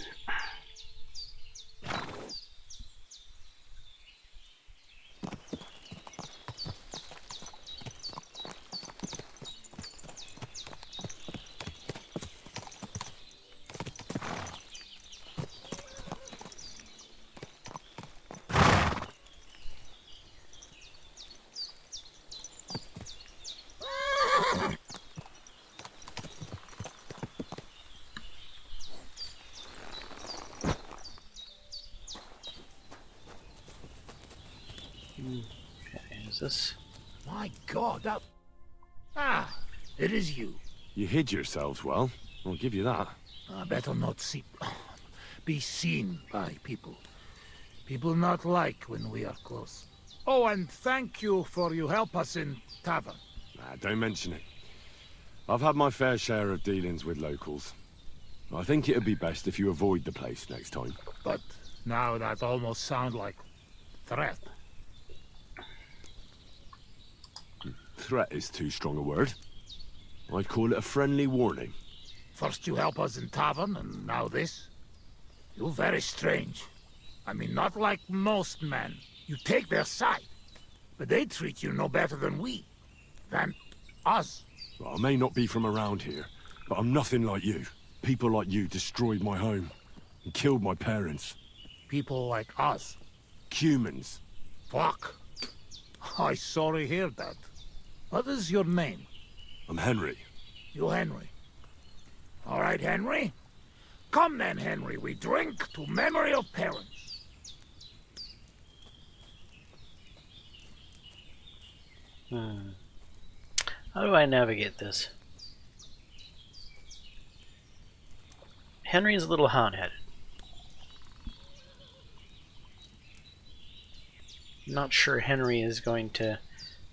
Okay, is this? My God, that... Ah, it is you. You hid yourselves well. I'll give you that. I better not be seen by people. People not like when we are close. Oh, and thank you for you help us in tavern. Don't mention it. I've had my fair share of dealings with locals. I think it'd be best if you avoid the place next time. But now that almost sounds like threat. Threat is too strong a word. I'd call it a friendly warning. First you help us in tavern, and now this? You're very strange. I mean, not like most men. You take their side. But they treat you no better than we. Than us. Well, I may not be from around here, but I'm nothing like you. People like you destroyed my home and killed my parents. People like us? Humans. Fuck. I sorry hear that. What is your name? I'm Henry. You Henry. All right, Henry. Come then, Henry. We drink to memory of parents. How do I navigate this? Henry is a little hot-headed. I'm not sure Henry is going to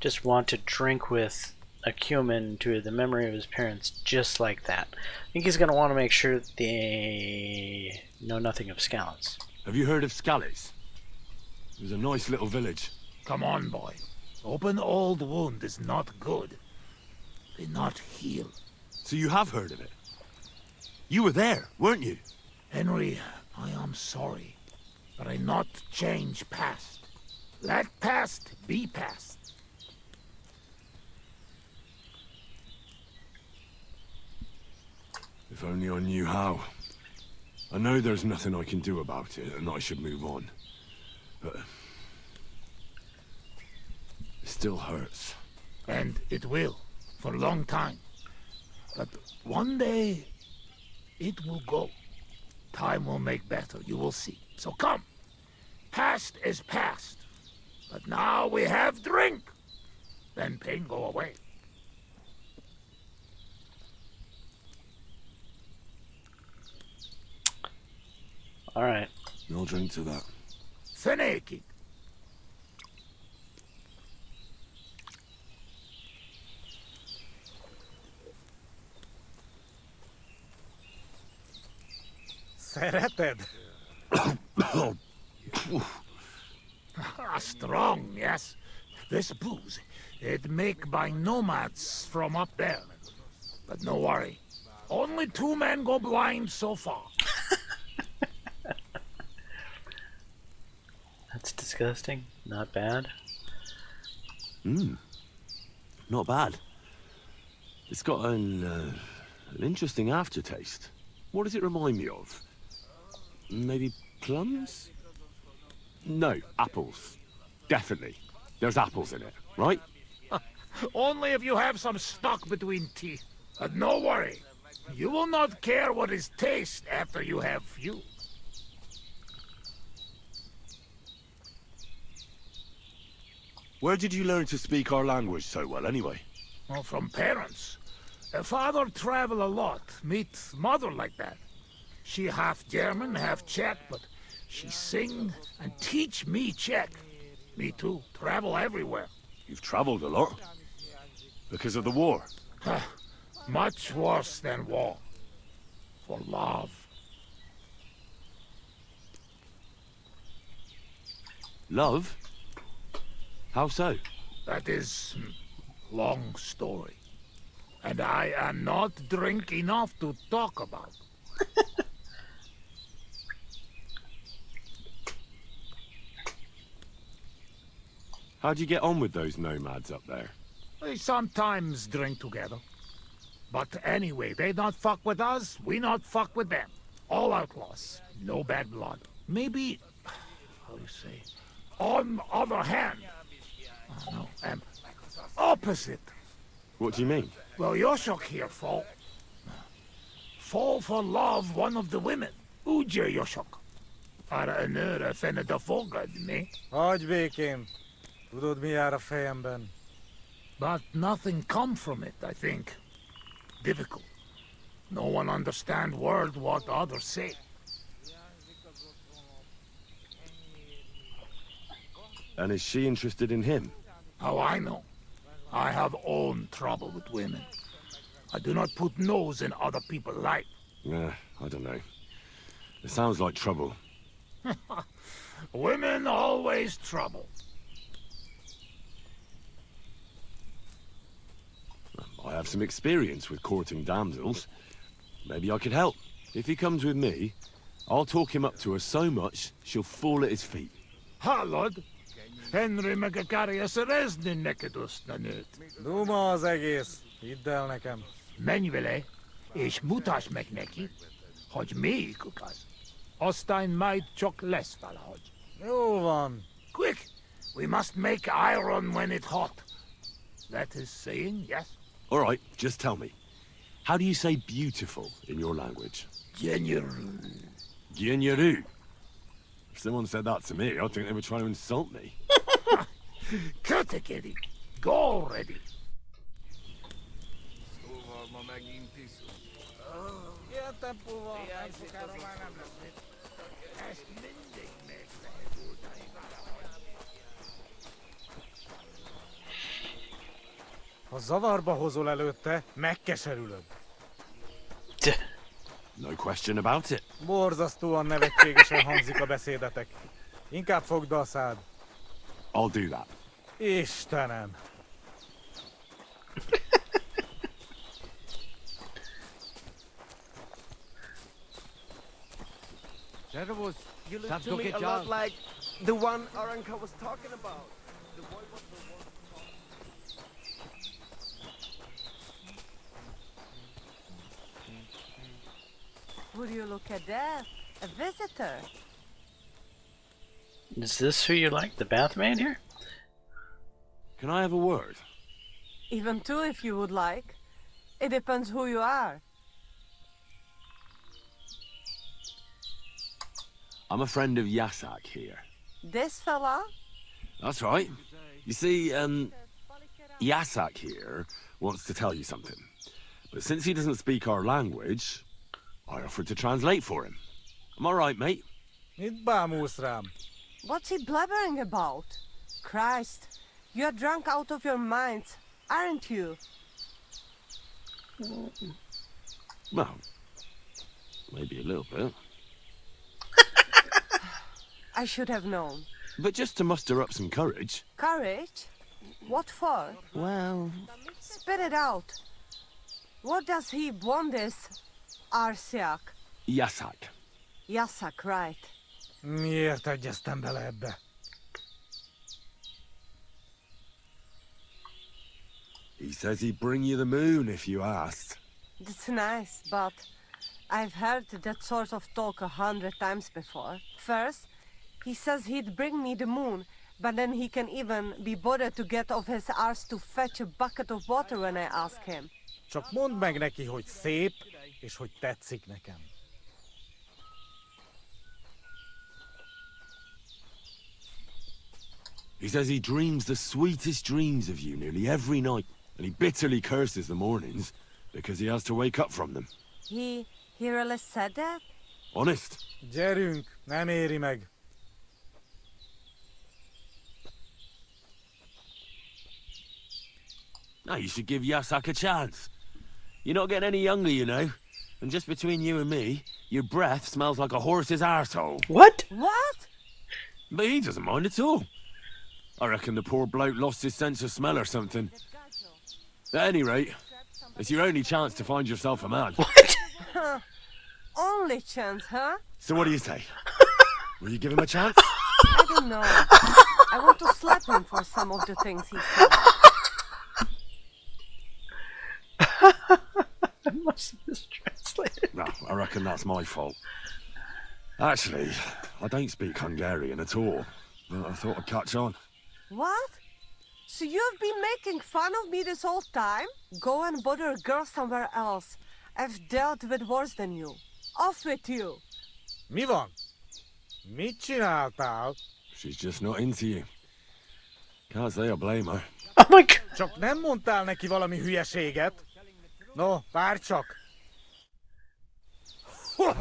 just want to drink with a human to the memory of his parents just like that. I think he's going to want to make sure they know nothing of Scallops. Have you heard of Scallops? It was a nice little village. Come on, boy. Open old wound is not good. They not heal. So you have heard of it? You were there, weren't you? Henry, I am sorry, but I not change past. Let past be past. If only I knew how. I know there's nothing I can do about it, and I should move on. But it still hurts. And it will, for a long time. But one day, it will go. Time will make better, you will see. So come. Past is past. But now we have drink. Then pain go away. Alright. I'll drink to that. Feneki. Serrated. Strong, yes. This booze, it make by nomads from up there. But no worry. Only 2 men go blind so far. That's disgusting. Not bad. Not bad. It's got an interesting aftertaste. What does it remind me of? Maybe plums? No, apples. Definitely. There's apples in it, right? Only if you have some stuck between teeth. But no worry. You will not care what is taste after you have few. Where did you learn to speak our language so well, anyway? Well, from parents. Father travel a lot. Meet mother like that. She half German, half Czech, but she sing and teach me Czech. Me too. Travel everywhere. You've traveled a lot. Because of the war. Much worse than war. For love. Love? How so? That is long story. And I am not drink enough to talk about. How'd you get on with those nomads up there? We sometimes drink together. But anyway, they not fuck with us, we not fuck with them. All outlaws, no bad blood. Maybe, how do you say, on other hand, opposite. What do you mean? Well, Yoshok here fall for love one of the women. Uja Yoshok. Para önöre fenne da fogad, me. Hogy békém. Tudod, mi jár a fejemben? But nothing come from it, I think. Difficult. No one understand word what others say. And is she interested in him? How I know? I have own trouble with women. I do not put nose in other people's life. Yeah, I don't know. It sounds like trouble. Women always trouble. I have some experience with courting damsels. Maybe I could help. If he comes with me, I'll talk him up to her so much, she'll fall at his feet. Hallod? Henry meg akarja szerezni neked azt a nőt. Duma az egész. Hidd el nekem. Menj vele, és mutasd meg neki, hogy melyikük az. Aztán majd csak lesz valahogy. Jó van. Quick! We must make iron when it's hot. That is saying, yes? All right, just tell me. How do you say beautiful in your language? Genyeru. Genyeru. If someone said that to me, I'd think they were trying to insult me. Cut it, Eddie. Go already. Ilyen tempóval nem sokára már nem lesz mit. Ezt mindig meg lehet oldani valahogy. Ha zavarba hozol előtte, megkeserülöd. No question about it. Borzasztóan nevetségesen hangzik a beszédetek. Inkább fogd be a szád. I'll do that. Istenem! Servus, you look to me a lot like the one our uncle was talking about. The boy was the one. Would you look at that? A visitor. Is this who you like, the bathman here? Can I have a word? Even two if you would like. It depends who you are. I'm a friend of Yasak here. This fella? That's right. You see, Yasak here wants to tell you something. But since he doesn't speak our language, I offered to translate for him. Am I right, mate? Mit bámulsz rám? What's he blabbering about? Christ, you're drunk out of your mind, aren't you? Well, maybe a little bit. I should have known. But just to muster up some courage. Courage? What for? Well... Spit it out. What does he want this Arsiak? Yasak. Yasak, right. Miért egyeztem bele ebbe? He says he'd bring you the moon if you asked. That's nice, but I've heard that sort of talk 100 times before. First, he says he'd bring me the moon, but then he can even be bothered to get off his arse to fetch a bucket of water when I ask him. Csak mondd meg neki, hogy szép, és hogy tetszik nekem. He says he dreams the sweetest dreams of you nearly every night, and he bitterly curses the mornings because he has to wake up from them. He really said that? Honest. Gyerünk, nem éri meg. Now you should give Yasak a chance. You're not getting any younger, you know. And just between you and me, your breath smells like a horse's arsehole. What? What? But he doesn't mind at all. I reckon the poor bloke lost his sense of smell or something. At any rate, it's your only chance to find yourself a man. What? Only chance, huh? So what do you say? Will you give him a chance? I don't know. I want to slap him for some of the things he said. I must have mistranslated. No, I reckon that's my fault. Actually, I don't speak Hungarian at all. But I thought I'd catch on. What? So you've been making fun of me this whole time? Go and bother a girl somewhere else. I've dealt with worse than you. Off with you. Mi van? Mit csináltál? She's just not into you. Can't say I blame her. Oh my God. Csak nem mondtál neki valami hülyeséget? No, várj csak. Oh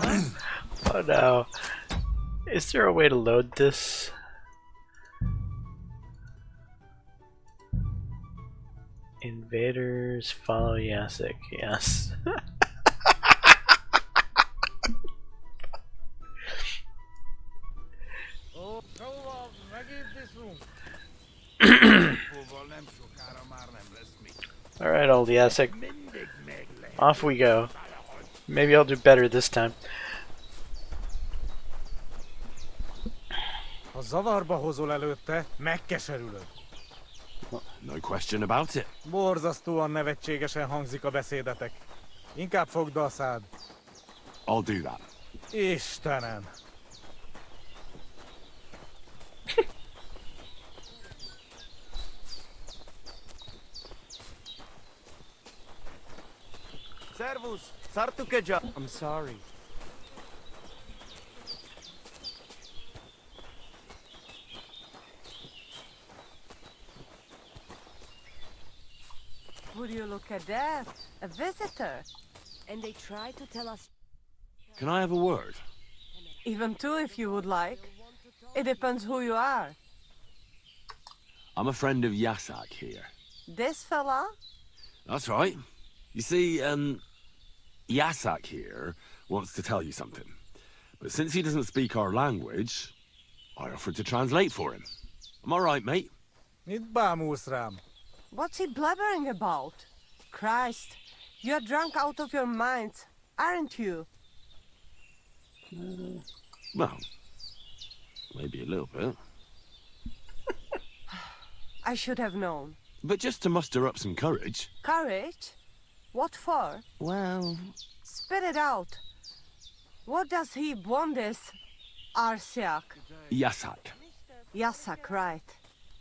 no. Is there a way to load this? Invaders follow Yasik. Yes. Alright, old Yasik. Off we go. Maybe I'll do better this time. Ha zavarba hozol előtte, megkeserülöd. No question about it. Borzasztóan nevetségesen hangzik a beszédetek. Inkább fogd a szád. I'll do that. Istenem! Servus, Sartukeja. I'm sorry. Would you look at that? A visitor. And they try to tell us... Can I have a word? Even two if you would like. It depends who you are. I'm a friend of Yasak here. This fella? That's right. You see, Yasak here wants to tell you something. But since he doesn't speak our language, I offered to translate for him. Am I right, mate? Mit bámulsz rám? What's he blabbering about? Christ, you're drunk out of your mind, aren't you? Well, maybe a little bit. I should have known. But just to muster up some courage. Courage? What for? Well... Spit it out. What does he want this Arsiak? Yasak. Yasak, right.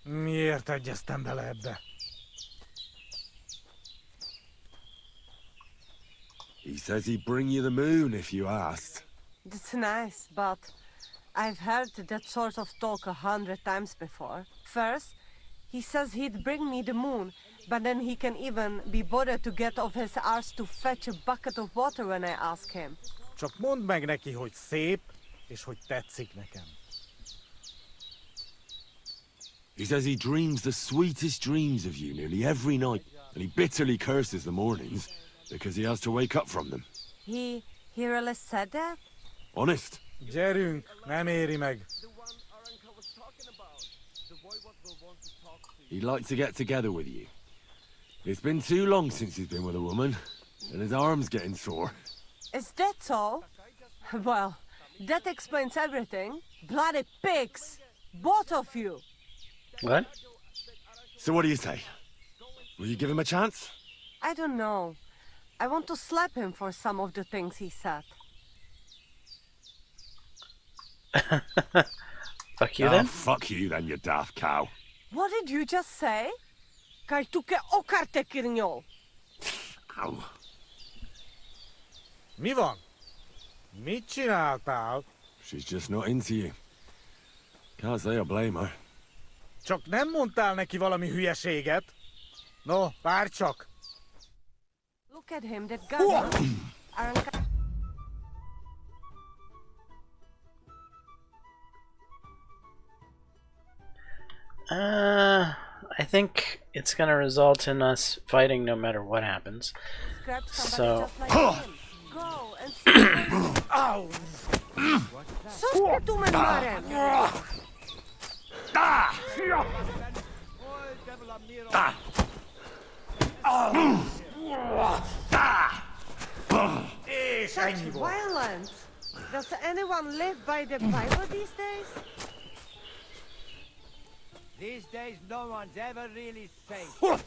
Miért egyeztem bele ebbe? He says he'd bring you the moon if you asked. That's nice, but I've heard that sort of talk 100 times before. First, he says he'd bring me the moon, but then he can even be bothered to get off his arse to fetch a bucket of water when I ask him. Csak mondd meg neki, hogy szép, és hogy tetszik nekem. He says he dreams the sweetest dreams of you nearly every night, and he bitterly curses the mornings because he has to wake up from them. He really said that? Honest. Gyerünk, nem éri meg. He'd like to get together with you. It's been too long since he's been with a woman, and his arm's getting sore. Is that so? Well, that explains everything. Bloody pigs! Both of you! What? So what do you say? Will you give him a chance? I don't know. I want to slap him for some of the things he said. Fuck you then? Fuck you then, you daft cow. What did you just say? Kaj tuke okarte kirnyol. Ow. Mi van? Mit csináltál? She's just not into you. Can't say I blame her. Csak nem mondtál neki valami hülyeséget? No, várj csak! Look at him, that guy. I think it's gonna result in us fighting no matter what happens. So... Go and see. Ow! So dummen Maren! Such violence! Does anyone live by the Bible these days? These days, no one's ever really safe.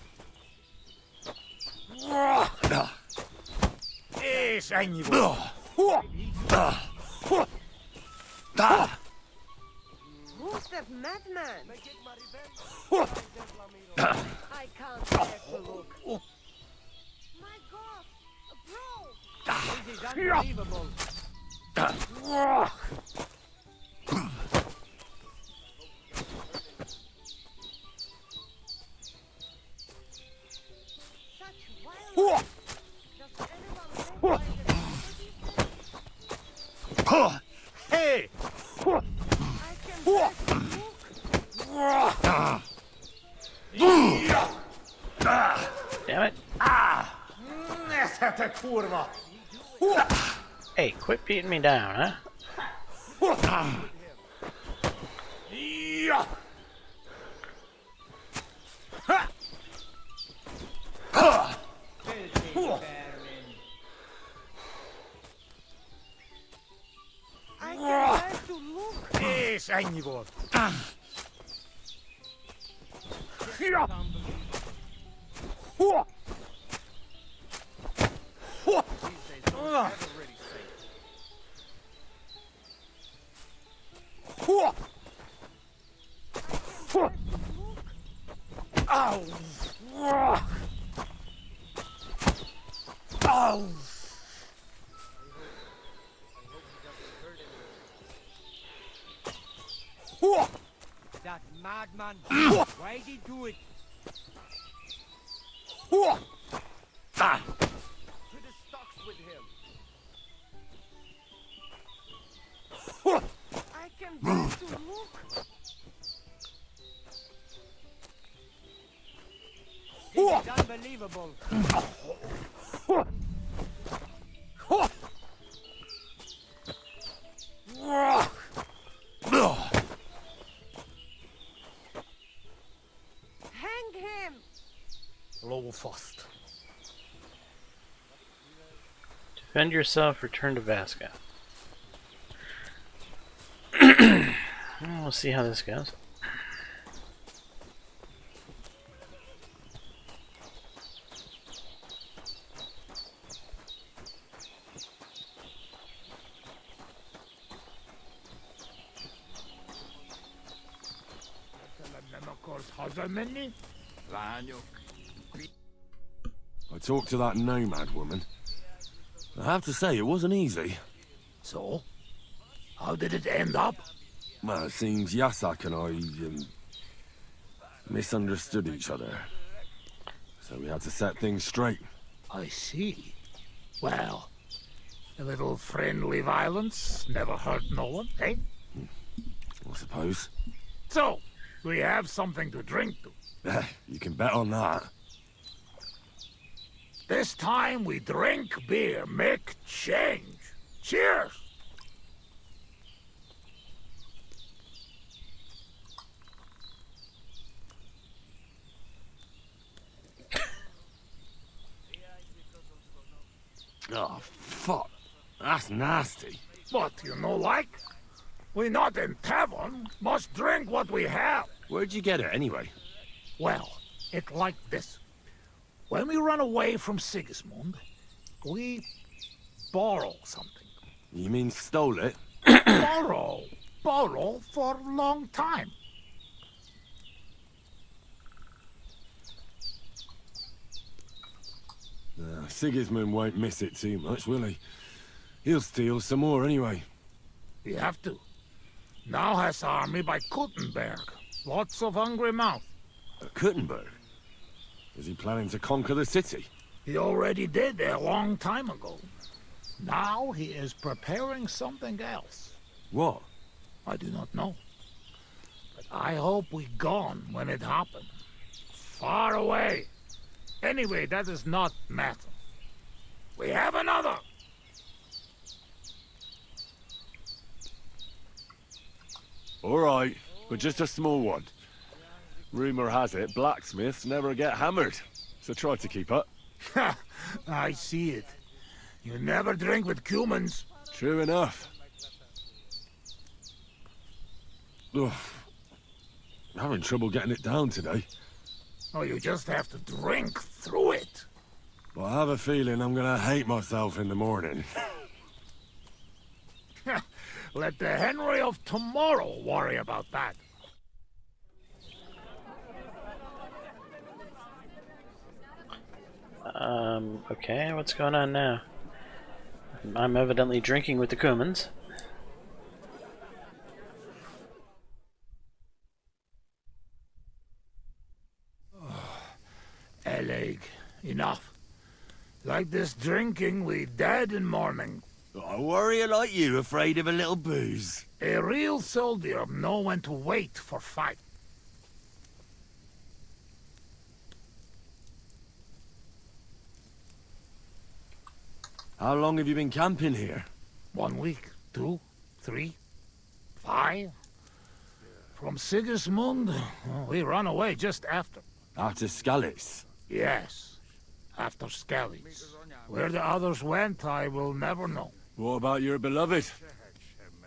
És ennyi volt. Who's that madman? I can't bear to look. My God! Bro! This is unbelievable. Hey! Damn it. Ah! Te kurva! Hey, quit beating me down, huh? Ja! És ennyi volt. Ja! Ow! Ow! That madman! Why'd he do it? Ah! To the stocks with him. I can bear to look. This is unbelievable. Hang him! Low fast. Defend yourself, return to Vasca. We'll see how this goes. I talked to that nomad woman. I have to say, it wasn't easy. So? How did it end up? Well, it seems Yasak and I, misunderstood each other. So we had to set things straight. I see. Well, a little friendly violence never hurt no one, eh? I suppose. So, we have something to drink to. You can bet on that. This time we drink beer, make change. Cheers! Oh, fuck. That's nasty. But you know like? We not in tavern, must drink what we have. Where'd you get it, anyway? Well, it like this. When we run away from Sigismund, we borrow something. You mean stole it? Borrow for a long time. Sigismund won't miss it too much, will he? He'll steal some more anyway. We have to. Now has army by Kuttenberg. Lots of hungry mouth. Kuttenberg? Is he planning to conquer the city? He already did a long time ago. Now he is preparing something else. What? I do not know. But I hope we gone when it happened. Far away. Anyway, that is not matter. We have another. All right, but just a small one. Rumor has it blacksmiths never get hammered, so try to keep up. I see it. You never drink with humans. True enough. Ugh. I'm having trouble getting it down today. Oh, you just have to drink through it. Well, I have a feeling I'm gonna hate myself in the morning. Let the Henry of tomorrow worry about that. Okay, what's going on now? I'm evidently drinking with the Cumans. Eleg, enough. Like this drinking, we dead in morning. A warrior like you afraid of a little booze? A real soldier know when to wait for fight. How long have you been camping here? 1 week, 2, 3, 5. From Sigismund, we ran away just after. After Skalitz? Yes, after Skalitz. Where the others went, I will never know. What about your beloved?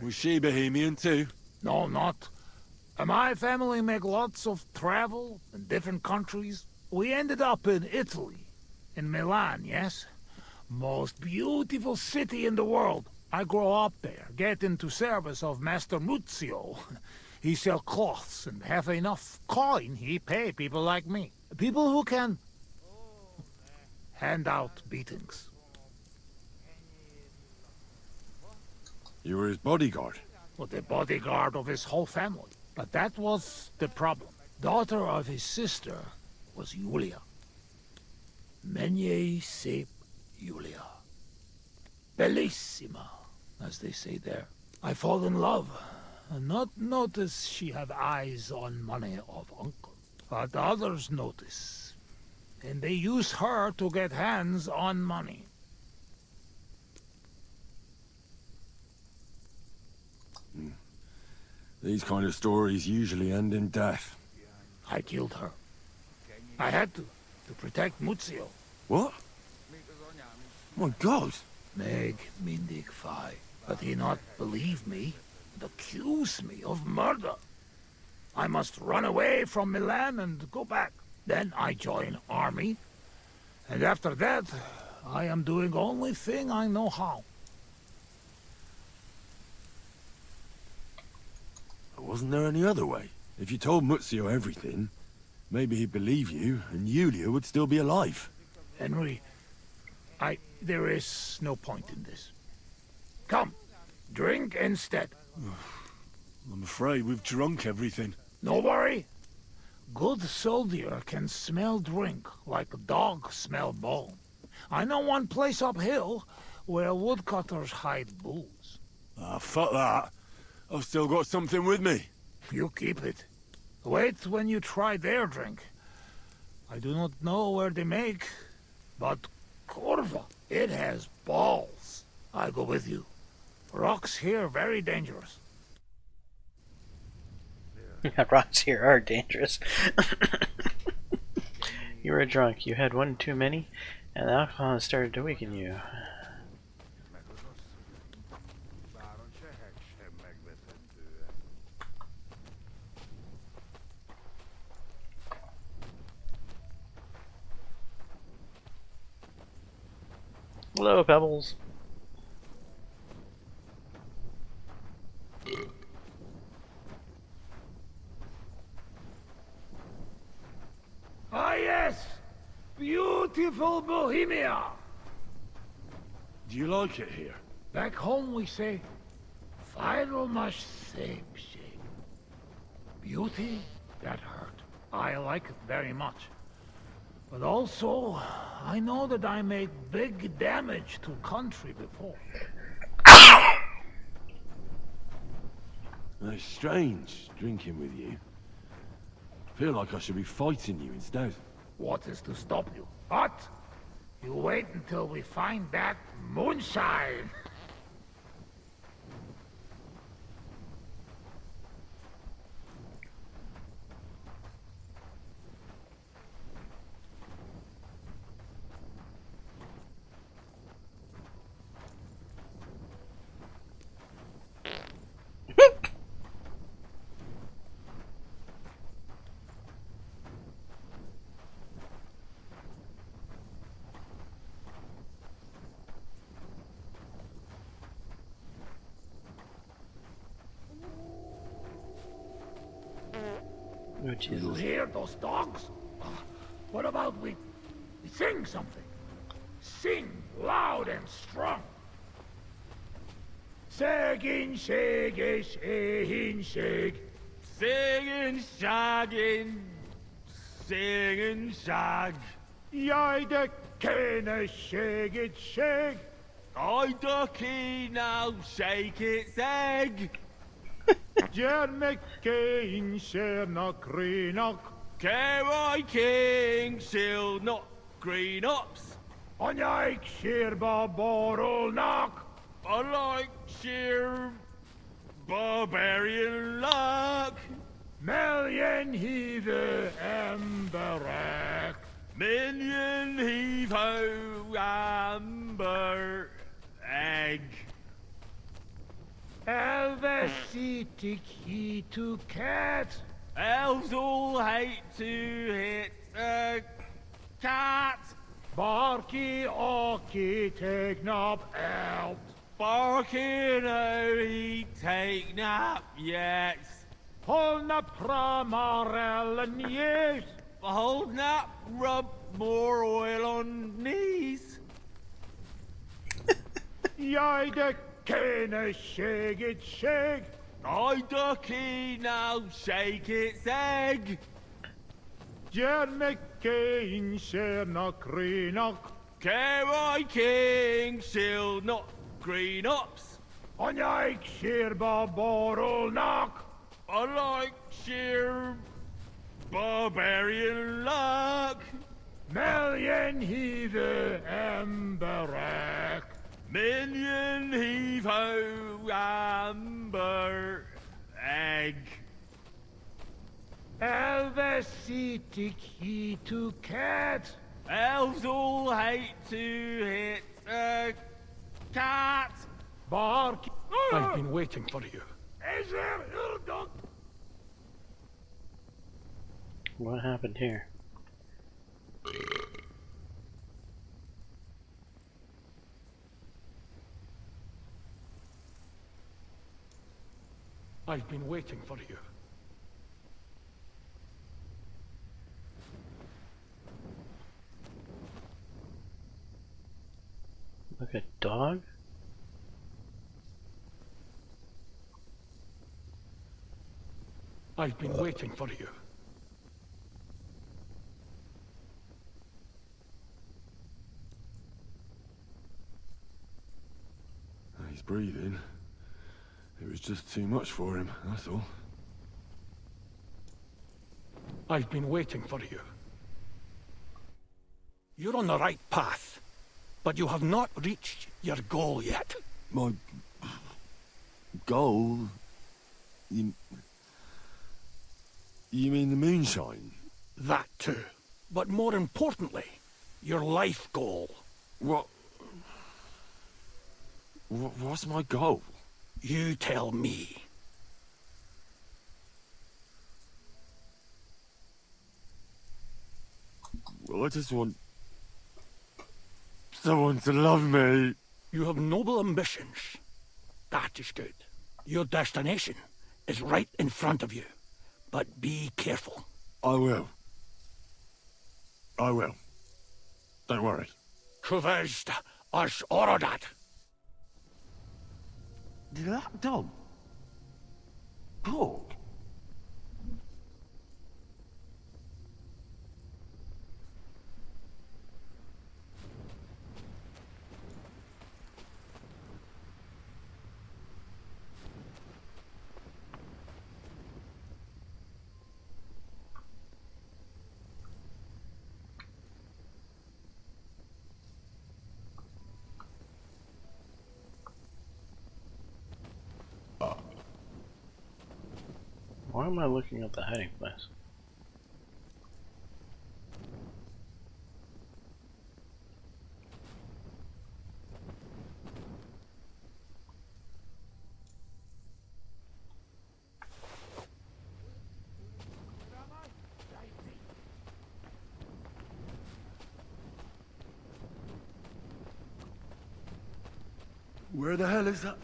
Was she Bohemian too? No, not. My family make lots of travel in different countries. We ended up in Italy, in Milan, yes? Most beautiful city in the world. I grow up there, get into service of Master Muzio. He sell cloths and have enough coin, he pay people like me. People who can hand out beatings. You were his bodyguard? Well, the bodyguard of his whole family. But that was the problem. Daughter of his sister was Julia. Menie sep Julia. Bellissima, as they say there. I fall in love. And not notice she have eyes on money of uncle. But others notice. And they use her to get hands on money. These kind of stories usually end in death. I killed her. I had to protect Muzio. What? My God! Meg mindig fai. But he not believe me and accuse me of murder. I must run away from Milan and go back. Then I join army. And after that, I am doing only thing I know how. Wasn't there any other way? If you told Muzio everything, maybe he'd believe you, and Julia would still be alive. Henry, there is no point in this. Come, drink instead. I'm afraid we've drunk everything. No worry. Good soldier can smell drink like a dog smell bone. I know one place uphill where woodcutters hide booze. Ah, fuck that. I've still got something with me. You keep it. Wait when you try their drink. I do not know where they make, but Corva, it has balls. I go with you. Rocks here very dangerous. Rocks here are dangerous. You were drunk. You had one too many, and the alcohol has started to weaken you. Hello, Pebbles. Ah, yes! Beautiful Bohemia! Do you like it here? Back home we say, Final mash same shape. Beauty, that hurt. I like it very much. But also, I know that I made big damage to country before. It's strange, drinking with you. I feel like I should be fighting you instead. What is to stop you? What? You wait until we find that moonshine! Oh, Jesus. You hear those dogs? What about we sing something? Sing loud and strong. Segin, shege, shehin, sheg. Singing, shagging, singing, shag. Jij kenne shake it, shake. I ducky now, shake its egg. Jermekein sherna krinak. Kerry King, shield not green ops. On like sheer barbarol knock. I like sheer barbarian luck. Million heave emberack. Minion heave ho amber egg. Elvesitic he to cat. Elves all hate to hit a cat. Barky orky take nap out. Barking oh he take nap yet. Hold na pramarel and yes. Hold nap rub more oil on knees. Yai de cane shake it shake. I ducky now shake its egg. Jerme Kane share na creenock. Care king shill not green ups. On like sheer barbarol knock. I like sheer barbarian luck. Million heave emberack. Minion heave ho amber egg. Elvesitic he to cat. Elves all hate to hit a cat. Bark. I've been waiting for you. Is there Ildok? What happened here? I've been waiting for you. Like a dog? I've been waiting for you. He's breathing. It was just too much for him, that's all. I've been waiting for you. You're on the right path, but you have not reached your goal yet. My goal? You mean the moonshine? That too. But more importantly, your life goal. What's my goal? You tell me. Well, I just want someone to love me. You have noble ambitions. That is good. Your destination is right in front of you. But be careful. I will. I will. Don't worry. Truvest as orodat. Did that dog talk? Why am I looking at the hiding place? Where the hell is that?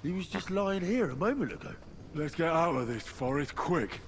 He was just lying here a moment ago. Let's get out of this forest quick.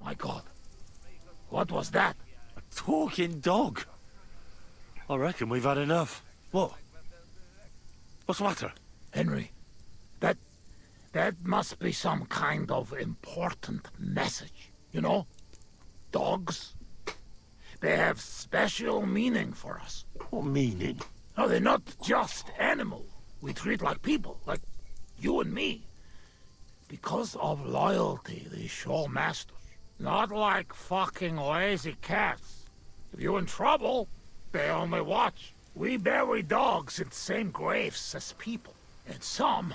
My God. What was that? A talking dog. I reckon we've had enough. What? What's the matter? Henry, that must be some kind of important message. You know? Dogs. They have special meaning for us. What meaning? No, they're not just animals. We treat like people, like you and me. Because of loyalty they show masters. Not like fucking lazy cats. If you're in trouble, they only watch. We bury dogs in the same graves as people. And some,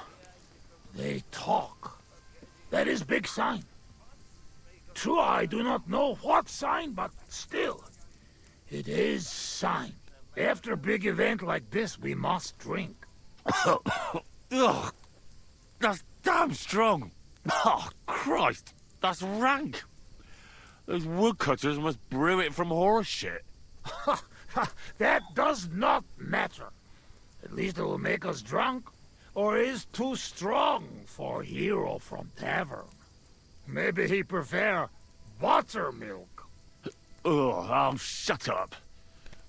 they talk. That is big sign. True, I do not know what sign, but still, it is sign. After a big event like this, we must drink. Ugh, that's damn strong. Oh, Christ, that's rank. Those woodcutters must brew it from horse shit. That does not matter. At least it will make us drunk, or is too strong for a hero from tavern. Maybe he prefer buttermilk. Oh, shut up.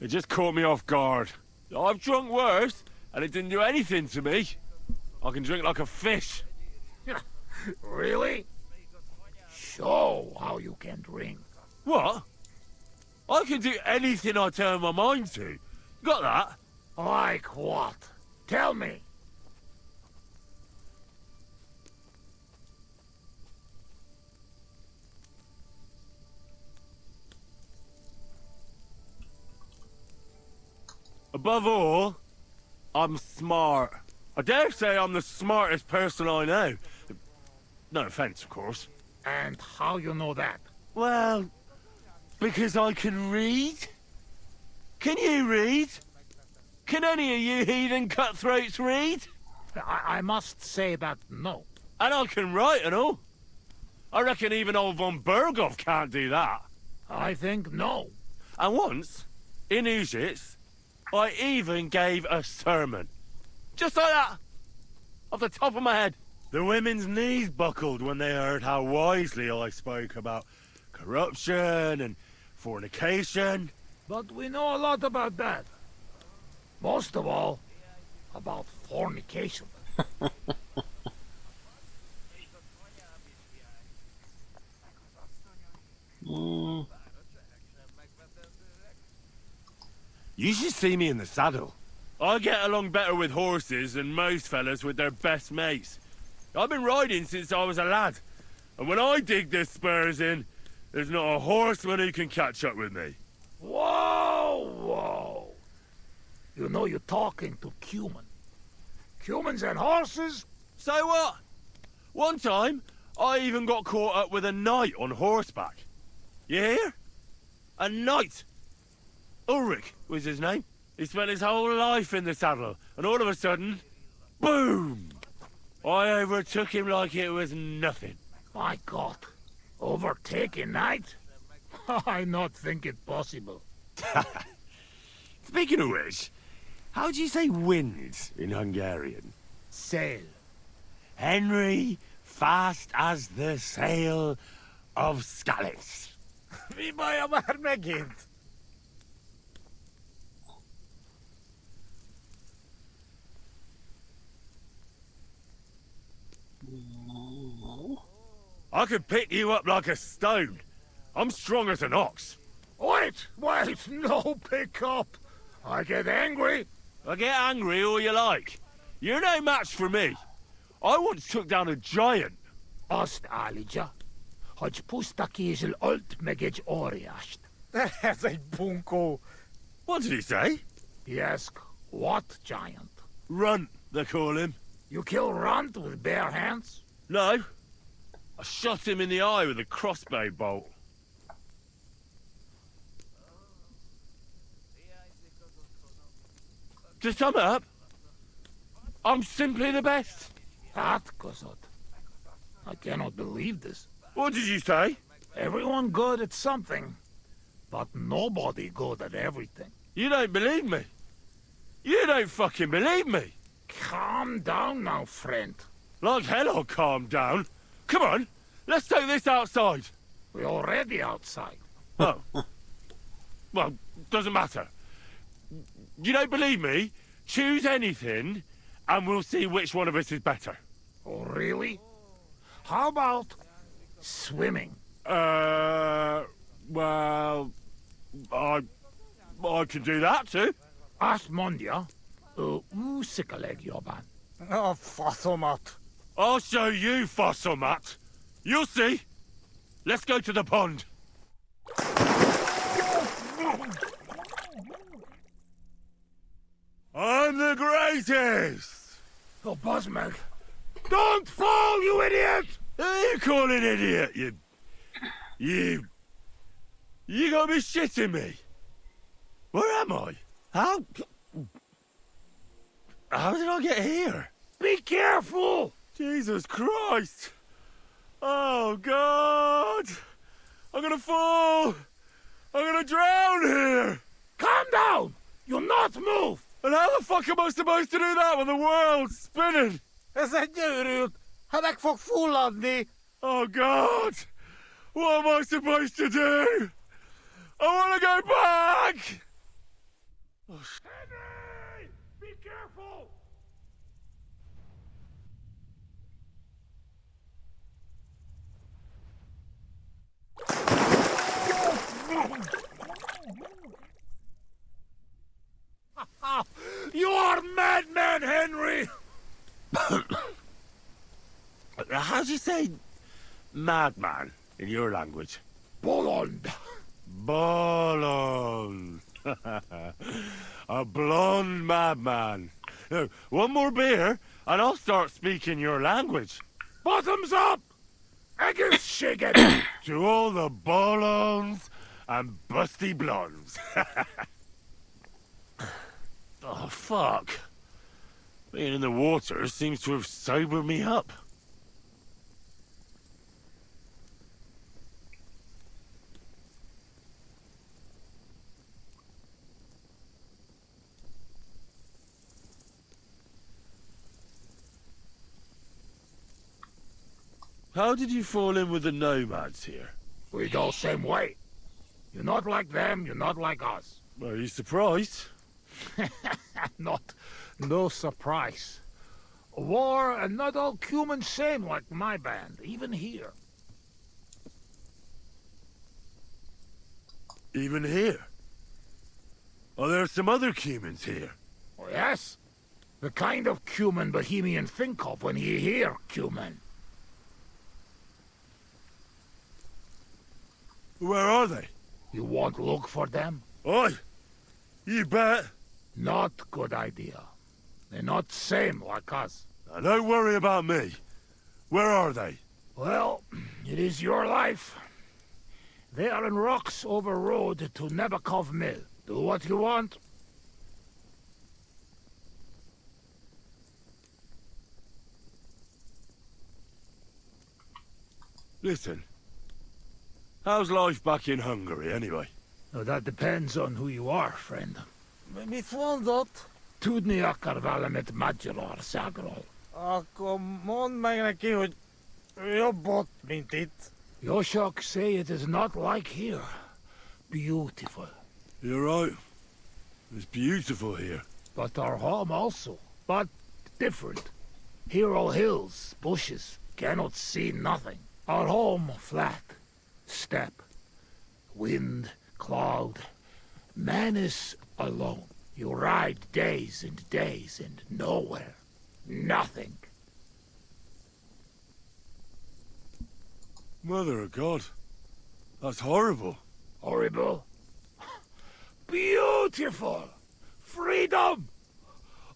It just caught me off guard. I've drunk worse, and it didn't do anything to me. I can drink like a fish. Really? Show how you can drink. What? I can do anything I turn my mind to. Got that? Like what? Tell me. Above all, I'm smart. I dare say I'm the smartest person I know. No offense, of course. And how you know that? Well, because I can read. Can you read? Can any of you heathen cutthroats read? I must say that no. And I can write and all. I reckon even old von Berghoff can't do that. I think no. And once, in Egypt, I even gave a sermon. Just like that. Off the top of my head. The women's knees buckled when they heard how wisely I spoke about corruption and fornication. But we know a lot about that. Most of all, about fornication. You should see me in the saddle. I get along better with horses than most fellas with their best mates. I've been riding since I was a lad, and when I dig the spurs in, there's not a horseman who can catch up with me. Whoa! You know you're talking to Cuman. Humans and horses? So what? One time, I even got caught up with a knight on horseback. You hear? A knight. Ulrich was his name. He spent his whole life in the saddle, and all of a sudden, boom! I overtook him like it was nothing. My God. Overtaking knight? I not think it possible. Speaking of which, how do you say wind in Hungarian? Sail. Henry, fast as the sail of Scallis. Mi baja már megint? I could pick you up like a stone. I'm strong as an ox. Wait! No pick up! I get angry. I get angry all you like. You're no match for me. I once took down a giant. Azt állítja, hogy puszta kézzel ölt meg egy óriást. Ez egy bunkó. What did he say? He asked, what giant? Runt, they call him. You kill Runt with bare hands? No. I shot him in the eye with a crossbow bolt. To sum up, I'm simply the best. That, Kosot. I cannot believe this. What did you say? Everyone good at something, but nobody good at everything. You don't believe me. You don't fucking believe me. Calm down now, friend. Like hell I'll calm down. Come on, let's take this outside. We're already outside. Oh. Well, doesn't matter. You don't believe me? Choose anything, and we'll see which one of us is better. Oh, really? How about swimming? Well, I can do that too. Asmondia, usikaleg joban. Oh, Fossilmot. I'll show you, Fossilmat. You'll see. Let's go to the pond. I'm the greatest! Oh, Bosmeg. Don't fall, you idiot! Who are you calling idiot, You gotta be shitting me. Where am I? How did I get here? Be careful! Jesus Christ! Oh, God! I'm gonna fall! I'm gonna drown here! Calm down! You'll not move! And how the fuck am I supposed to do that when the world's spinning? Ez egy őrült! Ha meg fog fulladni! Oh, God! What am I supposed to do? I want to go back! Oh, Henry! Be careful! You are madman, Henry! How do you say madman in your language? Bolond. Bolond. A blonde madman. Now, one more beer, and I'll start speaking your language. Bottoms up! Agus shaken! To all the bolons and busty blondes. Oh, fuck. Being in the water seems to have sobered me up. How did you fall in with the nomads here? We go same way. You're not like them, you're not like us. Are you surprised? No surprise. War and not all humans same like my band, even here. Even here? Are there some other humans here? Oh, yes. The kind of cumin Bohemian think of when you hear cumin. Where are they? You won't look for them? Oi! You bet! Not good idea. They're not same like us. Now, don't worry about me. Where are they? Well, it is your life. They are in rocks over road to Nebakov Mill. Do what you want. Listen. How's life back in Hungary, anyway? Now, that depends on who you are, friend. Mit mondott? Tudni akar valamit Magyarországról. Akkor mondd meg neki, hogy jobb ott, mint itt. Yoshok say it is not like here. Beautiful. You're right. It's beautiful here. But our home also. But different. Here all hills, bushes, cannot see nothing. Our home flat. Steppe. Wind, cloud. Man is alone. You ride days and nowhere. Nothing. Mother of God. That's horrible. Horrible? Beautiful! Freedom!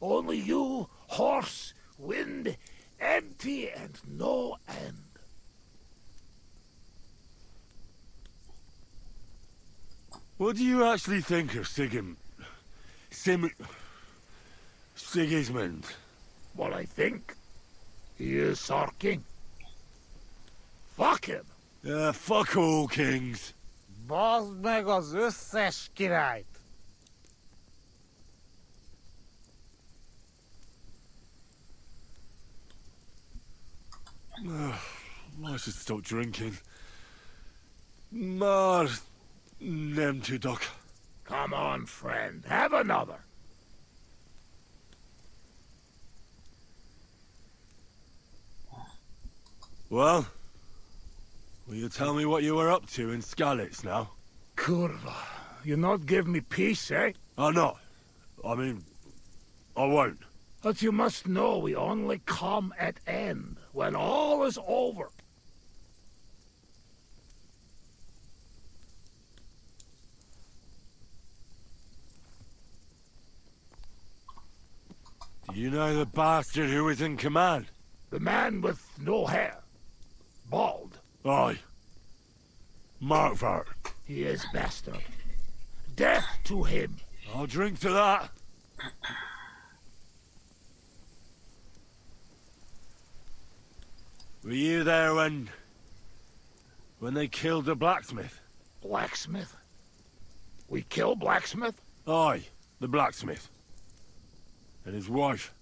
Only you, horse, wind, empty and no end. What do you actually think of Sigismund? What I think? He is our king. Fuck him! Fuck all kings. Bazd meg az összes királyt! I should stop drinking. Mar... Nem tudok. Come on, friend. Have another. Well, will you tell me what you were up to in Skalitz now? Kurva, you not give me peace, eh? I'm not. I mean, I won't. But you must know we only come at end, when all is over. Do you know the bastard who was in command? The man with no hair. Bald. Aye. Markvart. He is bastard. Death to him. I'll drink to that. Were you there when they killed the blacksmith? Blacksmith? We kill blacksmith? Aye, the blacksmith. And his wife.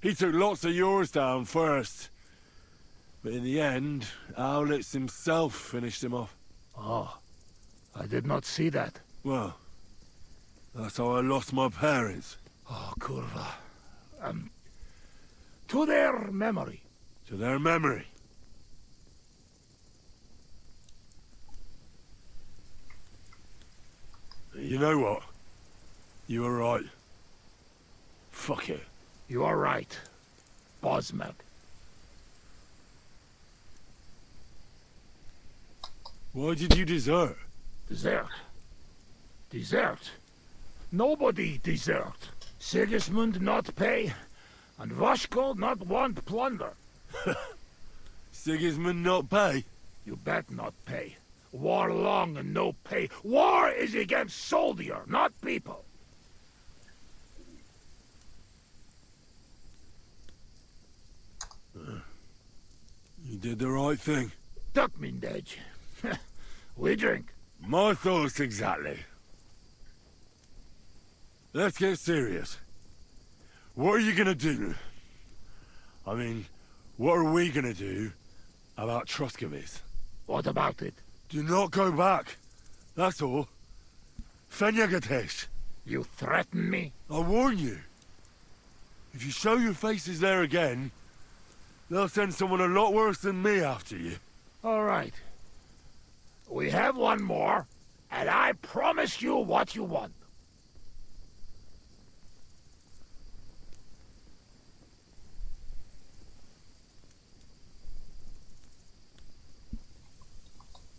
He took lots of yours down first. But in the end, Owlitz himself finished him off. Oh, I did not see that. Well, that's how I lost my parents. Oh, Kurva. To their memory. To their memory. You know what? You were right. Fuck it. You are right. Bosmerk. Why did you desert? Desert? Desert? Nobody desert. Sigismund not pay, and Vashko not want plunder. Sigismund not pay? You bet not pay. War long and no pay. War is against soldier, not people. You did the right thing. Duck me, Dej. We drink. My thoughts exactly. Let's get serious. What are you gonna do? I mean, what are we gonna do about Troskovitz? What about it? Do not go back. That's all. Fenyagatesh. You threaten me? I warn you. If you show your faces there again, they'll send someone a lot worse than me after you. All right. We have one more, and I promise you what you want.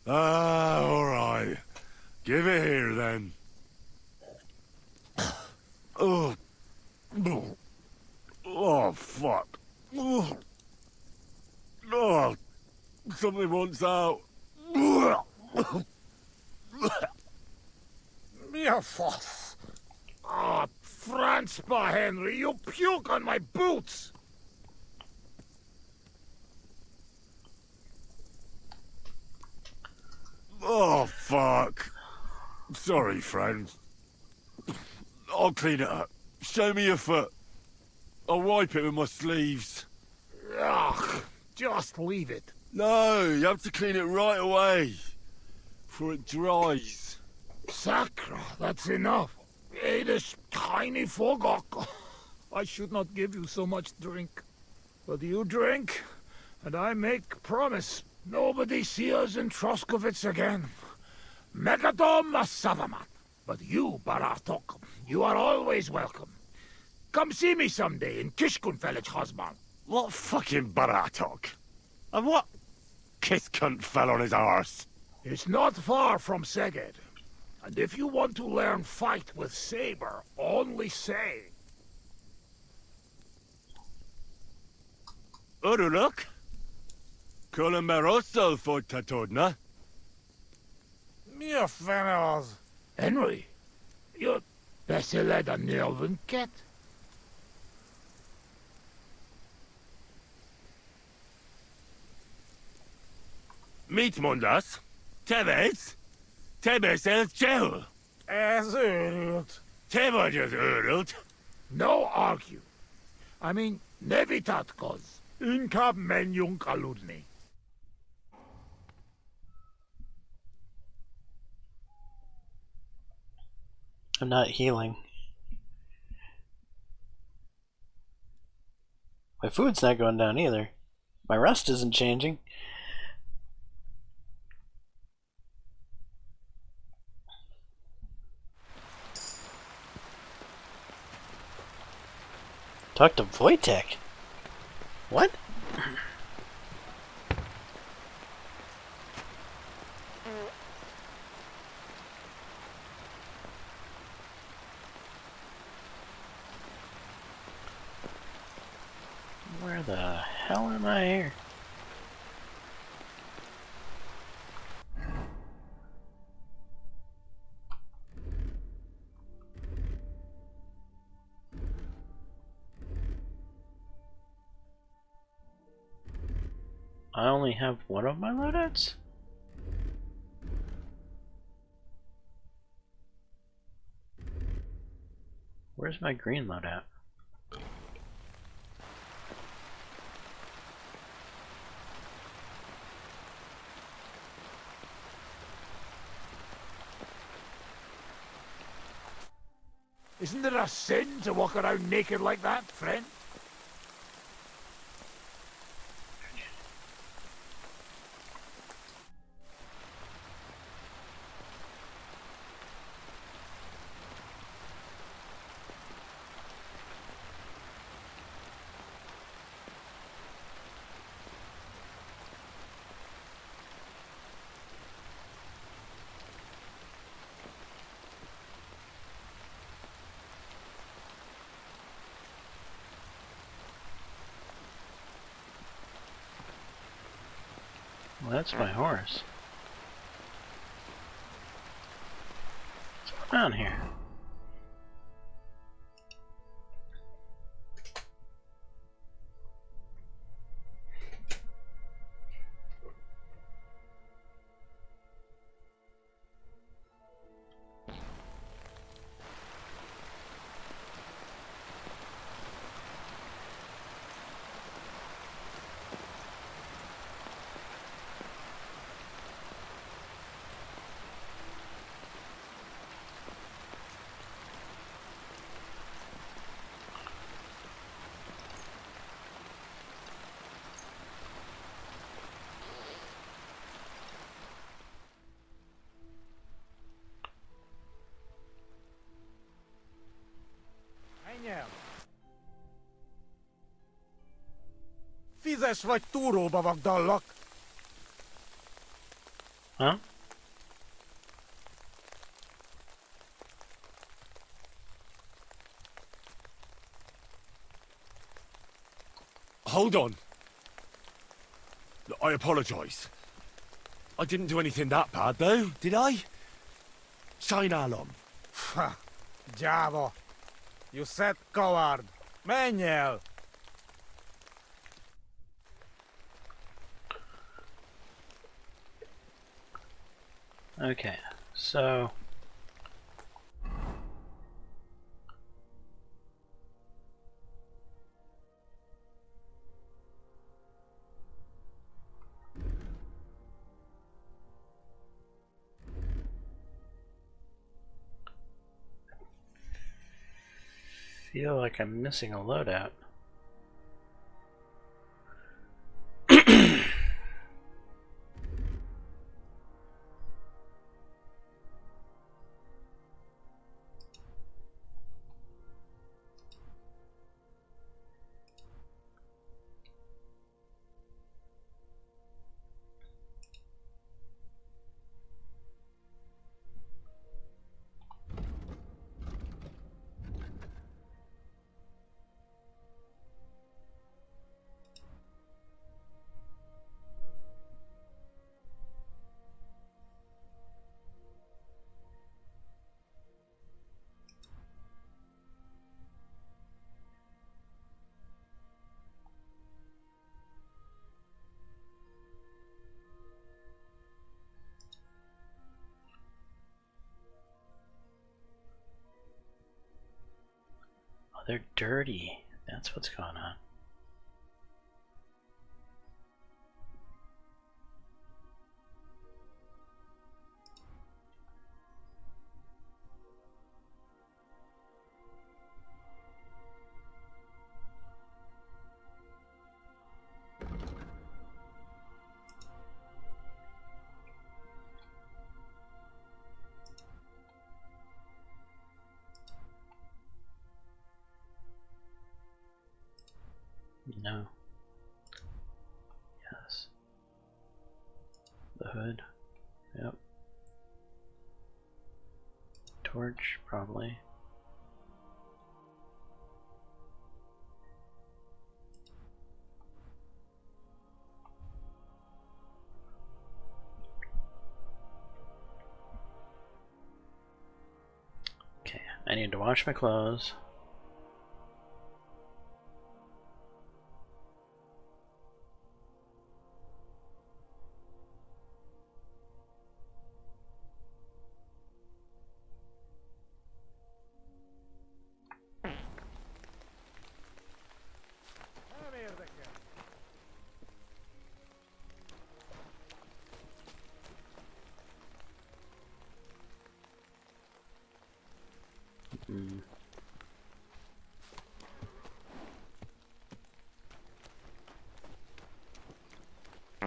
All right. Give it here, then. Oh. Oh, fuck. Oh. Oh. Something wants out. Mirfoss. Ah, Franzpa, Henry, you puke on my boots. Oh, fuck. Sorry, friend. I'll clean it up. Show me your foot. I'll wipe it with my sleeves. Ugh, just leave it. No, you have to clean it right away. Before it dries. Sacra, that's enough. Hey, this tiny fogok. I should not give you so much drink. But you drink, and I make promise. Nobody see us in Troskovitz again. Megadom Savamat. But you, Baratok, you are always welcome. Come see me someday in Kishkunfelich, Hosman. What fucking Baratok? And what kiss cunt fell on his arse? It's not far from Szeged. And if you want to learn fight with saber, only say. Uruluk? Kolomerosso for Tatodna? Mia Fenos. Henry, you're better than Nelvin Cat. Meet Mondas. Tevez. Tebes el Chel. As urult. Tevez urult. No argue. I mean, nevitatkos. Inkab menjung kaludni. but not healing. My food's not going down either. My rest isn't changing. Talk to Wojtek. What? Where the hell am I here? I only have one of my loadouts? Where's my green loadout? Isn't there a sin to walk around naked like that, friend? Well, that's my horse. What's going on here? Menj el! Fizes vagy túróba vagdallak! Huh? Hold on. Look, I apologise. I didn't do anything that bad, though, did I? Sajnálom. Ha! Gyáva! You said coward! Menj el! Okay, so... feel like I'm missing a loadout. Oh, they're dirty. That's what's going on. No. Yes. The hood. Yep. Torch, probably. Okay, I need to wash my clothes.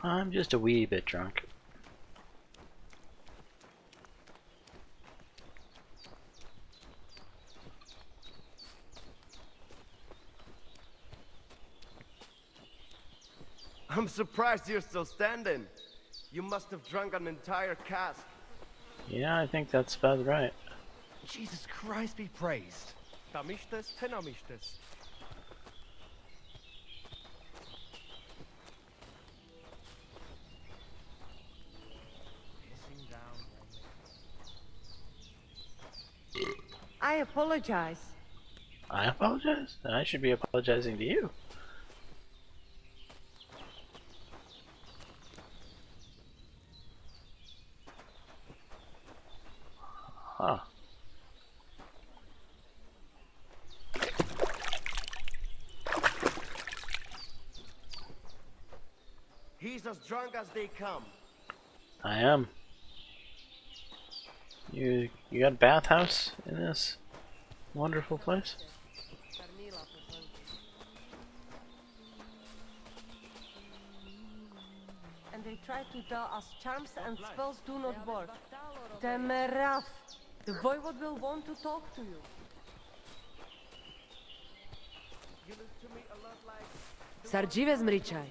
I'm just a wee bit drunk. I'm surprised you're still standing. You must have drunk an entire cask. Yeah, I think that's about right. Jesus Christ be praised. Tamishtes, tenamishtes. I apologize. I apologize? I should be apologizing to you. Huh. He's as drunk as they come. I am. You got a bathhouse in this wonderful place? And they try to tell us charms and spells do not work. Temeraf. The voivod will want to talk to you. You look to me a lot like... Sarđive zmričaj.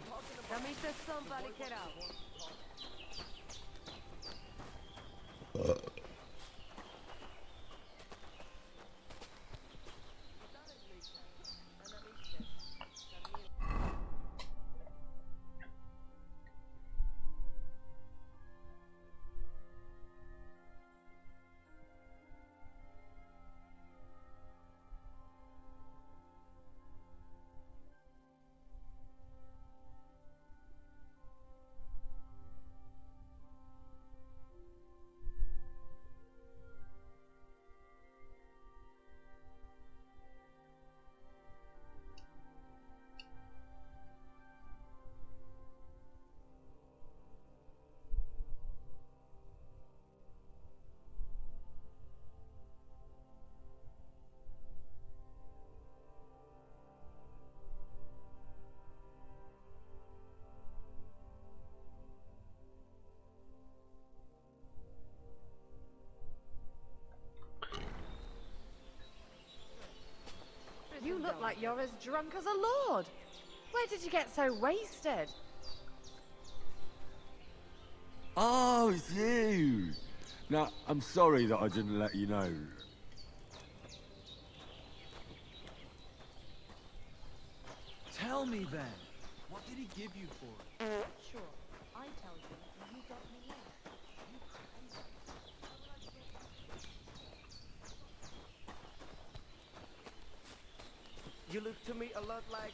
You look like you're as drunk as a lord. Where did you get so wasted? Oh, it's you! Now, I'm sorry that I didn't let you know. Tell me then, what did he give you for it? Sure, I tell you, and you got me in. You crazy. You look to me a lot like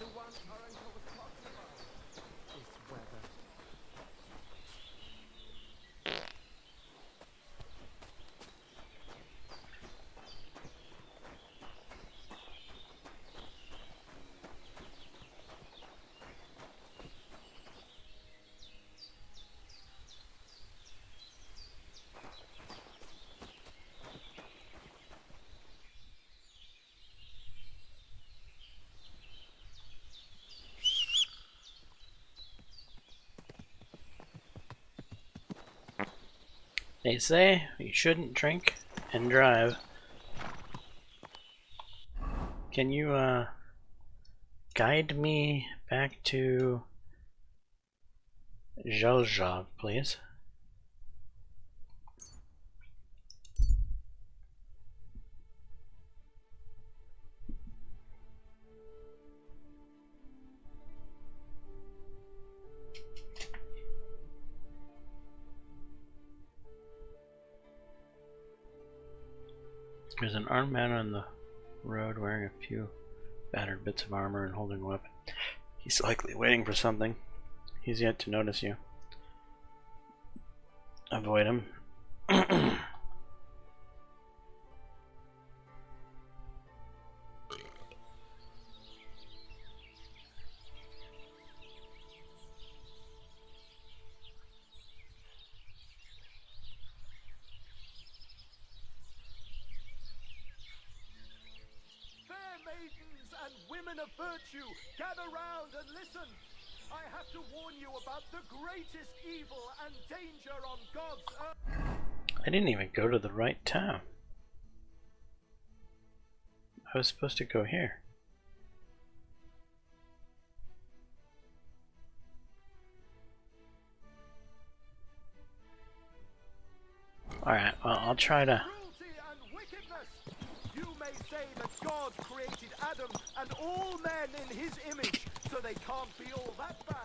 the one our uncle was talking about. This weather. They say you shouldn't drink and drive. Can you guide me back to Zheljov, please. There's an armed man on the road wearing a few battered bits of armor and holding a weapon. He's likely waiting for something. He's yet to notice you. Avoid him. Maidens and women of virtue, gather round and listen. I have to warn you about the greatest evil and danger on God's earth. I didn't even go to the right town. I was supposed to go here. Alright, well, I'll try to... You may say that God created Adam and all men in his image, so they can't be all that bad.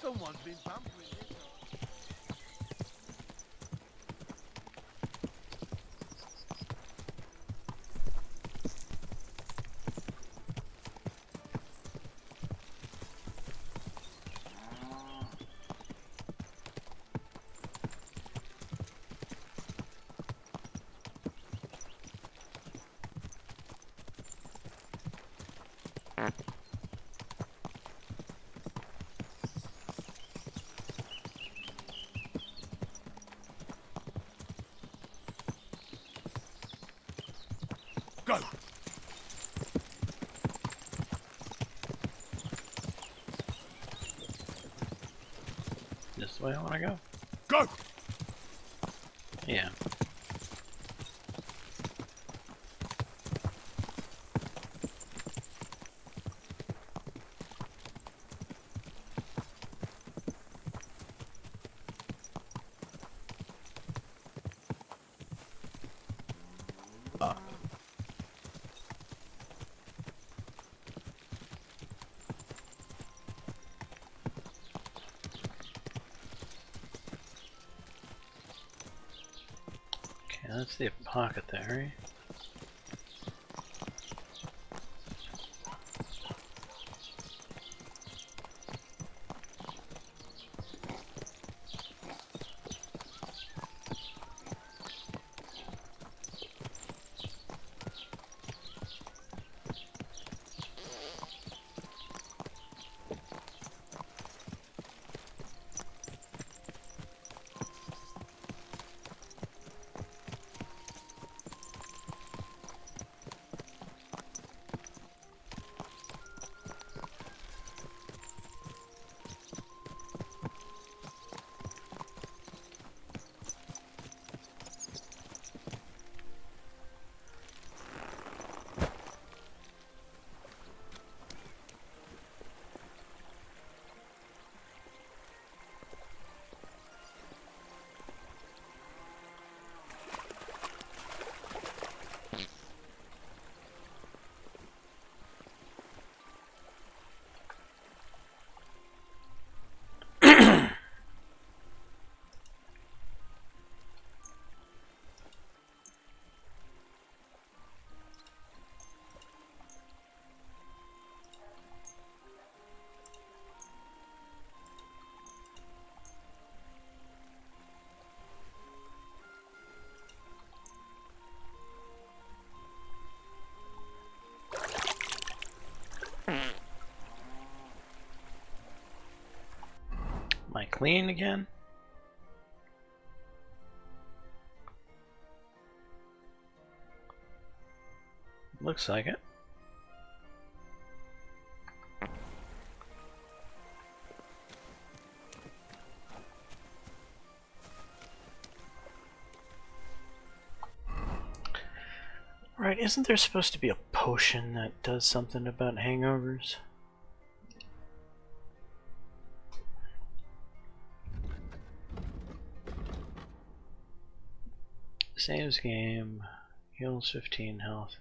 Someone's been pampering it. Go! This way I want to go? Go! Yeah. That's the apothecary. Am I clean again? Looks like it. Right, isn't there supposed to be a potion that does something about hangovers? Saves game, heals 15 health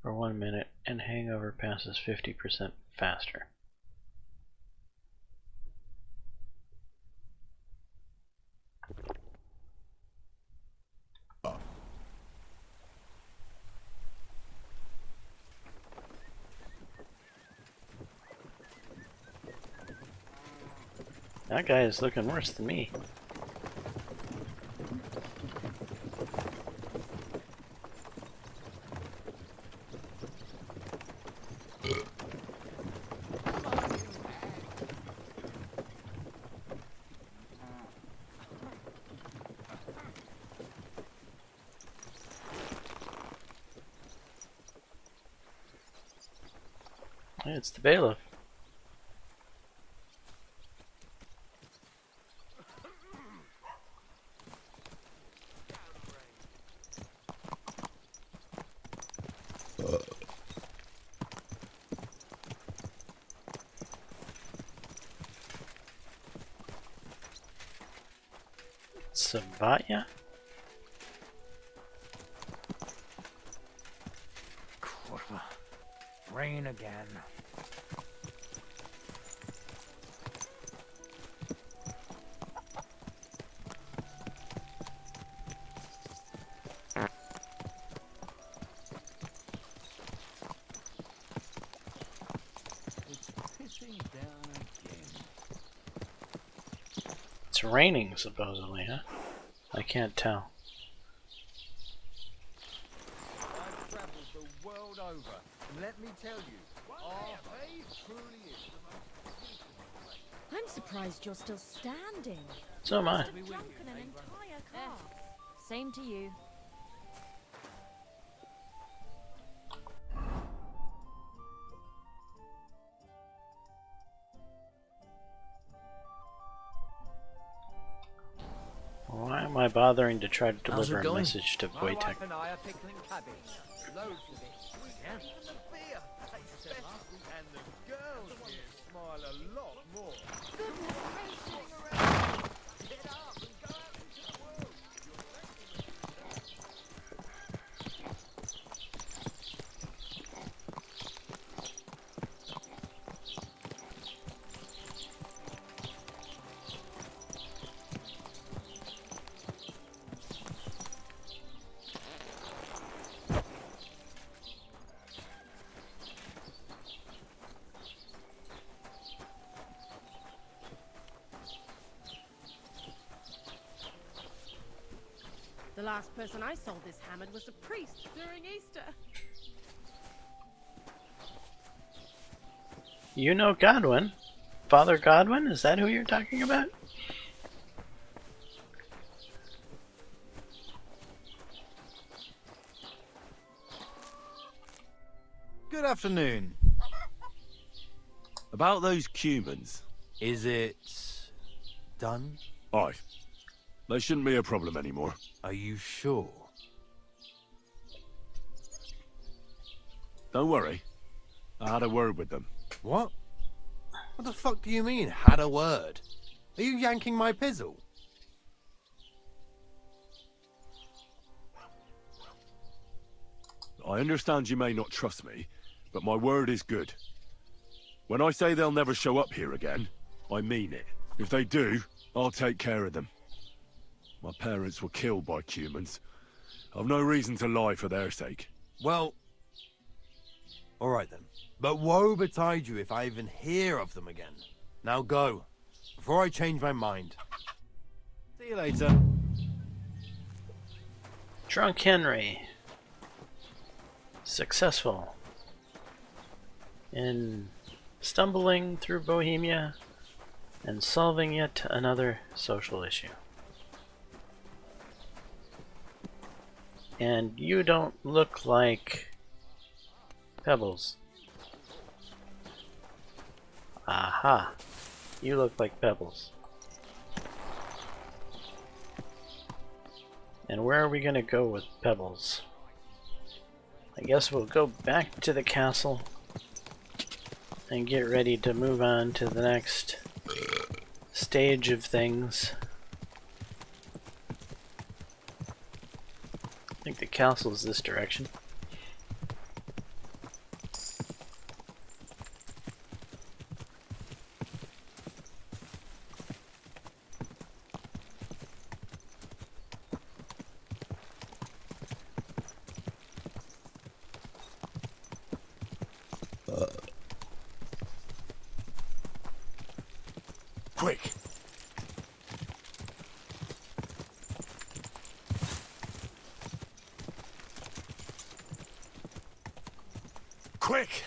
for 1 minute, and hangover passes 50% faster. That guy is looking worse than me. Hey, it's the bailiff. Savatya? Kurva. Rain again. It's raining, supposedly, huh? I can't tell. I've travelled the world over, and let me tell you, our faith truly is the most beautiful place. I'm surprised you're still standing. So am I. You've drunken an entire car. Same to you. Why am I bothering to try to How's it deliver a going? message to My Wojtek? wife and I are pickling cabbage. Loads of it. Yeah. Even the beer. Tastes better. And the girls here smile a lot more. Goodness gracious. Get up and go out into the world. The last person I saw this hammered was a priest during Easter. You know Godwin? Father Godwin? Is that who you're talking about? Good afternoon. About those Cumans, is it done? Aye. They shouldn't be a problem anymore. Are you sure? Don't worry. I had a word with them. What? What the fuck do you mean, had a word? Are you yanking my pizzle? I understand you may not trust me, but my word is good. When I say they'll never show up here again, I mean it. If they do, I'll take care of them. My parents were killed by Cumans. I've no reason to lie for their sake. Well, alright then. But woe betide you if I even hear of them again. Now go, before I change my mind. See you later. Drunk Henry. Successful in stumbling through Bohemia and solving yet another social issue. And you don't look like Pebbles. Aha. You look like Pebbles. And where are we gonna go with Pebbles? I guess we'll go back to the castle and get ready to move on to the next stage of things. I think the castle's this direction. Quick! Quick!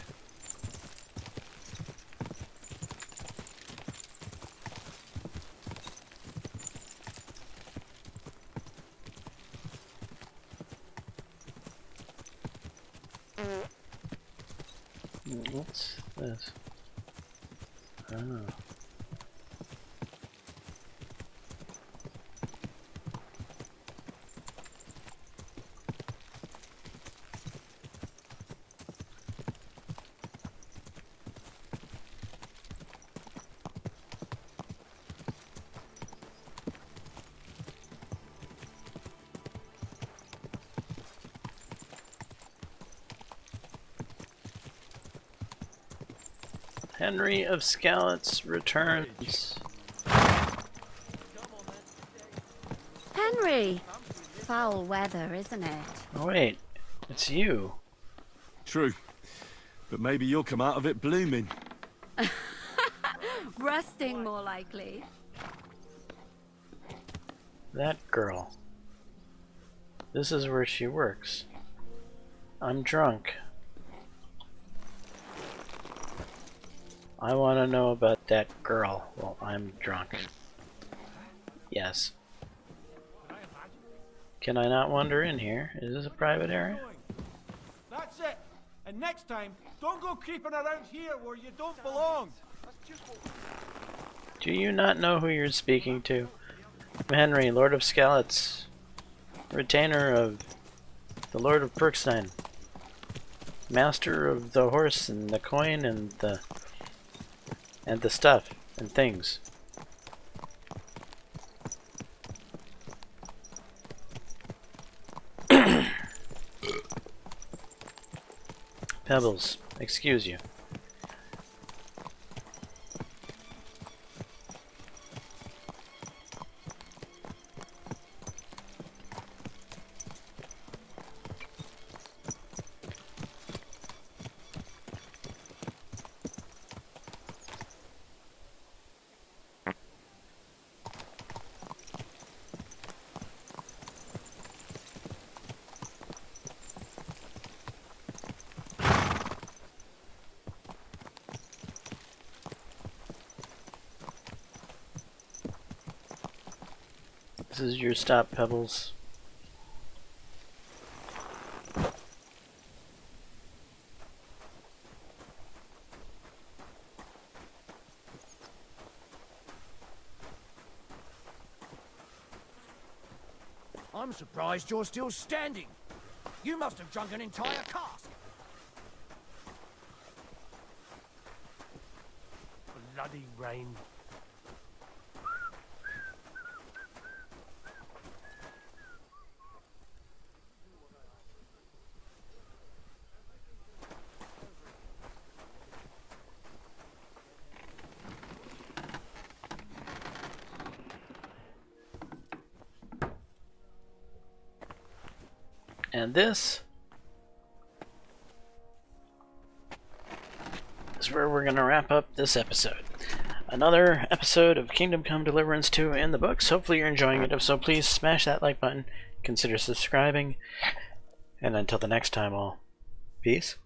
What's this? Oh. Henry of Skalitz returns. Henry! Foul weather, isn't it? Oh wait, it's you. True. But maybe you'll come out of it blooming. Rusting, more likely. That girl. This is where she works. I'm drunk. I want to know about that girl. Well, I'm drunk. Yes. Can I not wander in here? Is this a private area? That's it. And next time, don't go creeping around here where you don't belong. Do you not know who you're speaking to? I'm Henry, Lord of Skalitz, retainer of the Lord of Perkstein, master of the horse and the coin and the stuff and things. Pebbles, excuse you. This is your stop, Pebbles. I'm surprised you're still standing. You must have drunk an entire cask. Bloody rain. And this is where we're going to wrap up this episode. Another episode of Kingdom Come Deliverance 2 in the books. Hopefully you're enjoying it. If so, please smash that like button. Consider subscribing. And until the next time, all, peace.